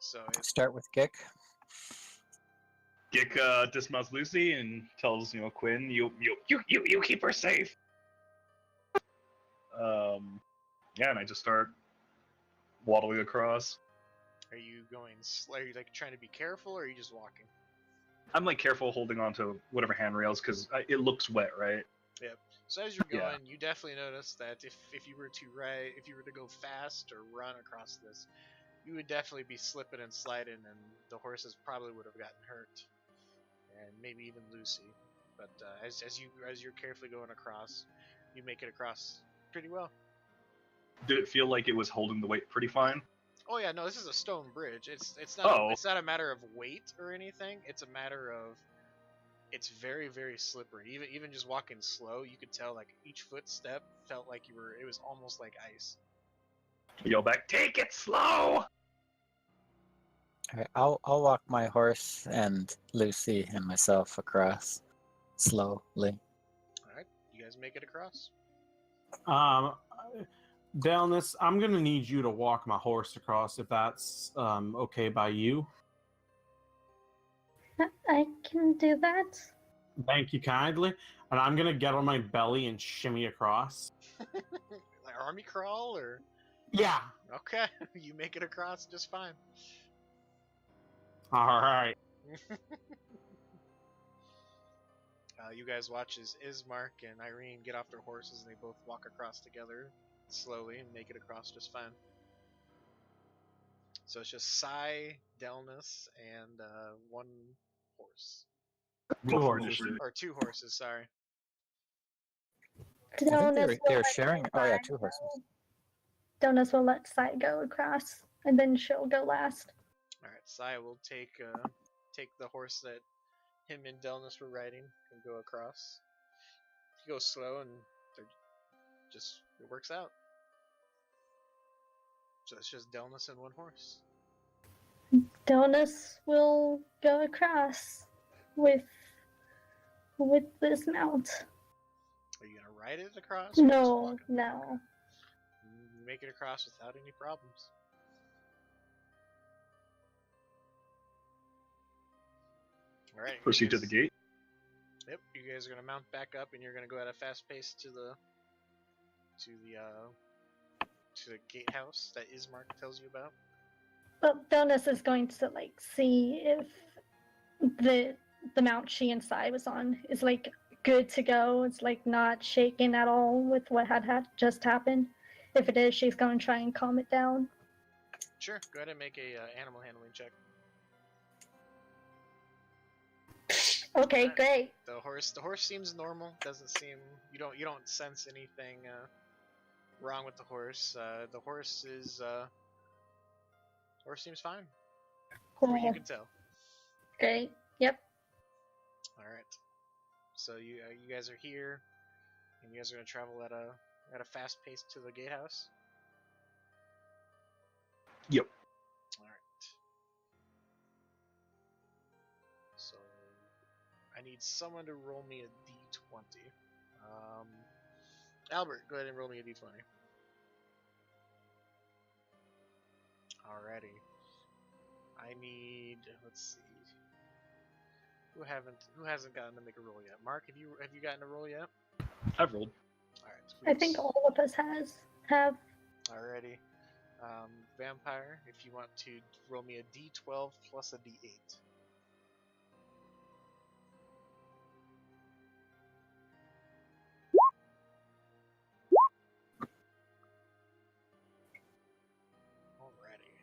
So it's Start with Gick. Gick dismounts Lucy and tells Quinn, you keep her safe. Yeah, and I just start waddling across. Are you going? Are you like trying to be careful, or are you just walking? I'm careful holding on to whatever handrails because it looks wet, right? Yep. So as you're Yeah. going, you definitely notice that if you were to go fast or run across this, you would definitely be slipping and sliding, and the horses probably would have gotten hurt, and maybe even Lucy. But as you're carefully going across, you make it across pretty well. Did it feel like it was holding the weight pretty fine? Oh yeah, no, this is a stone bridge. It's not Oh. it's not a matter of weight or anything. It's a matter of it's very, very slippery. Even just walking slow, you could tell each footstep felt like it was almost like ice. Yell back, take it slow! Okay, I'll walk my horse and Lucy and myself across slowly. Alright, you guys make it across. Delnus, I'm gonna need you to walk my horse across if that's okay by you. I can do that. Thank you kindly. And I'm gonna get on my belly and shimmy across. Like army crawl or Yeah. okay, you make it across just fine. All right. You guys watch as Ismark and Irene get off their horses and they both walk across together slowly and make it across just fine. So it's just Sai, Delnus, and one horse. Two Wolf horses. initiative. Or two horses, sorry. I think they Donus were, will they were let sharing. Oh yeah, Sai 2 horses. go. Donus will let Sai go across, and then she'll go last. Alright, Sai will take the horse that him and Delnus were riding and go across. He goes slow and they're just it works out. So it's just Delnus and one horse. Donus will go across with this mount. Are you gonna ride it across? Or just No, walk it? no. You make it across without any problems. Alright. Proceed to the gate. Yep, you guys are gonna mount back up and you're gonna go at a fast pace to the gatehouse that Ismark tells you about. Well, Donus is going to see if the mount she and Sai was on is good to go. It's not shaken at all with what had just happened. If it is, she's going to try and calm it down. Sure, go ahead and make a animal handling check. Okay, Alright. great. The horse seems normal. Doesn't seem you don't sense anything wrong with the horse. The horse seems fine. From what you Cool. can tell. Great. Yep. All right. So you guys are here, and you guys are gonna travel at a fast pace to the gatehouse. Yep. All right. So I need someone to roll me a d20. Albert, go ahead and roll me a d20. Alrighty. I need. Let's see. Who hasn't gotten to make a roll yet? Mark, have you gotten a roll yet? I've rolled. All I right. think all of us have. Alrighty. Vampire, if you want to roll me a d12 plus a d8. Alrighty.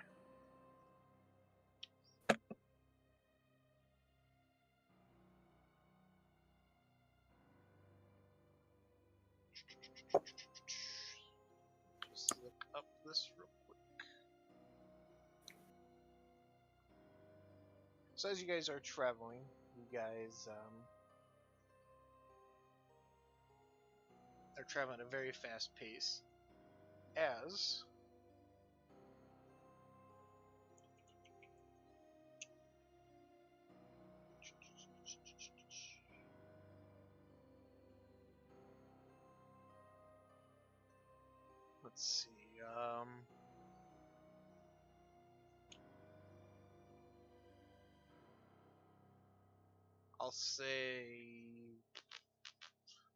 Just look up this real quick. So as you guys are traveling, you guys are traveling at a very fast pace. As let's see. I'll say,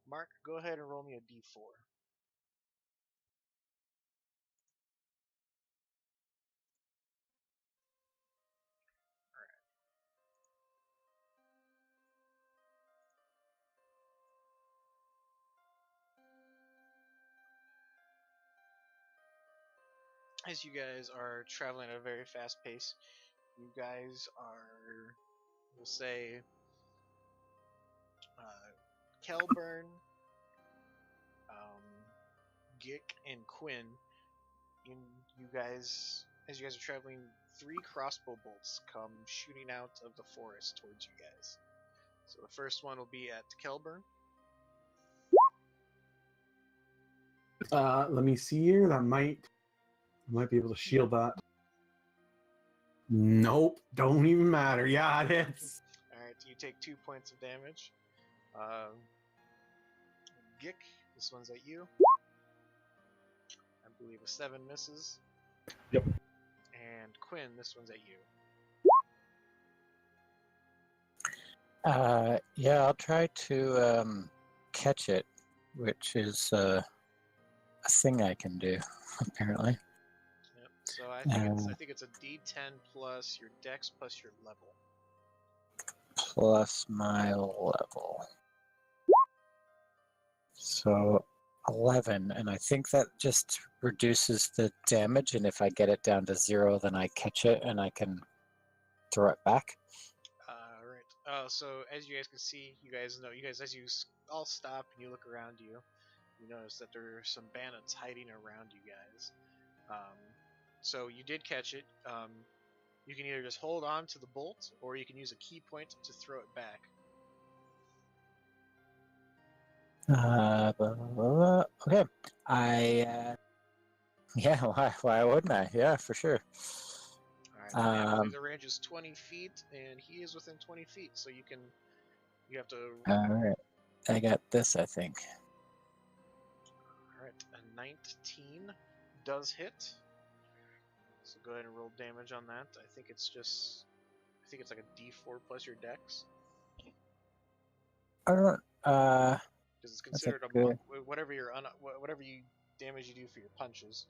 Mark, go ahead and roll me a d4. As you guys are traveling at a very fast pace, you guys are, we'll say, Kelburn, Gick, and Quinn. As you guys are traveling, 3 crossbow bolts come shooting out of the forest towards you guys. So the first one will be at Kelburn. Let me see here. I might be able to shield that. Nope, don't even matter. Yeah, it is. Alright, you take 2 points of damage. Gick, this one's at you. I believe a 7 misses. Yep. And Quinn, this one's at you. Yeah, I'll try to catch it, which is a thing I can do, apparently. Yep. So I think it's a D10 plus your dex plus your level. Plus my level. So 11, and I think that just reduces the damage, and if I get it down to 0, then I catch it and I can throw it back. Right. So as you guys can see, you guys as you all stop and you look around you, you notice that there are some bandits hiding around you guys. So you did catch it. You can either just hold on to the bolt, or you can use a key point to throw it back. Okay. Yeah, why wouldn't I? Yeah, for sure. Alright, I believe the range is 20 feet, and he is within 20 feet, so you have to... Alright. I got this, I think. Alright, a 19 does hit. So go ahead and roll damage on that. I think it's like a D4 plus your dex. I don't, Because it's that's a considered a good... whatever you damage you do for your punches.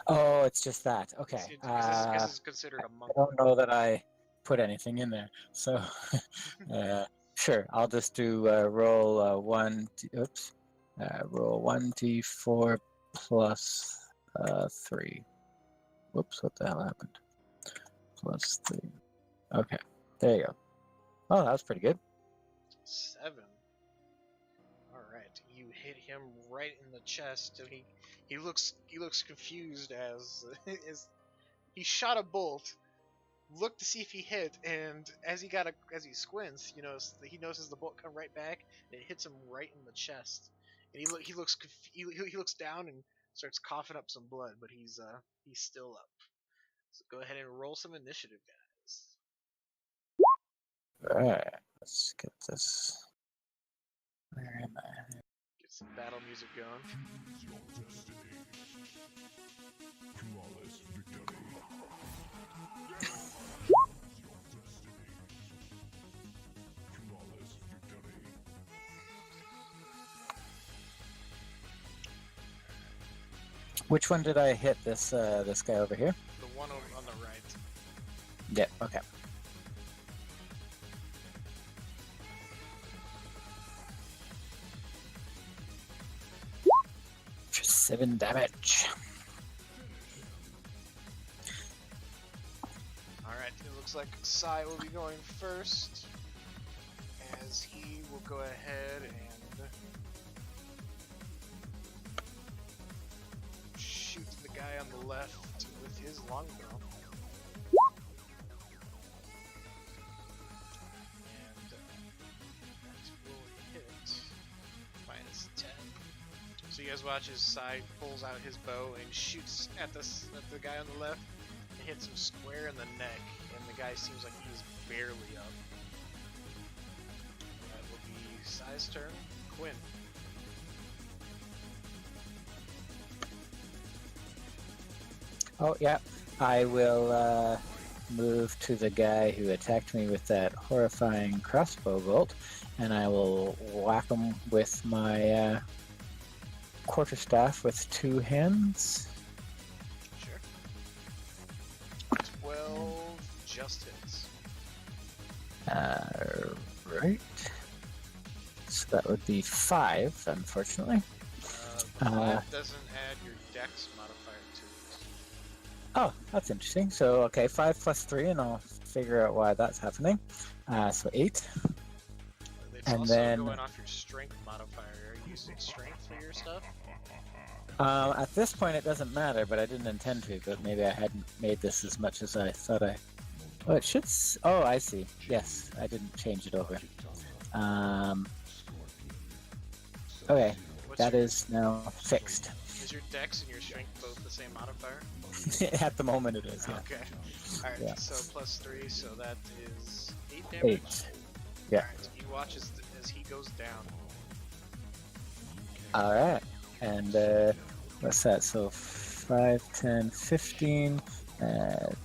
Oh, it's just that. Okay. Because this is considered a monk. I don't know that I put anything in there. So, sure. I'll just do roll roll 1d4 plus 3. Whoops, what the hell happened? Plus 3. Okay, there you go. Oh, that was pretty good. 7. Alright, you hit him right in the chest, and he looks confused as he shot a bolt, looked to see if he hit, and as he squints, he notices the bolt come right back, and it hits him right in the chest. And he looks down and starts coughing up some blood, but he's still up. So go ahead and roll some initiative, guys. Alright, let's get this. Where am I? Get some battle music going. Which one did I hit? This guy over here? The one on the right. Yep, okay. For 7 damage. Alright, it looks like Sai will be going first, as he will go ahead and shoot the guy on the left with his longbow. And that will hit minus 10. So you guys watch as Sai pulls out his bow and shoots at the guy on the left. It hits him square in the neck, and the guy seems like he's barely up. That will be Sai's turn. Quinn. Oh, yeah. I will move to the guy who attacked me with that horrifying crossbow bolt, and I will whack him with my quarterstaff with 2 hands. Sure. 12 just hits. Right. So that would be 5, unfortunately. 5 doesn't add your dex modifier to it. Oh, that's interesting. So, okay, 5 plus 3, and I'll figure out why that's happening. So 8. It's And also then going off your strength modifier. Are you using strength for your stuff? at this point, it doesn't matter, but I didn't intend to. But maybe I hadn't made this as much as I thought I. Oh, it should. Oh, I see. Yes, I didn't change it over. Okay, that is now fixed. Is your dex and your strength both the same modifier? At the moment, it is. Yeah. Okay. Alright, Yeah. so plus 3, so that is 8 damage. 8. Yeah. Alright, so you watch as he goes down. All right, and what's that? So 5, 10, 15,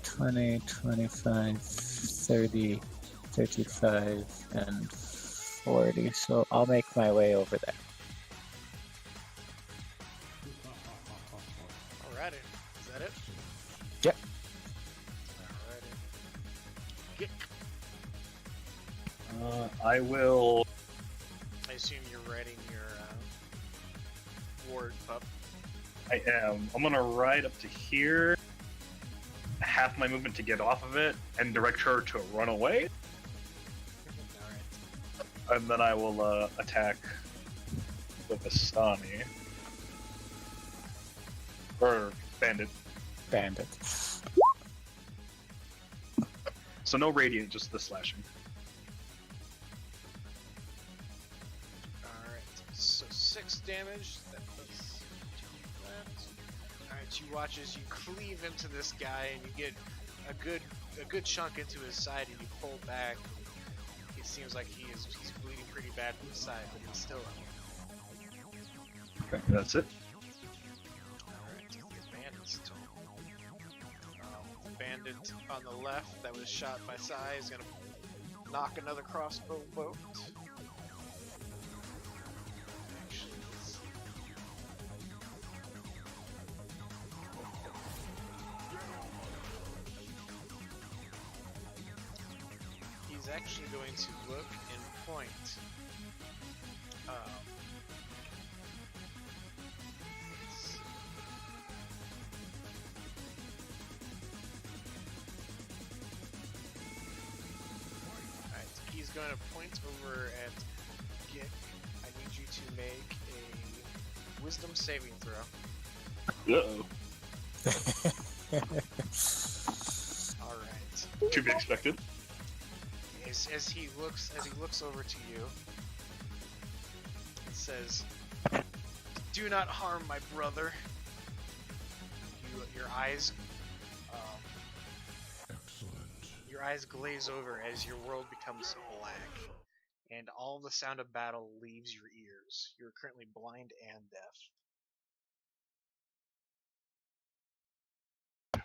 20, 25, 30, 35, and 40. So I'll make my way over there. Alrighty. Is that it? Yep. Alrighty. I will. I assume you're riding your ward pup. I am. I'm gonna ride up to here, half my movement to get off of it, and direct her to run away. Alright. And then I will attack the Vistani. Or Bandit. Bandit. So no radiant, just the slashing. Alright. So 6 damage. That does that. Alright, you watch as you cleave into this guy and you get a good chunk into his side and you pull back. It seems like he's bleeding pretty bad from the side, but he's still up. Okay, that's it. Alright, the bandit's turn. The bandit on the left that was shot by Sai is gonna knock another crossbow bolt. Actually, let's see. He's actually going to look and point. Let's see. Alright, he's going to point over at Gik. I need you to make a wisdom saving throw. Uh-oh. Alright. To be expected. As he looks over to you, it says, "Do not harm my brother." Your eyes glaze over as your world becomes black, and all the sound of battle leaves your ears. You are currently blind and deaf.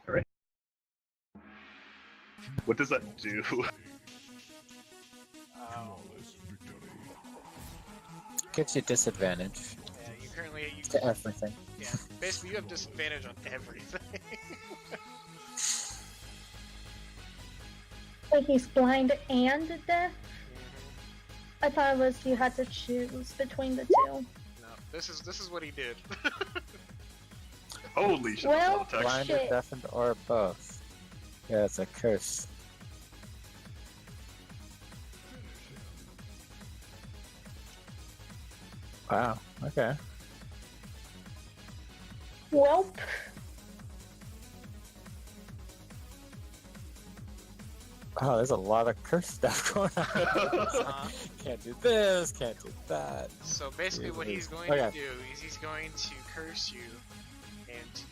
Alright. What does that do? Gives you disadvantage Yeah, you currently to everything. yeah, basically you have disadvantage on everything. Wait, he's blind and deaf? I thought it was you had to choose between the two. No, this is what he did. Holy shit, Well, that's a lot of text. Blind or Shit. deafened or both. Yeah, it's a curse. Wow, okay. Welp. Wow, there's a lot of curse stuff going on. Can't do this, can't do that. So basically what he's going Okay. to do is he's going to curse you, and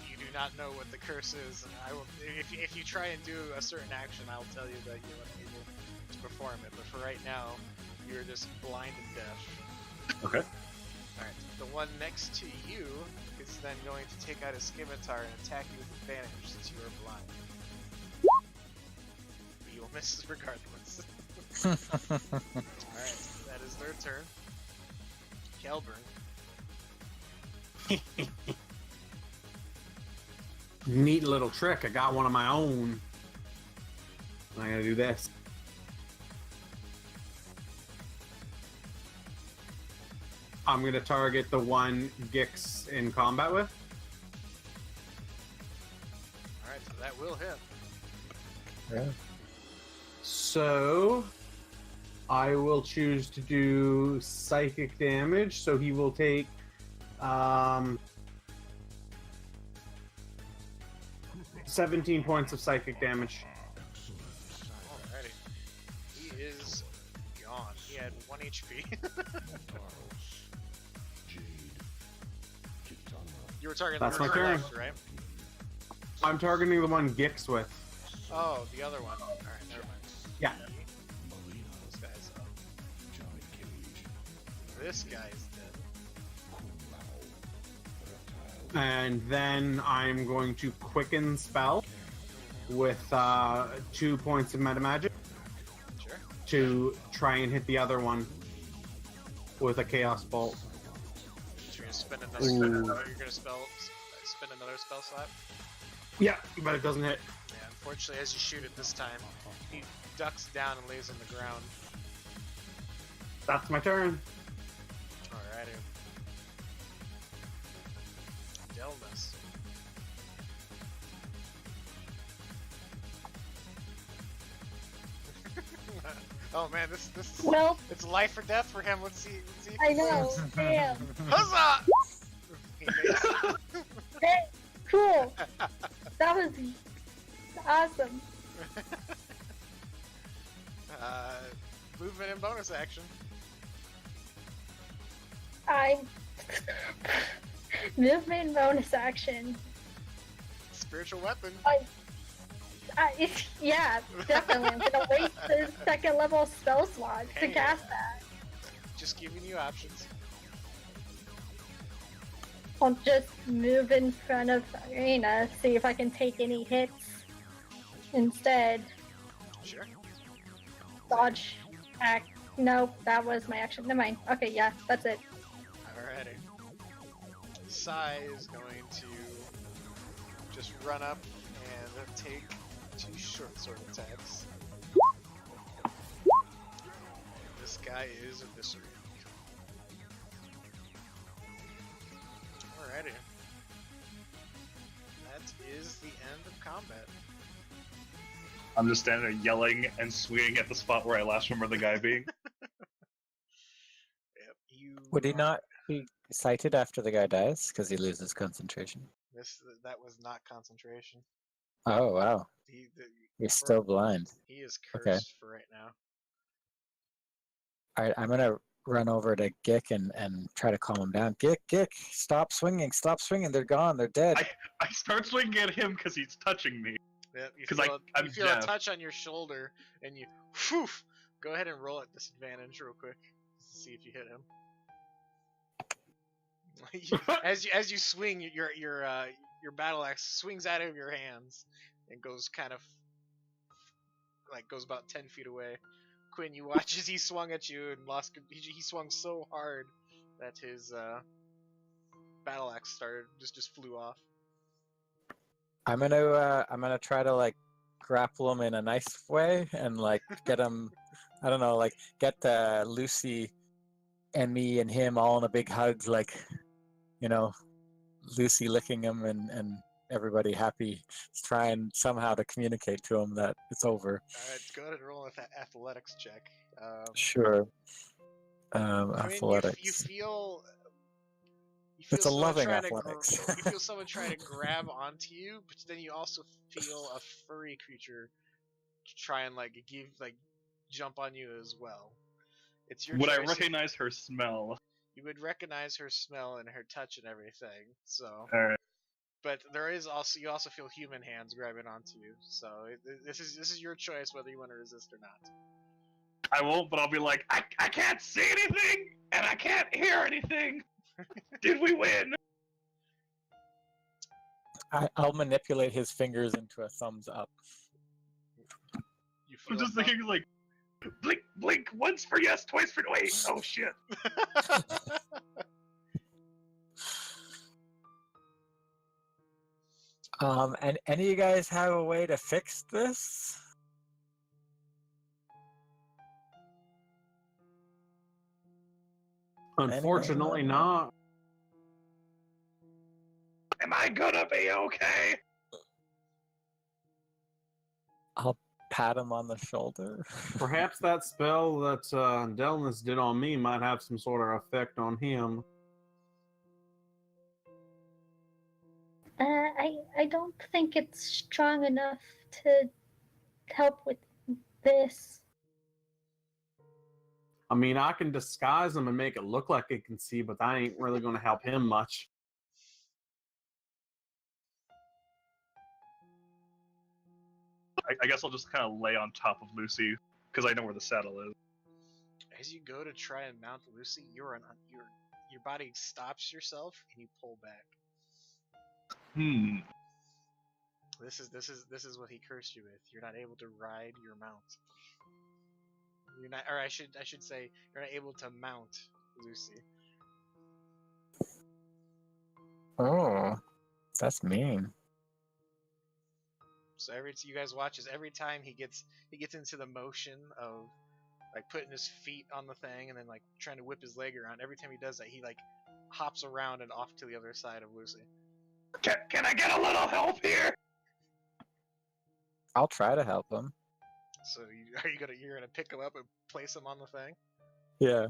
you do not know what the curse is. And I will, if you try and do a certain action, I'll tell you that you're unable to perform it. But for right now, you're just blind and deaf. Okay. Alright, the one next to you is then going to take out his scimitar and attack you with advantage since you are blind. But you will miss regardless. Alright, that is their turn. Kelburn. Neat little trick. I got one of my own. I'm gonna do this. I'm gonna target the one Gix in combat with. Alright, so that will hit. Yeah. So I will choose to do psychic damage. So he will take 17 points of psychic damage. Alrighty. He is gone. He had 1 HP. You were targeting That's the my person turn. left, right? I'm targeting the one Gix with. Oh, the other one. Alright, never mind. Yeah. This guy's up. This guy is dead. And then I'm going to quicken spell with 2 points of meta magic Sure. to try and hit the other one with a chaos bolt. So you're gonna spend another. Ooh. You're gonna spend another spell slot. Yeah, but it doesn't hit. Yeah, unfortunately, as you shoot it this time, he ducks down and lays on the ground. That's my turn. Alrighty. Delmas. Oh man, this is Well, it's life or death for him. Let's see. If I he know. lives. Damn. Huzzah! He makes it. Hey, cool. That was awesome. Movement and bonus action. I movement bonus action. Spiritual weapon. Yeah, definitely. I'm gonna waste the second level spell slot to Hey. cast that. Just giving you options. I'll just move in front of Arena, see if I can take any hits instead. Sure. Dodge, act. Nope, that was my action. Never mind. Okay, yeah, that's it. Alrighty. Sai is going to just run up and take 2 short sword attacks. This guy is eviscerated. Alrighty. That is the end of combat. I'm just standing there yelling and swinging at the spot where I last remember the guy being. Yep, you. Would he not be sighted after the guy dies because he loses concentration? That was not concentration. Oh wow, you're still blind. He is cursed Okay. for right now. All right, I'm gonna run over to Gick and try to calm him down. Gick, stop swinging, they're gone, they're dead. I start swinging at him because he's touching me. Yep, you 'Cause feel, I'm you feel a Jeff. touch on your shoulder, and you, whew, go ahead and roll at disadvantage real quick, see if you hit him. as you swing, your battle axe swings out of your hands and goes kind of goes about 10 feet away. Quinn, you watch as he swung at you and lost. He swung so hard that his battle axe just flew off. I'm gonna try to like grapple him in a nice way and like get him. I don't know, like get Lucy and me and him all in a big hug, like, you know, Lucy licking him and everybody happy. Trying somehow to communicate to him that it's over. Alright, go ahead and roll an athletics check. Sure. Quinn, Athletics. you feel It's a someone loving trying athletics. you feel someone trying to grab onto you, but then you also feel a furry creature try and jump on you as well. It's your Would I choice. recognize her smell? You would recognize her smell and her touch and everything. So, Alright. but you also feel human hands grabbing onto you. So this is your choice whether you want to resist or not. I won't, but I'll be like, I can't see anything, and I can't hear anything. Did we win? I'll manipulate his fingers into a thumbs up. You feel I'm just a thinking like, blink once for yes, twice for wait. Oh shit. And any of you guys have a way to fix this? Unfortunately, not. Am I gonna be okay? I'll pat him on the shoulder. Perhaps that spell that Delnus did on me might have some sort of effect on him. I don't think it's strong enough to help with this. I mean, I can disguise him and make it look like it can see, but that ain't really going to help him much. I guess I'll just kind of lay on top of Lucy because I know where the saddle is. As you go to try and mount Lucy, your body stops yourself and you pull back. This is what he cursed you with. You're not able to ride your mount. You're not, or I should say, you're not able to mount Lucy. Oh, that's mean. So you guys watch as every time he gets into the motion of like putting his feet on the thing and then like trying to whip his leg around. Every time he does that, he like hops around and off to the other side of Lucy. Can I get a little help here? I'll try to help him. So you're gonna pick him up and place him on the thing? Yeah.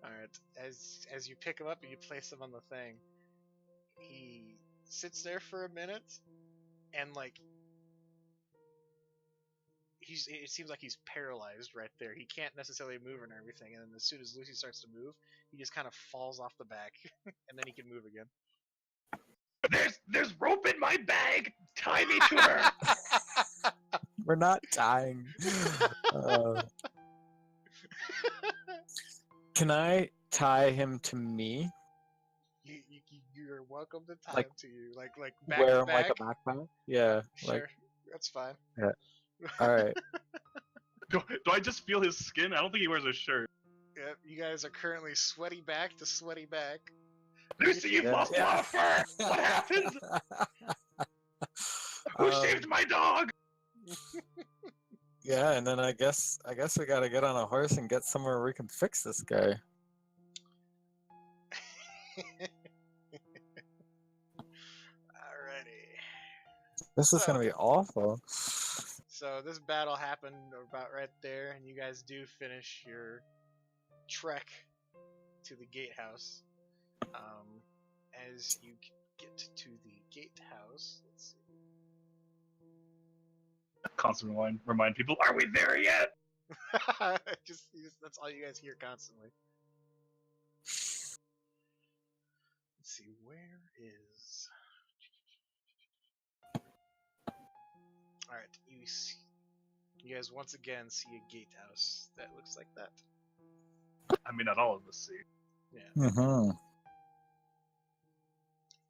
All right. As you pick him up and you place him on the thing, he sits there for a minute and like it seems like he's paralyzed right there. He can't necessarily move and everything. And then as soon as Lucy starts to move, he just kind of falls off the back, and then he can move again. There's rope in my bag. Tie me to her. We're not dying. Can I tie him to me? You're welcome to tie Like, him to you, like back Wear to him back. like a backpack? Yeah. Sure, Like, that's fine. yeah. All right. Do I just feel his skin? I don't think he wears a shirt. Yep, you guys are currently sweaty back to sweaty back. Lucy, you've lost a lot of fur. What happened? Who shaved my dog? Yeah, and then I guess we gotta get on a horse and get somewhere where we can fix this guy. Alrighty. This is So- gonna be awful. So this battle happened about right there, and you guys do finish your trek to the gatehouse. As you get to the gatehouse, let's see. Constantly remind people, are we there yet? just that's all you guys hear constantly. Let's see, where is? All right, you guys once again see a gatehouse that looks like that. I mean, not all of us see. Yeah, Mm-hmm.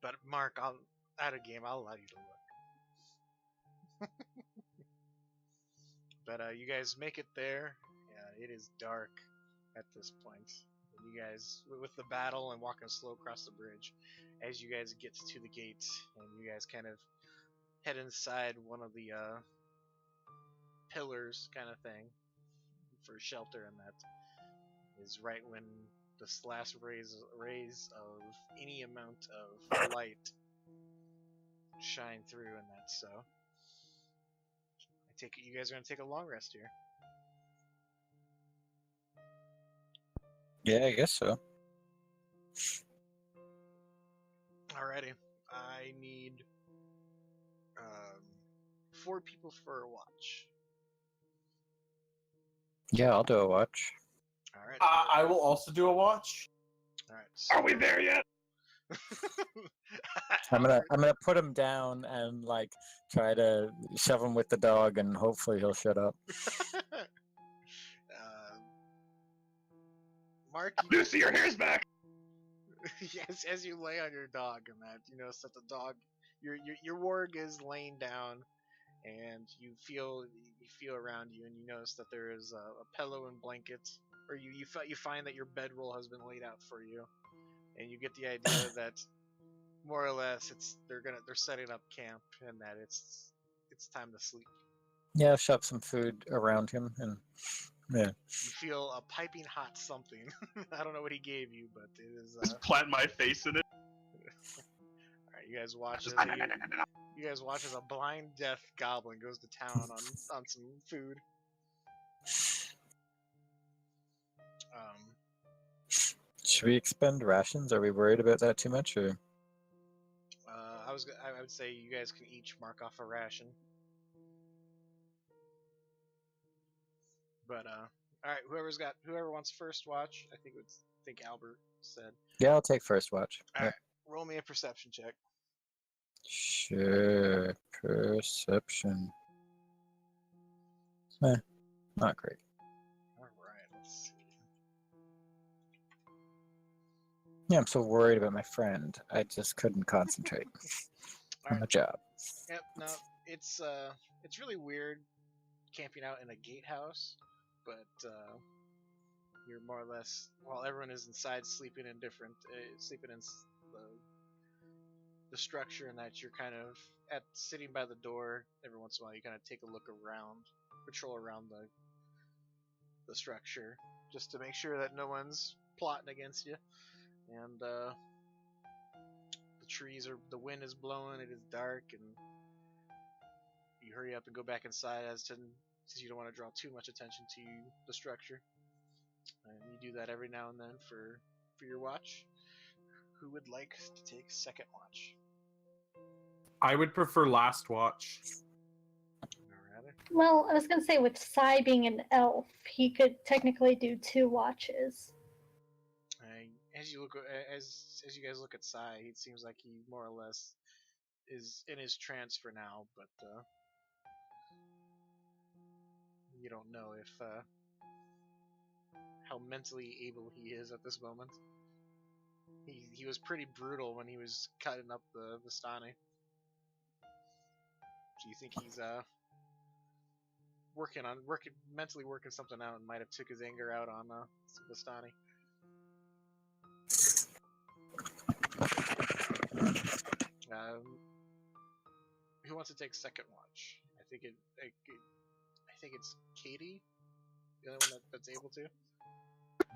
but Mark, I'll allow you to look. But you guys make it there. Yeah, it is dark at this point. And you guys, with the battle and walking slow across the bridge, as you guys get to the gate, and you guys kind of head inside one of the pillars, kind of thing, for shelter, and that is right when the last rays of any amount of light shine through, and that. So I take it you guys are gonna take a long rest here. Yeah, I guess so. Alrighty, I need 4 people for a watch. Yeah, I'll do a watch. All right. I will also do a watch. All right. So Are we there yet? I'm gonna put him down and like try to shove him with the dog, and hopefully he'll shut up. Mark, Lucy, your hair's back. yes, as you lay on your dog, and that you notice that the dog, your warg is laying down, and you feel around you, and you notice that there is a pillow and blanket, or you find that your bedroll has been laid out for you, and you get the idea that more or less they're setting up camp, and that it's time to sleep. Yeah, shove some food around him, and yeah. You feel a piping hot something. I don't know what he gave you, but it is. Just plant my face in it. All right, you guys watch Just, as you guys watch as a blind death goblin goes to town on some food. Should we expend rations? Are we worried about that too much, or? I would say you guys can each mark off a ration. But all right, whoever wants first watch. I think Albert said. Yeah, I'll take first watch. All Yeah. right, roll me a perception check. Sure. Perception. Not great. All right, let's see. Yeah, I'm so worried about my friend. I just couldn't concentrate. on the job. Yep. No, it's really weird camping out in a gatehouse, but you're more or less, while everyone is inside sleeping in the structure, and that you're kind of sitting by the door. Every once in a while, you kind of take a look around, patrol around the structure, just to make sure that no one's plotting against you. And the wind is blowing. It is dark, and you hurry up and go back inside since you don't want to draw too much attention to the structure. And you do that every now and then for your watch. Who would like to take second watch? I would prefer last watch. Alright. Well, I was gonna say with Sai being an elf, he could technically do 2 watches. As you you guys look at Sai, it seems like he more or less is in his trance for now, but you don't know if how mentally able he is at this moment. He was pretty brutal when he was cutting up the Vistani. Do you think he's mentally working something out, and might have took his anger out on Vistani? Who wants to take second watch? I think it's Katie, the only one that's able to.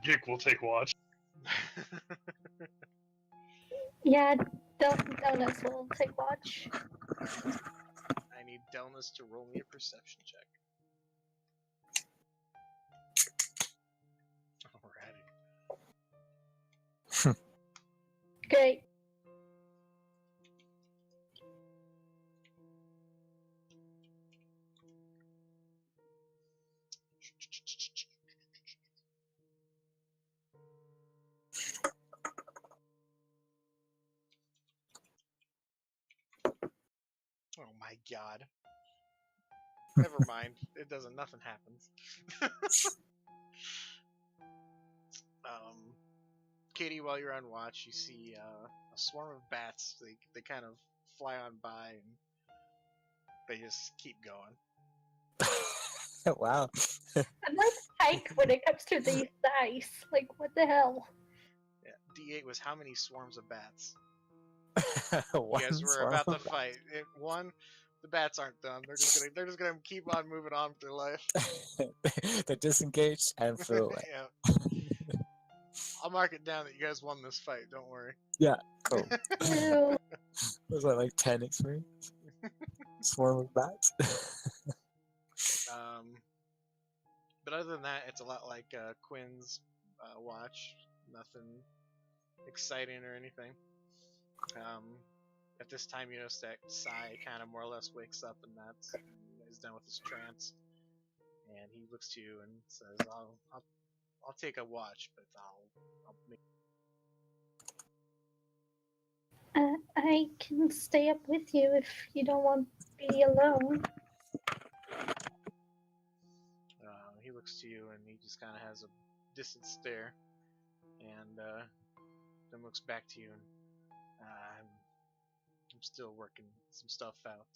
Gick will take watch. Yeah, Delnus will take watch. I need Delnus to roll me a perception check. Alrighty. Great. Oh my god. Never mind. It doesn't. Nothing happens. Katie, while you're on watch, you see a swarm of bats. They kind of fly on by, and they just keep going. Wow. I'm like Ike when it comes to these dice. Like, what the hell? Yeah, D8 was how many swarms of bats? One You guys were swarm about to of fight. The bats aren't done. They're just gonna keep on moving on with their life. They're disengaged and flew away. Yeah. I'll mark it down that you guys won this fight. Don't worry. Yeah, cool. Ew. Was that like 10 experience? Swarm of bats? But other than that, it's a lot like Quinn's watch. Nothing exciting or anything. At this time, you notice that Sai kind of more or less wakes up, and he's done with his trance. And he looks to you and says, "I'll take a watch, but I'll make." I can stay up with you if you don't want to be alone. He looks to you and he just kind of has a distant stare, and then looks back to you and I'm still working some stuff out.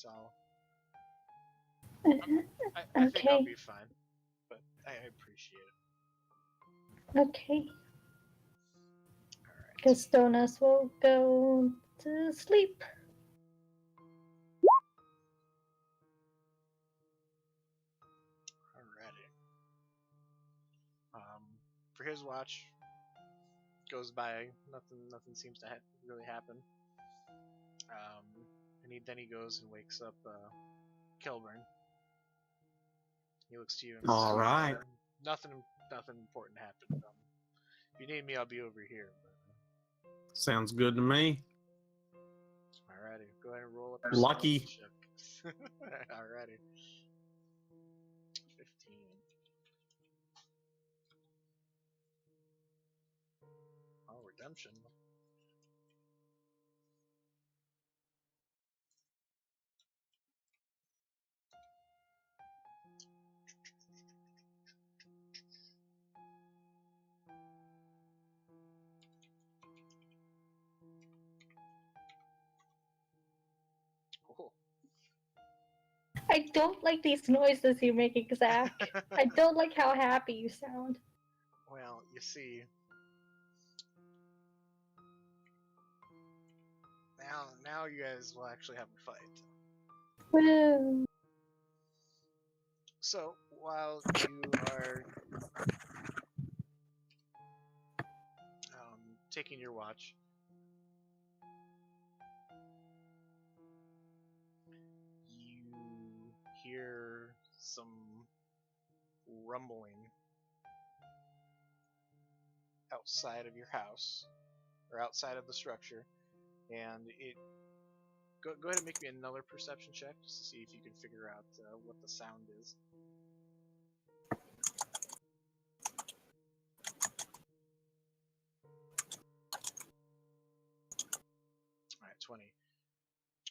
I think I'll Okay. be fine, but I appreciate it. Okay. Alright. Because Donuts will go to sleep. Alrighty. For his watch, goes by. Nothing seems to really happen. And then he goes and wakes up Kilburn. He looks to you and says, All right. Nothing important happened. If you need me, I'll be over here. But, Sounds good to me. alrighty, go ahead and roll up. Lucky. Check. Alrighty. 15. Oh, redemption. I don't like these noises you're making, Zach. I don't like how happy you sound. Well, you see, now you guys will actually have a fight. Woo. So while you are taking your watch, you hear some rumbling outside of your house or outside of the structure, and it go ahead and make me another perception check just to see if you can figure out what the sound is. All right, 20.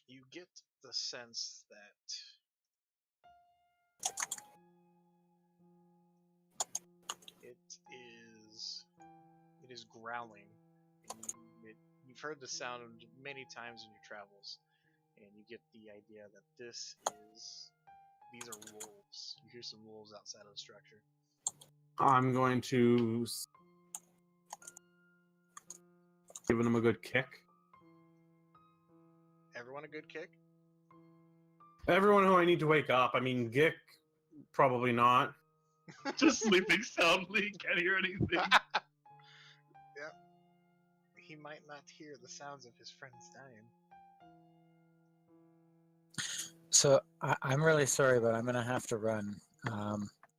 You get the sense that it is growling. And you've heard the sound many times in your travels, and you get the idea that these are wolves. You hear some wolves outside of the structure. I'm going to giving him a good kick. Everyone a good kick? Everyone who I need to wake up. I mean, Gick, probably not. Just sleeping soundly, can't hear anything. Yep. He might not hear the sounds of his friends dying. So I'm really sorry, but I'm gonna have to run.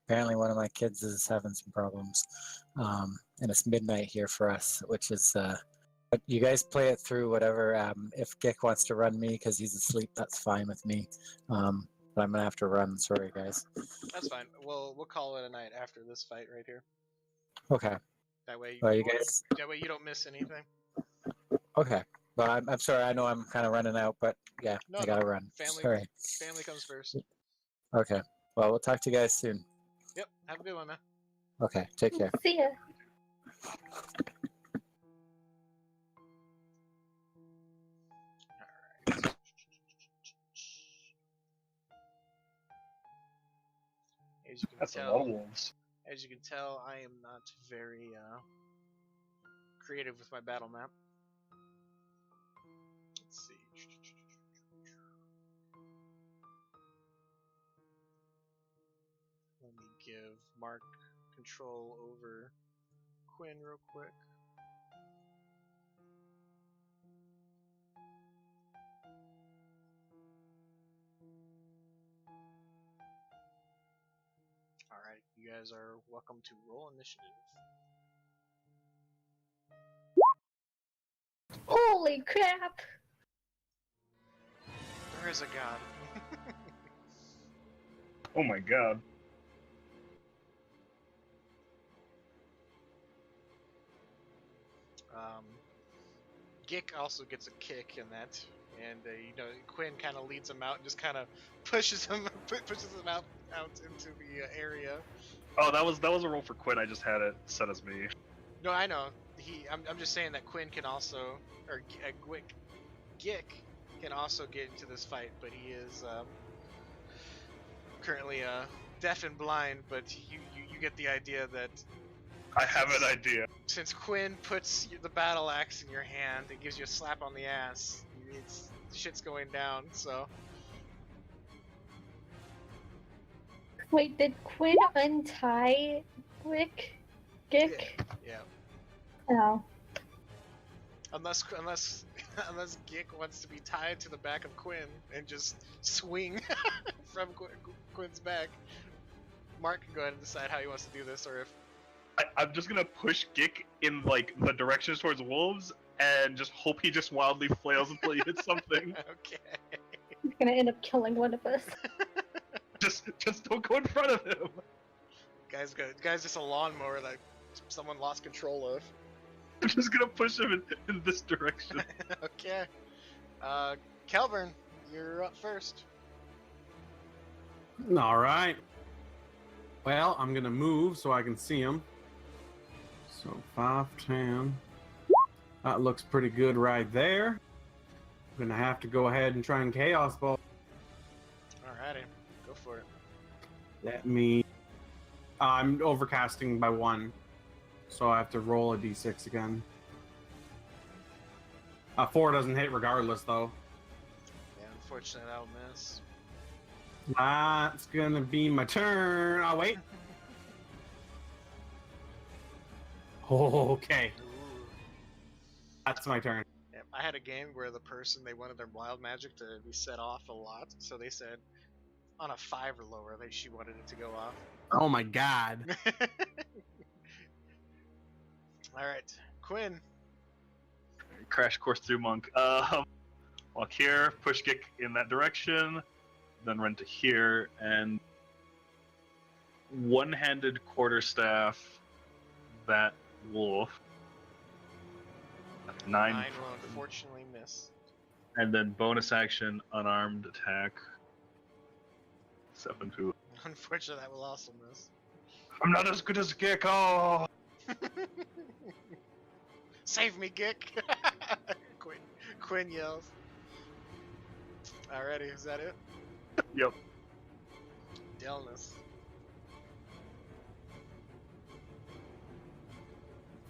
Apparently, one of my kids is having some problems, and it's midnight here for us, which is. But you guys play it through, whatever. If Gick wants to run me because he's asleep, that's fine with me. But I'm gonna have to run. Sorry, guys. That's fine. We'll call it a night after this fight right here. Okay. That way, Well, you guys. That way you don't miss anything. Okay. Well, I'm sorry. I know I'm kind of running out, but yeah, No, I gotta no. run. Family, Sorry. family comes first. Okay. Well, we'll talk to you guys soon. Yep. Have a good one, man. Okay. Take care. See ya. As you can That's a tell, lot of wolves. as you can tell, I am not very creative with my battle map. Let's see. Let me give Mark control over Quinn real quick. Alright, you guys are welcome to roll initiative. Holy crap! There is a god. Oh my god. Gick also gets a kick in that, and Quinn kind of leads him out and just kind of pushes him out into the area. Oh, that was a roll for Quinn. I just had it set as me. No, I know. I'm just saying that Quinn can also, or Gick can also get into this fight, but he is currently deaf and blind. But you get the idea that I have an idea. since Quinn puts the battle axe in your hand, it gives you a slap on the ass. Shit's going down. So Wait, did Quinn untie Gick? yeah. Oh. Unless Gick wants to be tied to the back of Quinn and just swing from Quinn's back, Mark can go ahead and decide how he wants to do this, or if I'm just gonna push Gick in like the directions towards wolves and just hope he just wildly flails until he hits something. okay. He's gonna end up killing one of us. Just don't go in front of him. Guy's just a lawnmower that someone lost control of. I'm just gonna push him in this direction. Okay. Kelvin, you're up first. All right. Well, I'm gonna move so I can see him. So 5, 10. That looks pretty good right there. I'm gonna have to go ahead and try and chaos ball. Alrighty. Let me. I'm overcasting by 1, so I have to roll a d6 again. 4 doesn't hit regardless, though. Yeah, unfortunately, that'll miss. That's gonna be my turn. Oh, wait. Okay, Ooh. that's my turn. Yeah, I had a game where the person, they wanted their wild magic to be set off a lot, so they said on a 5 or lower, she wanted it to go off. Oh my god. Alright, Quinn. Crash course through Monk. Walk here, push kick in that direction, then run to here, and one-handed quarterstaff that wolf. 9 will unfortunately miss. and then bonus action unarmed attack. 7 2. Unfortunately, that will also miss. I'm not as good as Gecko. Save me, Gick! Quinn yells. Alrighty, is that it? Yep. Delness.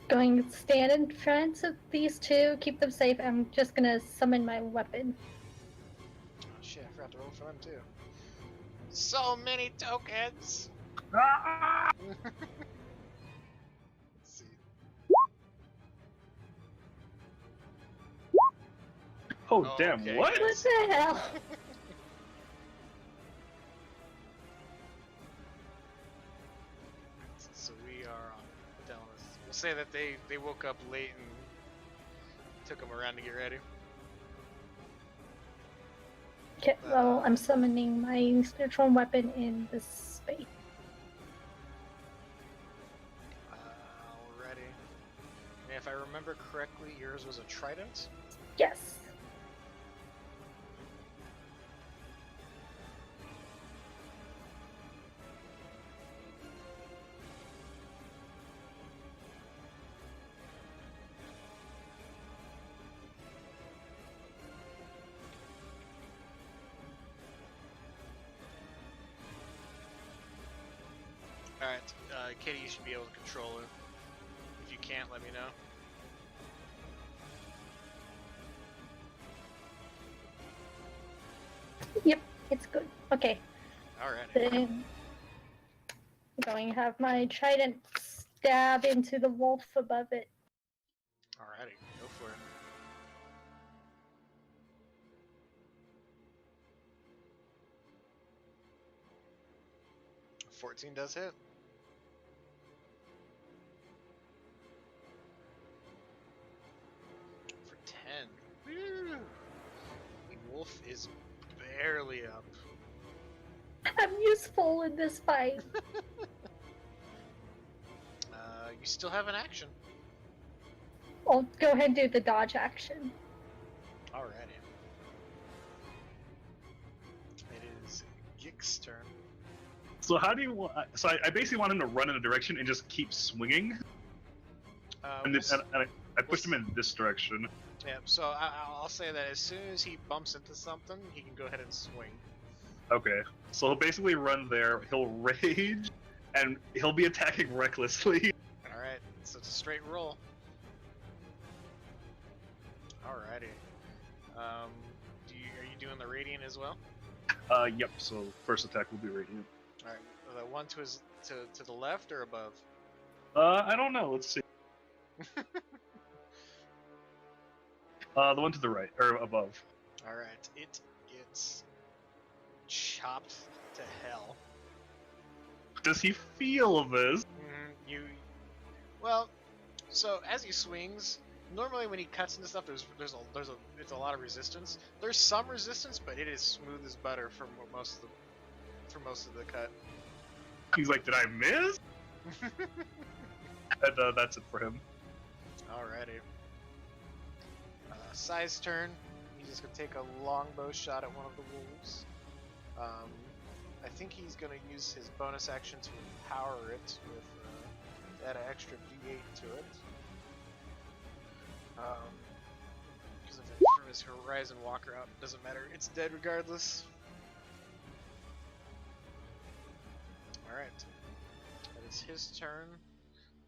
Going to stand in front of these two, keep them safe. I'm just gonna summon my weapon. Oh shit, I forgot to roll for them too. So many tokens! Ah! Let's see. Oh, Oh, damn, okay. what? What the hell? So we are on Delness. We'll say that they woke up late and took them around to get ready. Okay, well, I'm summoning my spiritual weapon in this space. Alrighty. And if I remember correctly, yours was a trident? Yes. Alright, Katie, you should be able to control it. If you can't, let me know. Yep, it's good. Okay, Alrighty. then I'm going to have my trident stab into the wolf above it. Alrighty, go for it. A 14 does hit. For 10. Woo! The wolf is barely up. I'm useful in this fight. You still have an action. I'll go ahead and do the dodge action. Alrighty. It is Gick's turn. So how do you want? So I basically want him to run in a direction and just keep swinging, and, We'll I pushed him in this direction. Yeah, so I'll say that as soon as he bumps into something, he can go ahead and swing. Okay, so he'll basically run there. He'll rage, and he'll be attacking recklessly. Alright, so it's a straight roll. Alrighty. Are you doing the radiant as well? Yep. So first attack will be radiant. Alright, the one to his to the left or above? I don't know. Let's see. The one to the right or above. Alright, it gets chopped to hell. Does he feel this? Well, so as he swings, normally when he cuts into stuff, it's a lot of resistance. There's some resistance, but it is smooth as butter for most of the cut. He's like, did I miss? And that's it for him. Alrighty. Sai's turn. He's just gonna take a longbow shot at one of the wolves. I think he's gonna use his bonus action to empower it with add an extra D8 to it. Because if it's from his Horizon Walker out, it doesn't matter. It's dead regardless. it's his turn.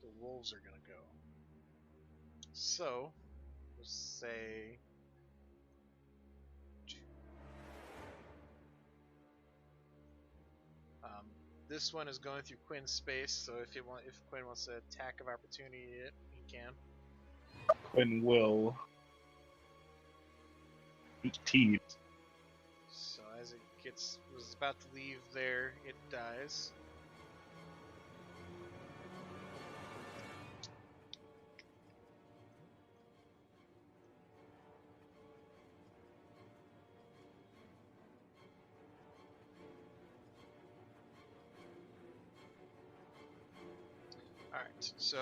The wolves are gonna go. So, let's say. This one is going through Quinn's space, so if Quinn wants to attack of opportunity, he can. Quinn will 18. So as it was about to leave there, it dies. Alright, so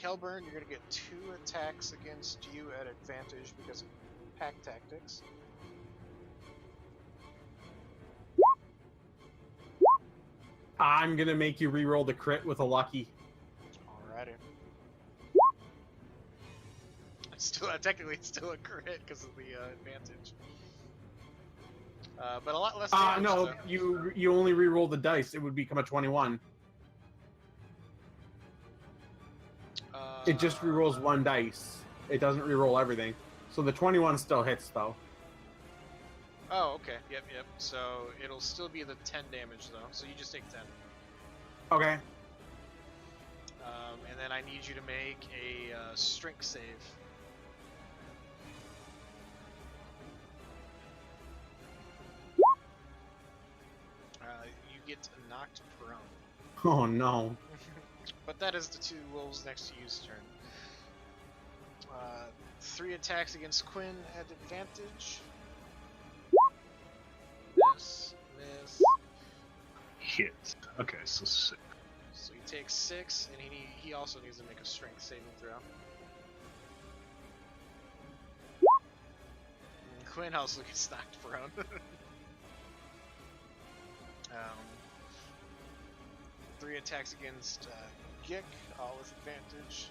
Kelburn, you're going to get 2 attacks against you at advantage because of pack tactics. I'm gonna make you re-roll the crit with a lucky. Alrighty. Technically it's still a crit because of the advantage. But a lot less damage, No, though. you only re-roll the dice. It would become a 21. It just re-rolls 1 dice. It doesn't re-roll everything. So the 21 still hits, though. Oh, okay. Yep. So it'll still be the 10 damage, though. So you just take 10. Okay. And then I need you to make a strength save. You get knocked prone. Oh, no. But that is the 2 wolves next to you's turn. 3 attacks against Quinn at advantage. Miss. Hit. Okay, so 6. So he takes 6, and he also needs to make a strength saving throw. And Quinn also gets knocked prone. 3 attacks against Gick, all with advantage.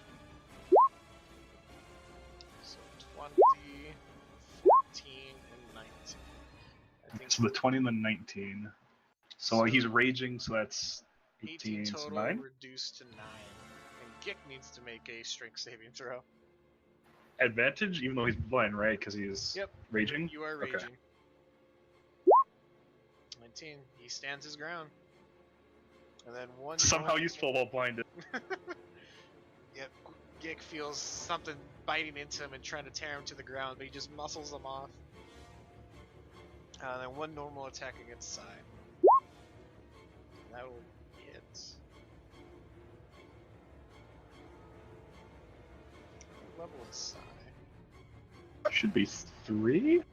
So 20, 14, and 19. I think So the 20 and the 19. So he's raging, so that's 18 total, 9? reduced to 9. And Gick needs to make a strength saving throw. Advantage, even though he's blind, right? Because he's raging? You are raging. Okay. 19. He stands his ground. And then one. Somehow useful while blinded. Yep. Gick feels something biting into him and trying to tear him to the ground, but he just muscles him off. Then one normal attack against Sai. That will hit. What level is Sai? Should be 3?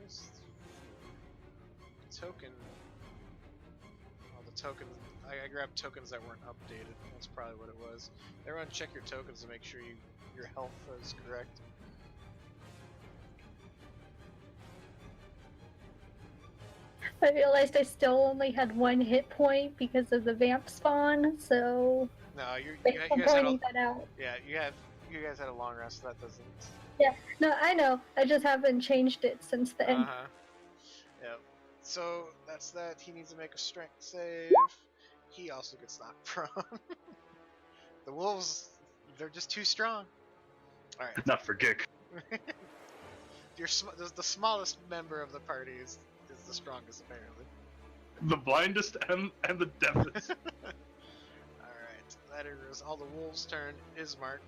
Yes. Token. Oh, the token. I grabbed tokens that weren't updated. That's probably what it was. Everyone, check your tokens to make sure your health is correct. I realized I still only had 1 hit point because of the vamp spawn, so No, thanks for pointing that out. Yeah, you guys had a long rest, so that doesn't. Yeah, no, I know. I just haven't changed it since then. Yep. So that's that. He needs to make a strength save. He also gets knocked prone. The wolves, they're just too strong. All right. Not for Gick. The smallest member of the party is the strongest, apparently. The blindest and the deafest. Alright, that is all the wolves' turn. Ismark.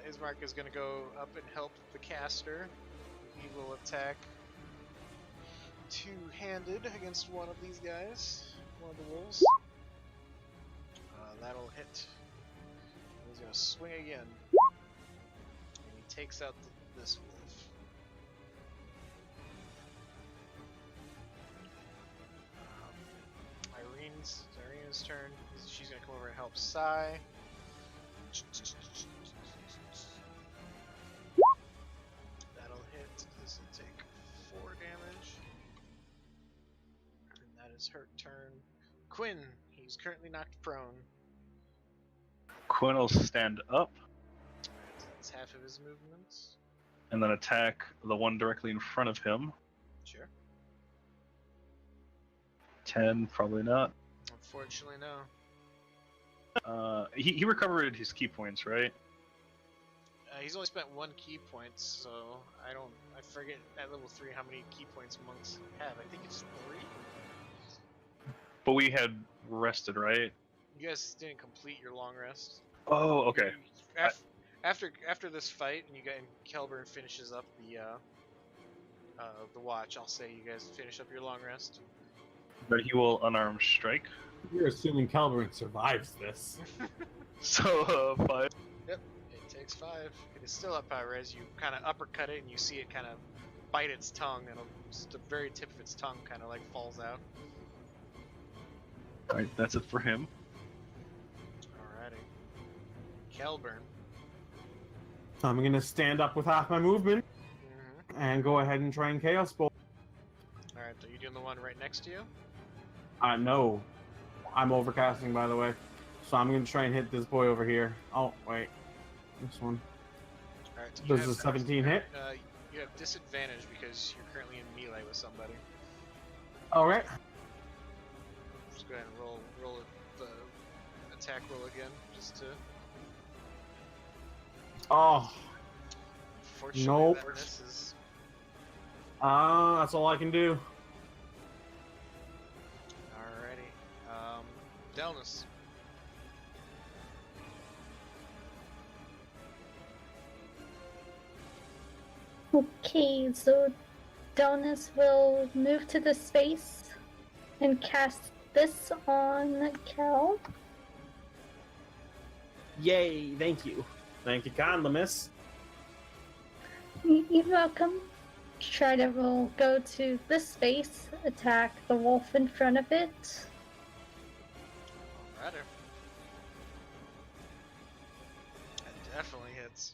Ismark is going to go up and help the caster. He will attack two-handed against one of these guys. One of the wolves. That'll hit. He's going to swing again. And he takes out this wolf. Irene's turn. She's gonna come over and help Sai. That'll hit. This will take 4 damage. And that is her turn. Quinn, he's currently knocked prone. Quinn will stand up. That's half of his movements. And then attack the one directly in front of him. Sure. 10, probably not. Unfortunately, no. He recovered his key points, right? He's only spent 1 key point, so I forget at level 3 how many key points monks have. I think it's 3? But we had rested, right? You guys didn't complete your long rest. Oh, okay. After this fight, and Kelburn finishes up the watch, I'll say you guys finish up your long rest. But he will unarmed strike. You're assuming Calvary survives this. So, 5. Yep, it takes 5. It is still up, however, as you kind of uppercut it and you see it kind of bite its tongue, and just the very tip of its tongue kind of like falls out. Alright, that's it for him. Alrighty. Kelburn. I'm gonna stand up with half my movement and go ahead and try and Chaos Bolt. Alright, are you doing the one right next to you? No. I'm overcasting, by the way. So I'm gonna try and hit this boy over here. Oh, wait. This one. Alright, so Does the 17 hit? You have disadvantage because you're currently in melee with somebody. Alright. Just go ahead and roll the attack roll again, just to... Oh. Fortunately, Nope. that misses. That's all I can do. Alrighty. Delnus. Okay, so Donus will move to the space and cast this on Kel. Yay, thank you. Thank you kindly, miss. You're welcome. Strahd will go to this space, attack the wolf in front of it. Alrighty. That definitely hits.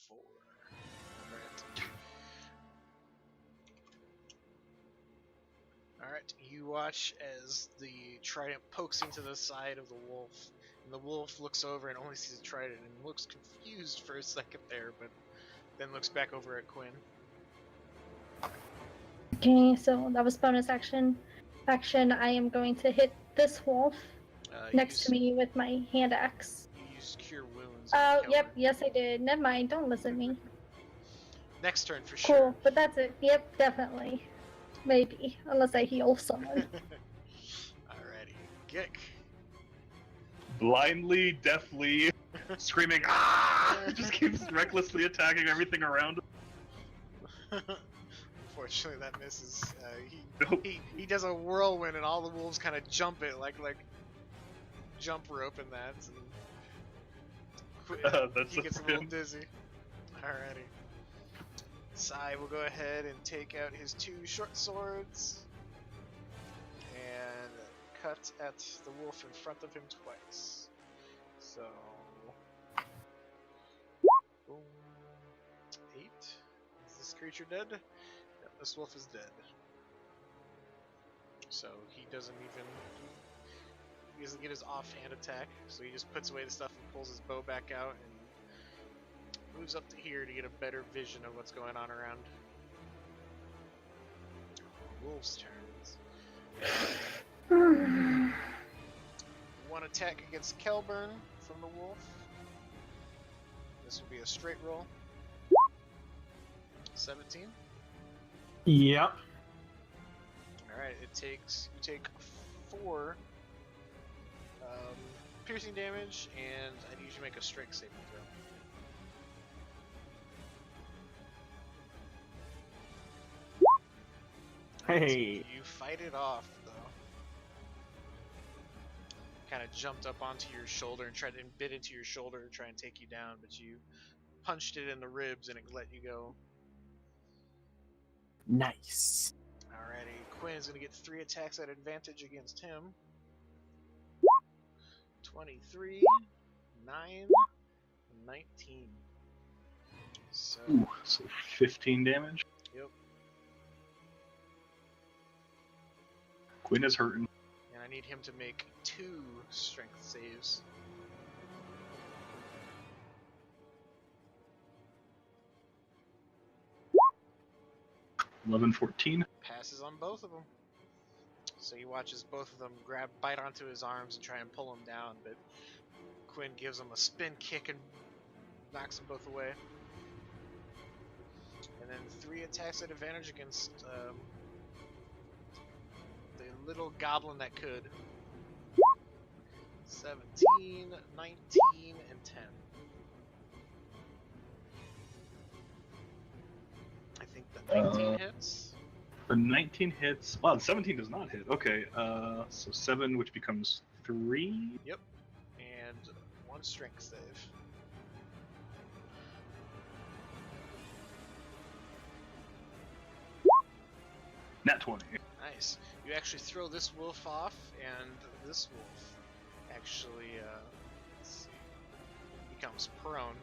Four. Alright, you watch as the trident pokes into the side of the wolf, and the wolf looks over and only sees the trident and looks confused for a second there, but then looks back over at Quinn. Okay, so that was bonus action. I am going to hit this wolf next to me with my hand axe. You used Cure Wounds. Oh, yep, yes I did. Never mind, don't listen to me. Next turn for Cool, sure. but that's it. Yep, definitely. Maybe, unless I heal someone. Alrighty, Gick. Blindly, deafly, screaming, ah! Just keeps recklessly attacking everything around him. Unfortunately, that misses. Nope. He does a whirlwind, and all the wolves kind of jump it like jump rope in that. And That's he gets a little him. dizzy. Alrighty. Sai will go ahead and take out his 2 short swords and cut at the wolf in front of him twice. So, boom. 8. Is this creature dead? Yep, this wolf is dead. So he doesn't get his offhand attack. So he just puts away the stuff and pulls his bow back out and moves up to here to get a better vision of what's going on around. Wolves' turns. One attack against Kelburn from the wolf. This will be a straight roll. 17. Yep. Alright, you take 4 piercing damage, and I need you to make a strength saving throw. Hey. You fight it off, though. Kind of jumped up onto your shoulder and tried to bit into your shoulder to try and take you down, but you punched it in the ribs and it let you go. Nice. Alrighty, Quinn is going to get 3 attacks at advantage against him. 23, 9, 19. So, Ooh, so 15 damage. yep. Quinn is hurting. And I need him to make 2 strength saves. 11, 14. Passes on both of them. So he watches both of them bite onto his arms and try and pull him down, but Quinn gives him a spin kick and knocks them both away. And then 3 attacks at advantage against the little goblin that could. 17, 19, and 10. I think the 19 hits. The 19 hits. Wow, the 17 does not hit. Okay, so 7, which becomes 3. Yep. And 1 strength save. Nat 20. Nice. You actually throw this wolf off, and this wolf actually let's see, becomes prone.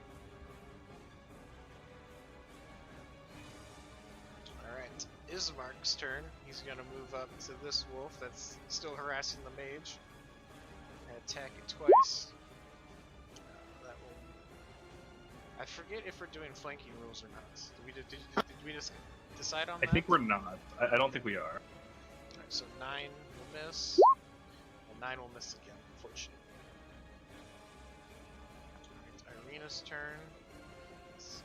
Alright, Ismark's turn. He's gonna move up to this wolf that's still harassing the mage. And attack it twice. That will... I forget if we're doing flanking rules or not. Did we just decide on that? I think we're not. I don't think we are. Alright, so 9 will miss. And 9 will miss again, unfortunately. Alright, Irina's turn. Let's see.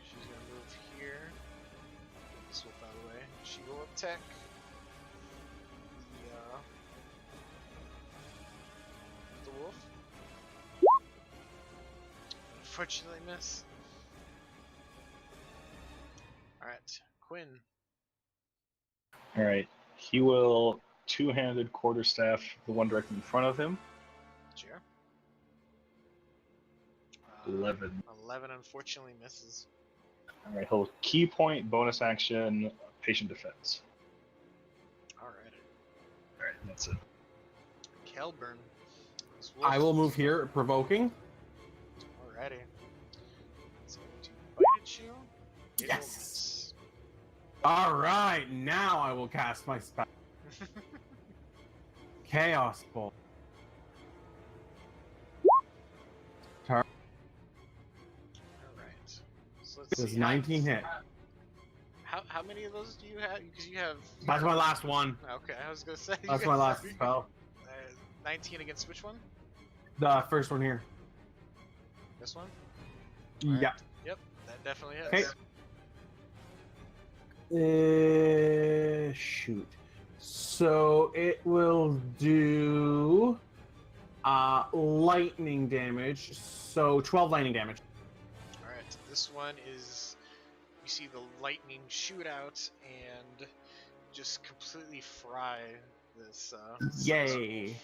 She's gonna move here. Get this wolf out of the way. She will attack the wolf. Unfortunately, miss. Alright, Quinn. Alright. He will two-handed quarterstaff the one directly in front of him. Sure. 11. 11 unfortunately misses. Alright, he'll key point, bonus action, patient defense. Alright. Alright, that's it. Kelburn. I will move here, provoking. Alrighty. It's going to bite at you. It will Yes. miss. All right, now I will cast my spell. Chaos Bolt. Alright. So let's Does see. 19 hit? How many of those do you have? Because you have. That's my last one. Okay, I was gonna say. you That's guys- my last spell. 19 against which one? The first one here. This one? Yeah. Yep, that definitely Okay. hits. Shoot. So it will do lightning damage. So 12 lightning damage. Alright, this one is. You see the lightning shoot out and just completely fry this. Yay.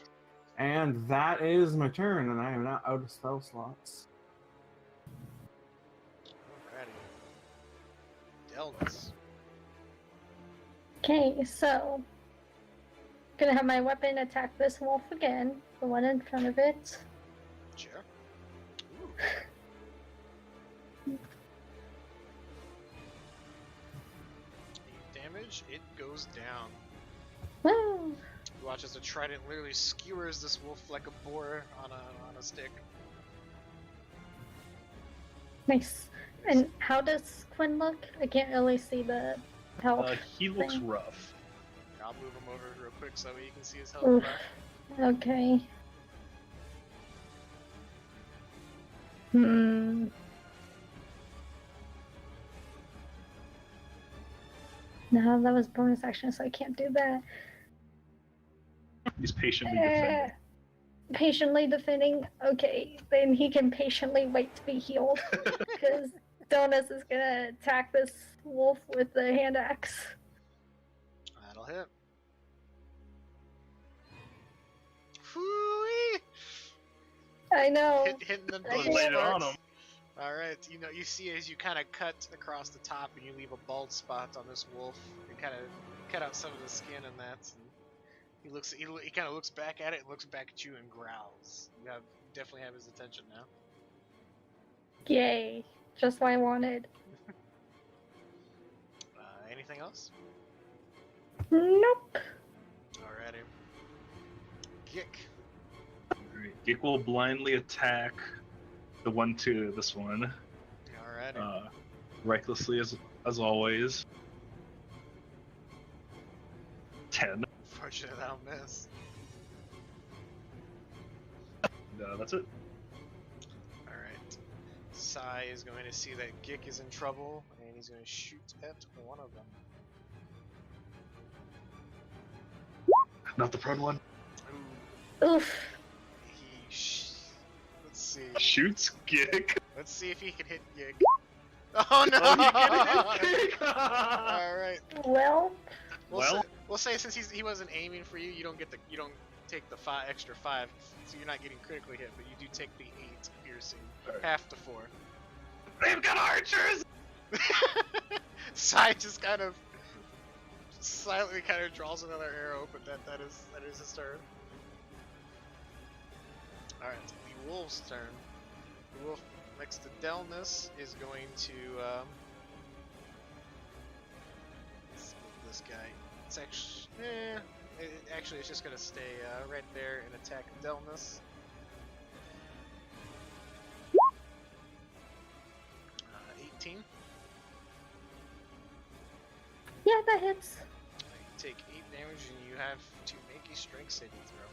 And that is my turn, and I am now out of spell slots. Alrighty. Delmas. Okay, so gonna have my weapon attack this wolf again, the one in front of it. Sure. Damage, it goes down. Woo! You watch as the trident literally skewers this wolf like a boar on a stick. Nice. And how does Quinn look? I can't really see the health. He looks thing. rough. I'll move him over real quick so that way you can see his health. Oof. bar. Okay. No, that was bonus action, so I can't do that. He's patiently defending. Patiently defending. Okay, then he can patiently wait to be healed. Because Donuts is gonna attack this wolf with the hand axe. That'll hit. Whoo-wee! I know. Hitting them I both did. Laid it on sparks. him. Alright, you see as you kind of cut across the top and you leave a bald spot on this wolf, you kind of cut out some of the skin and that, and he kind of looks back at it and looks back at you and growls. You definitely have his attention now. Yay. Just what I wanted. Anything else? Nope. Alrighty. Gick. Alright, Gick will blindly attack the one to this one. Alrighty. recklessly as always. 10. Fortunate I'll miss. That's it. Alright. Sai is going to see that Gik is in trouble, and he's going to shoot at one of them. Not the prone one. Ooh. Oof. Let's see. Shoots Gik. Let's see if he can hit Gik. Oh no! Oh, you get it, Gik! Alright. Well, We'll say since he wasn't aiming for you, you don't take the extra 5, so you're not getting critically hit, but you do take the 8 piercing, Alright. half the 4. They've got archers! Sai just kind of silently draws another arrow, but that is his turn. Alright, the wolf's turn. The wolf next to Delnus is going to this guy. It's actually it's just gonna stay right there and attack Delnus. 18. yeah, that hits. You take 8 damage and you have to make a strength saving throw.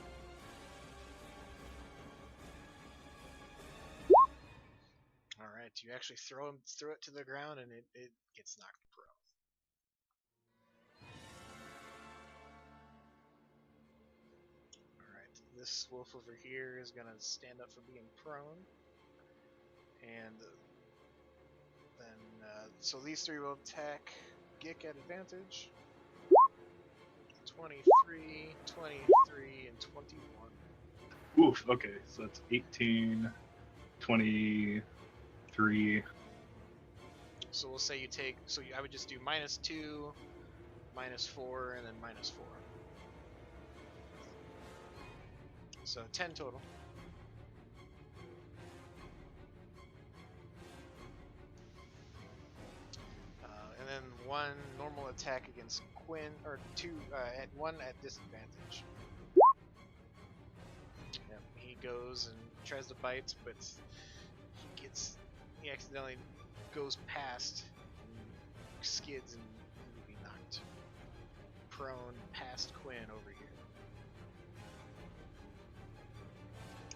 Alright, you actually throw it to the ground and it gets knocked prone. Alright, this wolf over here is gonna stand up for being prone. And then, so these 3 will attack Gik at advantage. 23, 23, and 21. Oof, okay, so that's 18, 23. So we'll say you take, I would just do -2, -4, and then -4. So 10 total. And then 1 normal attack against Quinn, or 2, at 1 at disadvantage. Yep, he goes and tries to bite, but he accidentally goes past and skids and will be knocked prone past Quinn over here.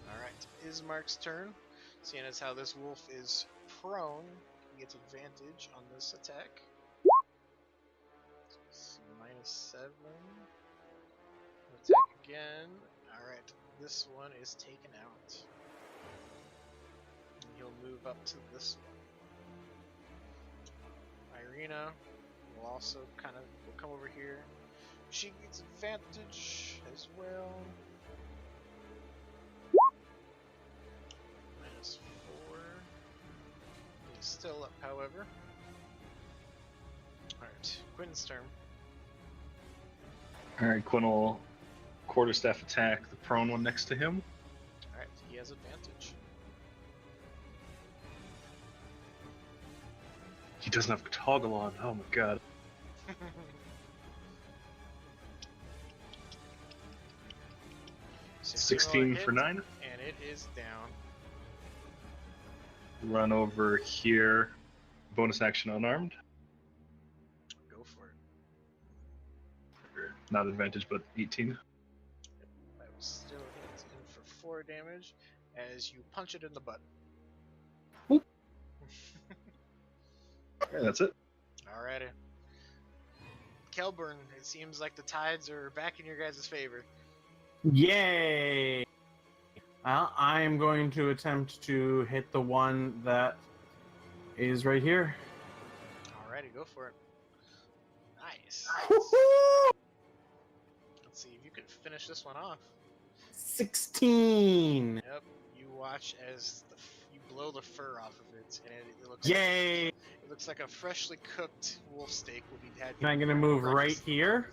Alright, Ismark's turn. Seeing as how this wolf is prone, he gets advantage on this attack. So -7. Attack again. Alright, this one is taken out. And he'll move up to this one. Irina will also will come over here. She gets advantage as well. -4. He's still up, however. Alright, Quinn's turn. Alright, Quinn will quarterstaff attack the prone one next to him. Alright, he has advantage. He doesn't have toggle on, oh my god. 16 for 9. And it is down. Run over here. Bonus action unarmed. Go for it. Not advantage, but 18. That was still hits in for 4 damage as you punch it in the butt. Okay, that's it. Alrighty. Kelburn, it seems like the tides are back in your guys' favor. Yay! Well, I'm going to attempt to hit the one that is right here. Alrighty, go for it. Nice. Let's see if you can finish this one off. 16! Yep, you watch as you blow the fur off of it, and it looks Yay! It looks like a freshly cooked wolf steak will be had. And I'm going to move right here,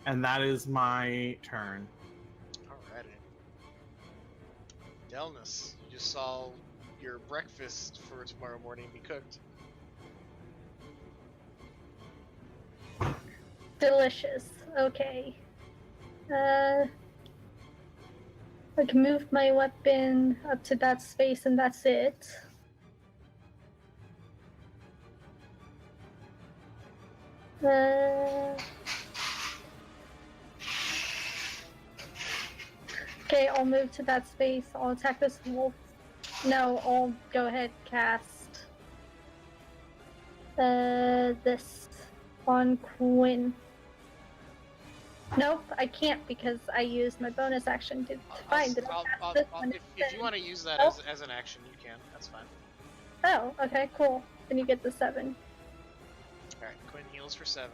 and that is my turn. Alrighty. Delnus, you just saw your breakfast for tomorrow morning be cooked. Delicious. Okay. I can move my weapon up to that space and that's it. Okay, I'll move to that space. I'll attack this wolf. No, I'll go ahead cast this on Quinn. Nope, I can't because I used my bonus action to find it. If you want to use that as an action, you can. That's fine. Oh, okay, cool. Then you get the 7. Alright, Quinn heals for 7.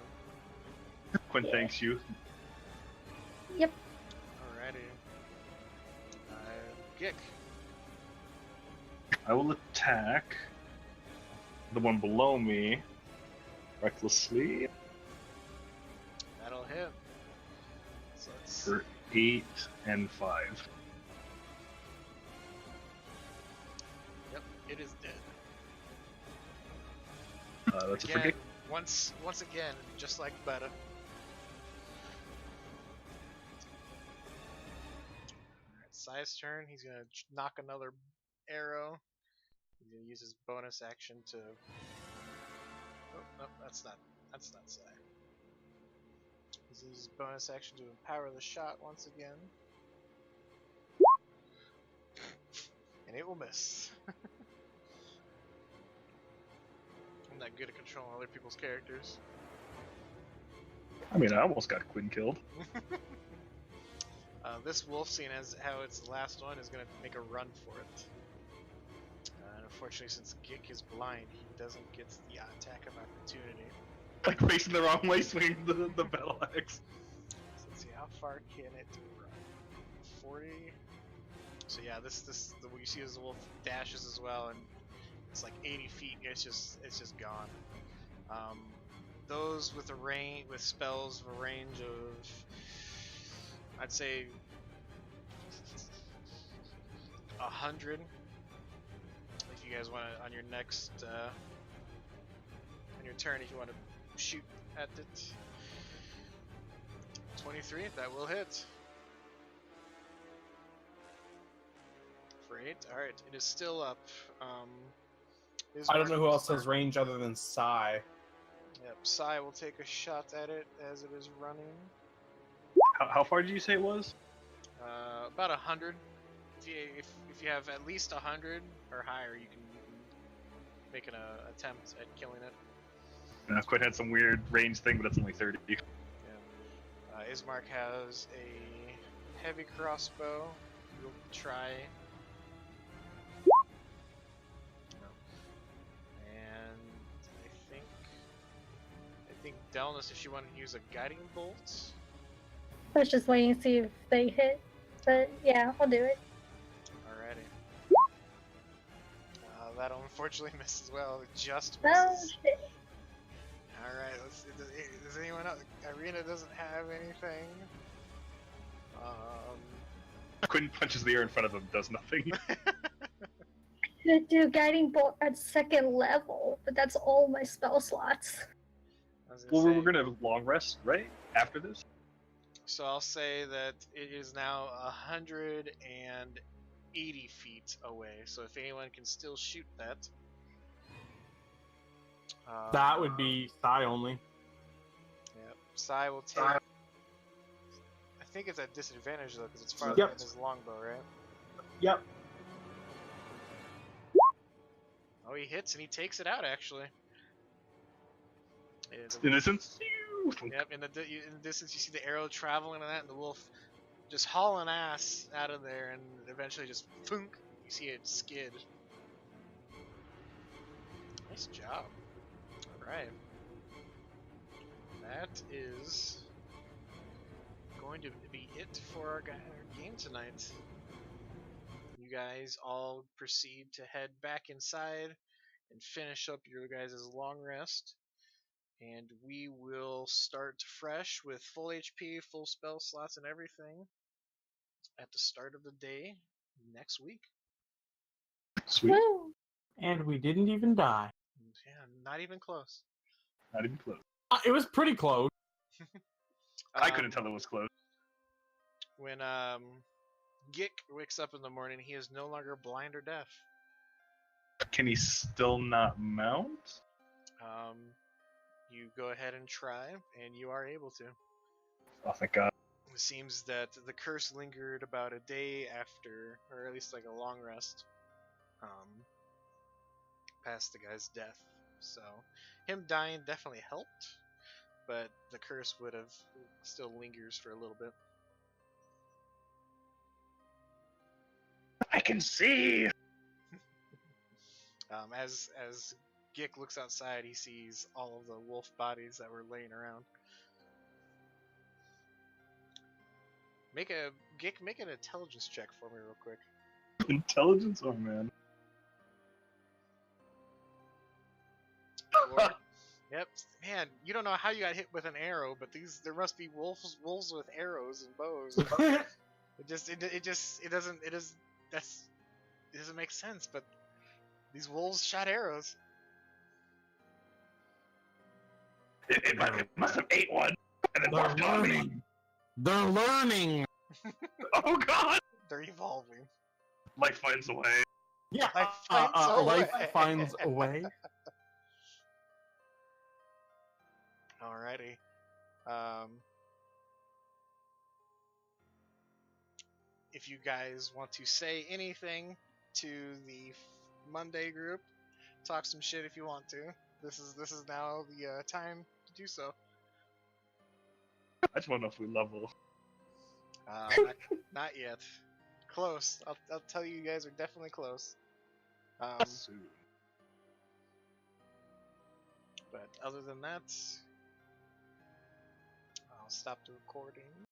Quinn Yeah. thanks you. Yep. Alrighty. Gick. I will attack the one below me recklessly That'll hit. So it's for 8 and 5. Yep, it is dead. That's a Again, forget. once again, just like Beta. Alright, Sai's turn. He's gonna knock another arrow. He's gonna use his bonus action to. Oh, no, that's not Sai. He's gonna use his bonus action to empower the shot once again. And it will miss. I'm not good at controlling other people's characters. I mean, I almost got Quinn killed. This wolf, seeing as how it's the last one, is going to make a run for it. And unfortunately, since Gick is blind, he doesn't get the attack of opportunity. Like facing the wrong way, swinging the battle axe. So let's see, how far can it run? 40. So yeah, what you see as the wolf dashes as well, and it's like 80 feet. It's just gone. Those with spells of a range of, I'd say, 100. If you guys want to, on your next, on your turn, if you want to shoot at it. 23, that will hit. For 8, alright, it is still up. I don't know who else has range other than Sai. Yep, Sai will take a shot at it as it is running. How far did you say it was? About 100. If you have at least 100 or higher, you can make an attempt at killing it. Quinn had some weird range thing, but it's only 30. Yeah. Ismark has a heavy crossbow. You'll try. And I think Delnus, if she wanted to use a guiding bolt. I was just waiting to see if they hit. But yeah, I'll do it. Alrighty. That unfortunately missed as well. It just Oh, misses. shit. Alright, does anyone else? Irina doesn't have anything. Quinn punches the air in front of him, does nothing. Could do guiding bolt at 2nd level, but that's all my spell slots. Well, we're gonna have a long rest, right? After this? So I'll say that it is now 180 feet away. So if anyone can still shoot that. That would be Sai only. Yep. Sai will take. I think it's at disadvantage though, because it's farther than his longbow, right? Yep. Oh, he hits and he takes it out actually. Innocence. Yep. In the distance, you see the arrow traveling and that, and the wolf just hauling ass out of there, and eventually just thunk. You see it skid. Nice job. All right. That is going to be it for our game tonight. You guys all proceed to head back inside and finish up your guys' long rest. And we will start fresh with full HP, full spell slots, and everything at the start of the day next week. Sweet. Woo! And we didn't even die. Yeah, not even close. Not even close. It was pretty close. I couldn't tell it was close. When Gick wakes up in the morning, he is no longer blind or deaf. Can he still not mount? you go ahead and try, and you are able to. Oh, thank God. It seems that the curse lingered about a day after, or at least like a long rest, past the guy's death. So him dying definitely helped, but the curse would have still lingers for a little bit. I can see. As Gick looks outside, he sees all of the wolf bodies that were laying around. Make an intelligence check for me real quick. Intelligence? Oh, man. Yep, man, you don't know how you got hit with an arrow, but there must be wolves with arrows and bows. It doesn't make sense, but these wolves shot arrows. It must have ate one. And then They're walked on me. learning. They're learning. Oh, God. They're evolving. Life finds a way. Yeah, Life finds a life way. finds a way. Alrighty. If you guys want to say anything to the Monday group, talk some shit if you want to. This is now the time to do so. I just want to know if we level. Not yet. Close. I'll tell you, you guys are definitely close. Soon. But other than that, I'll stop the recording.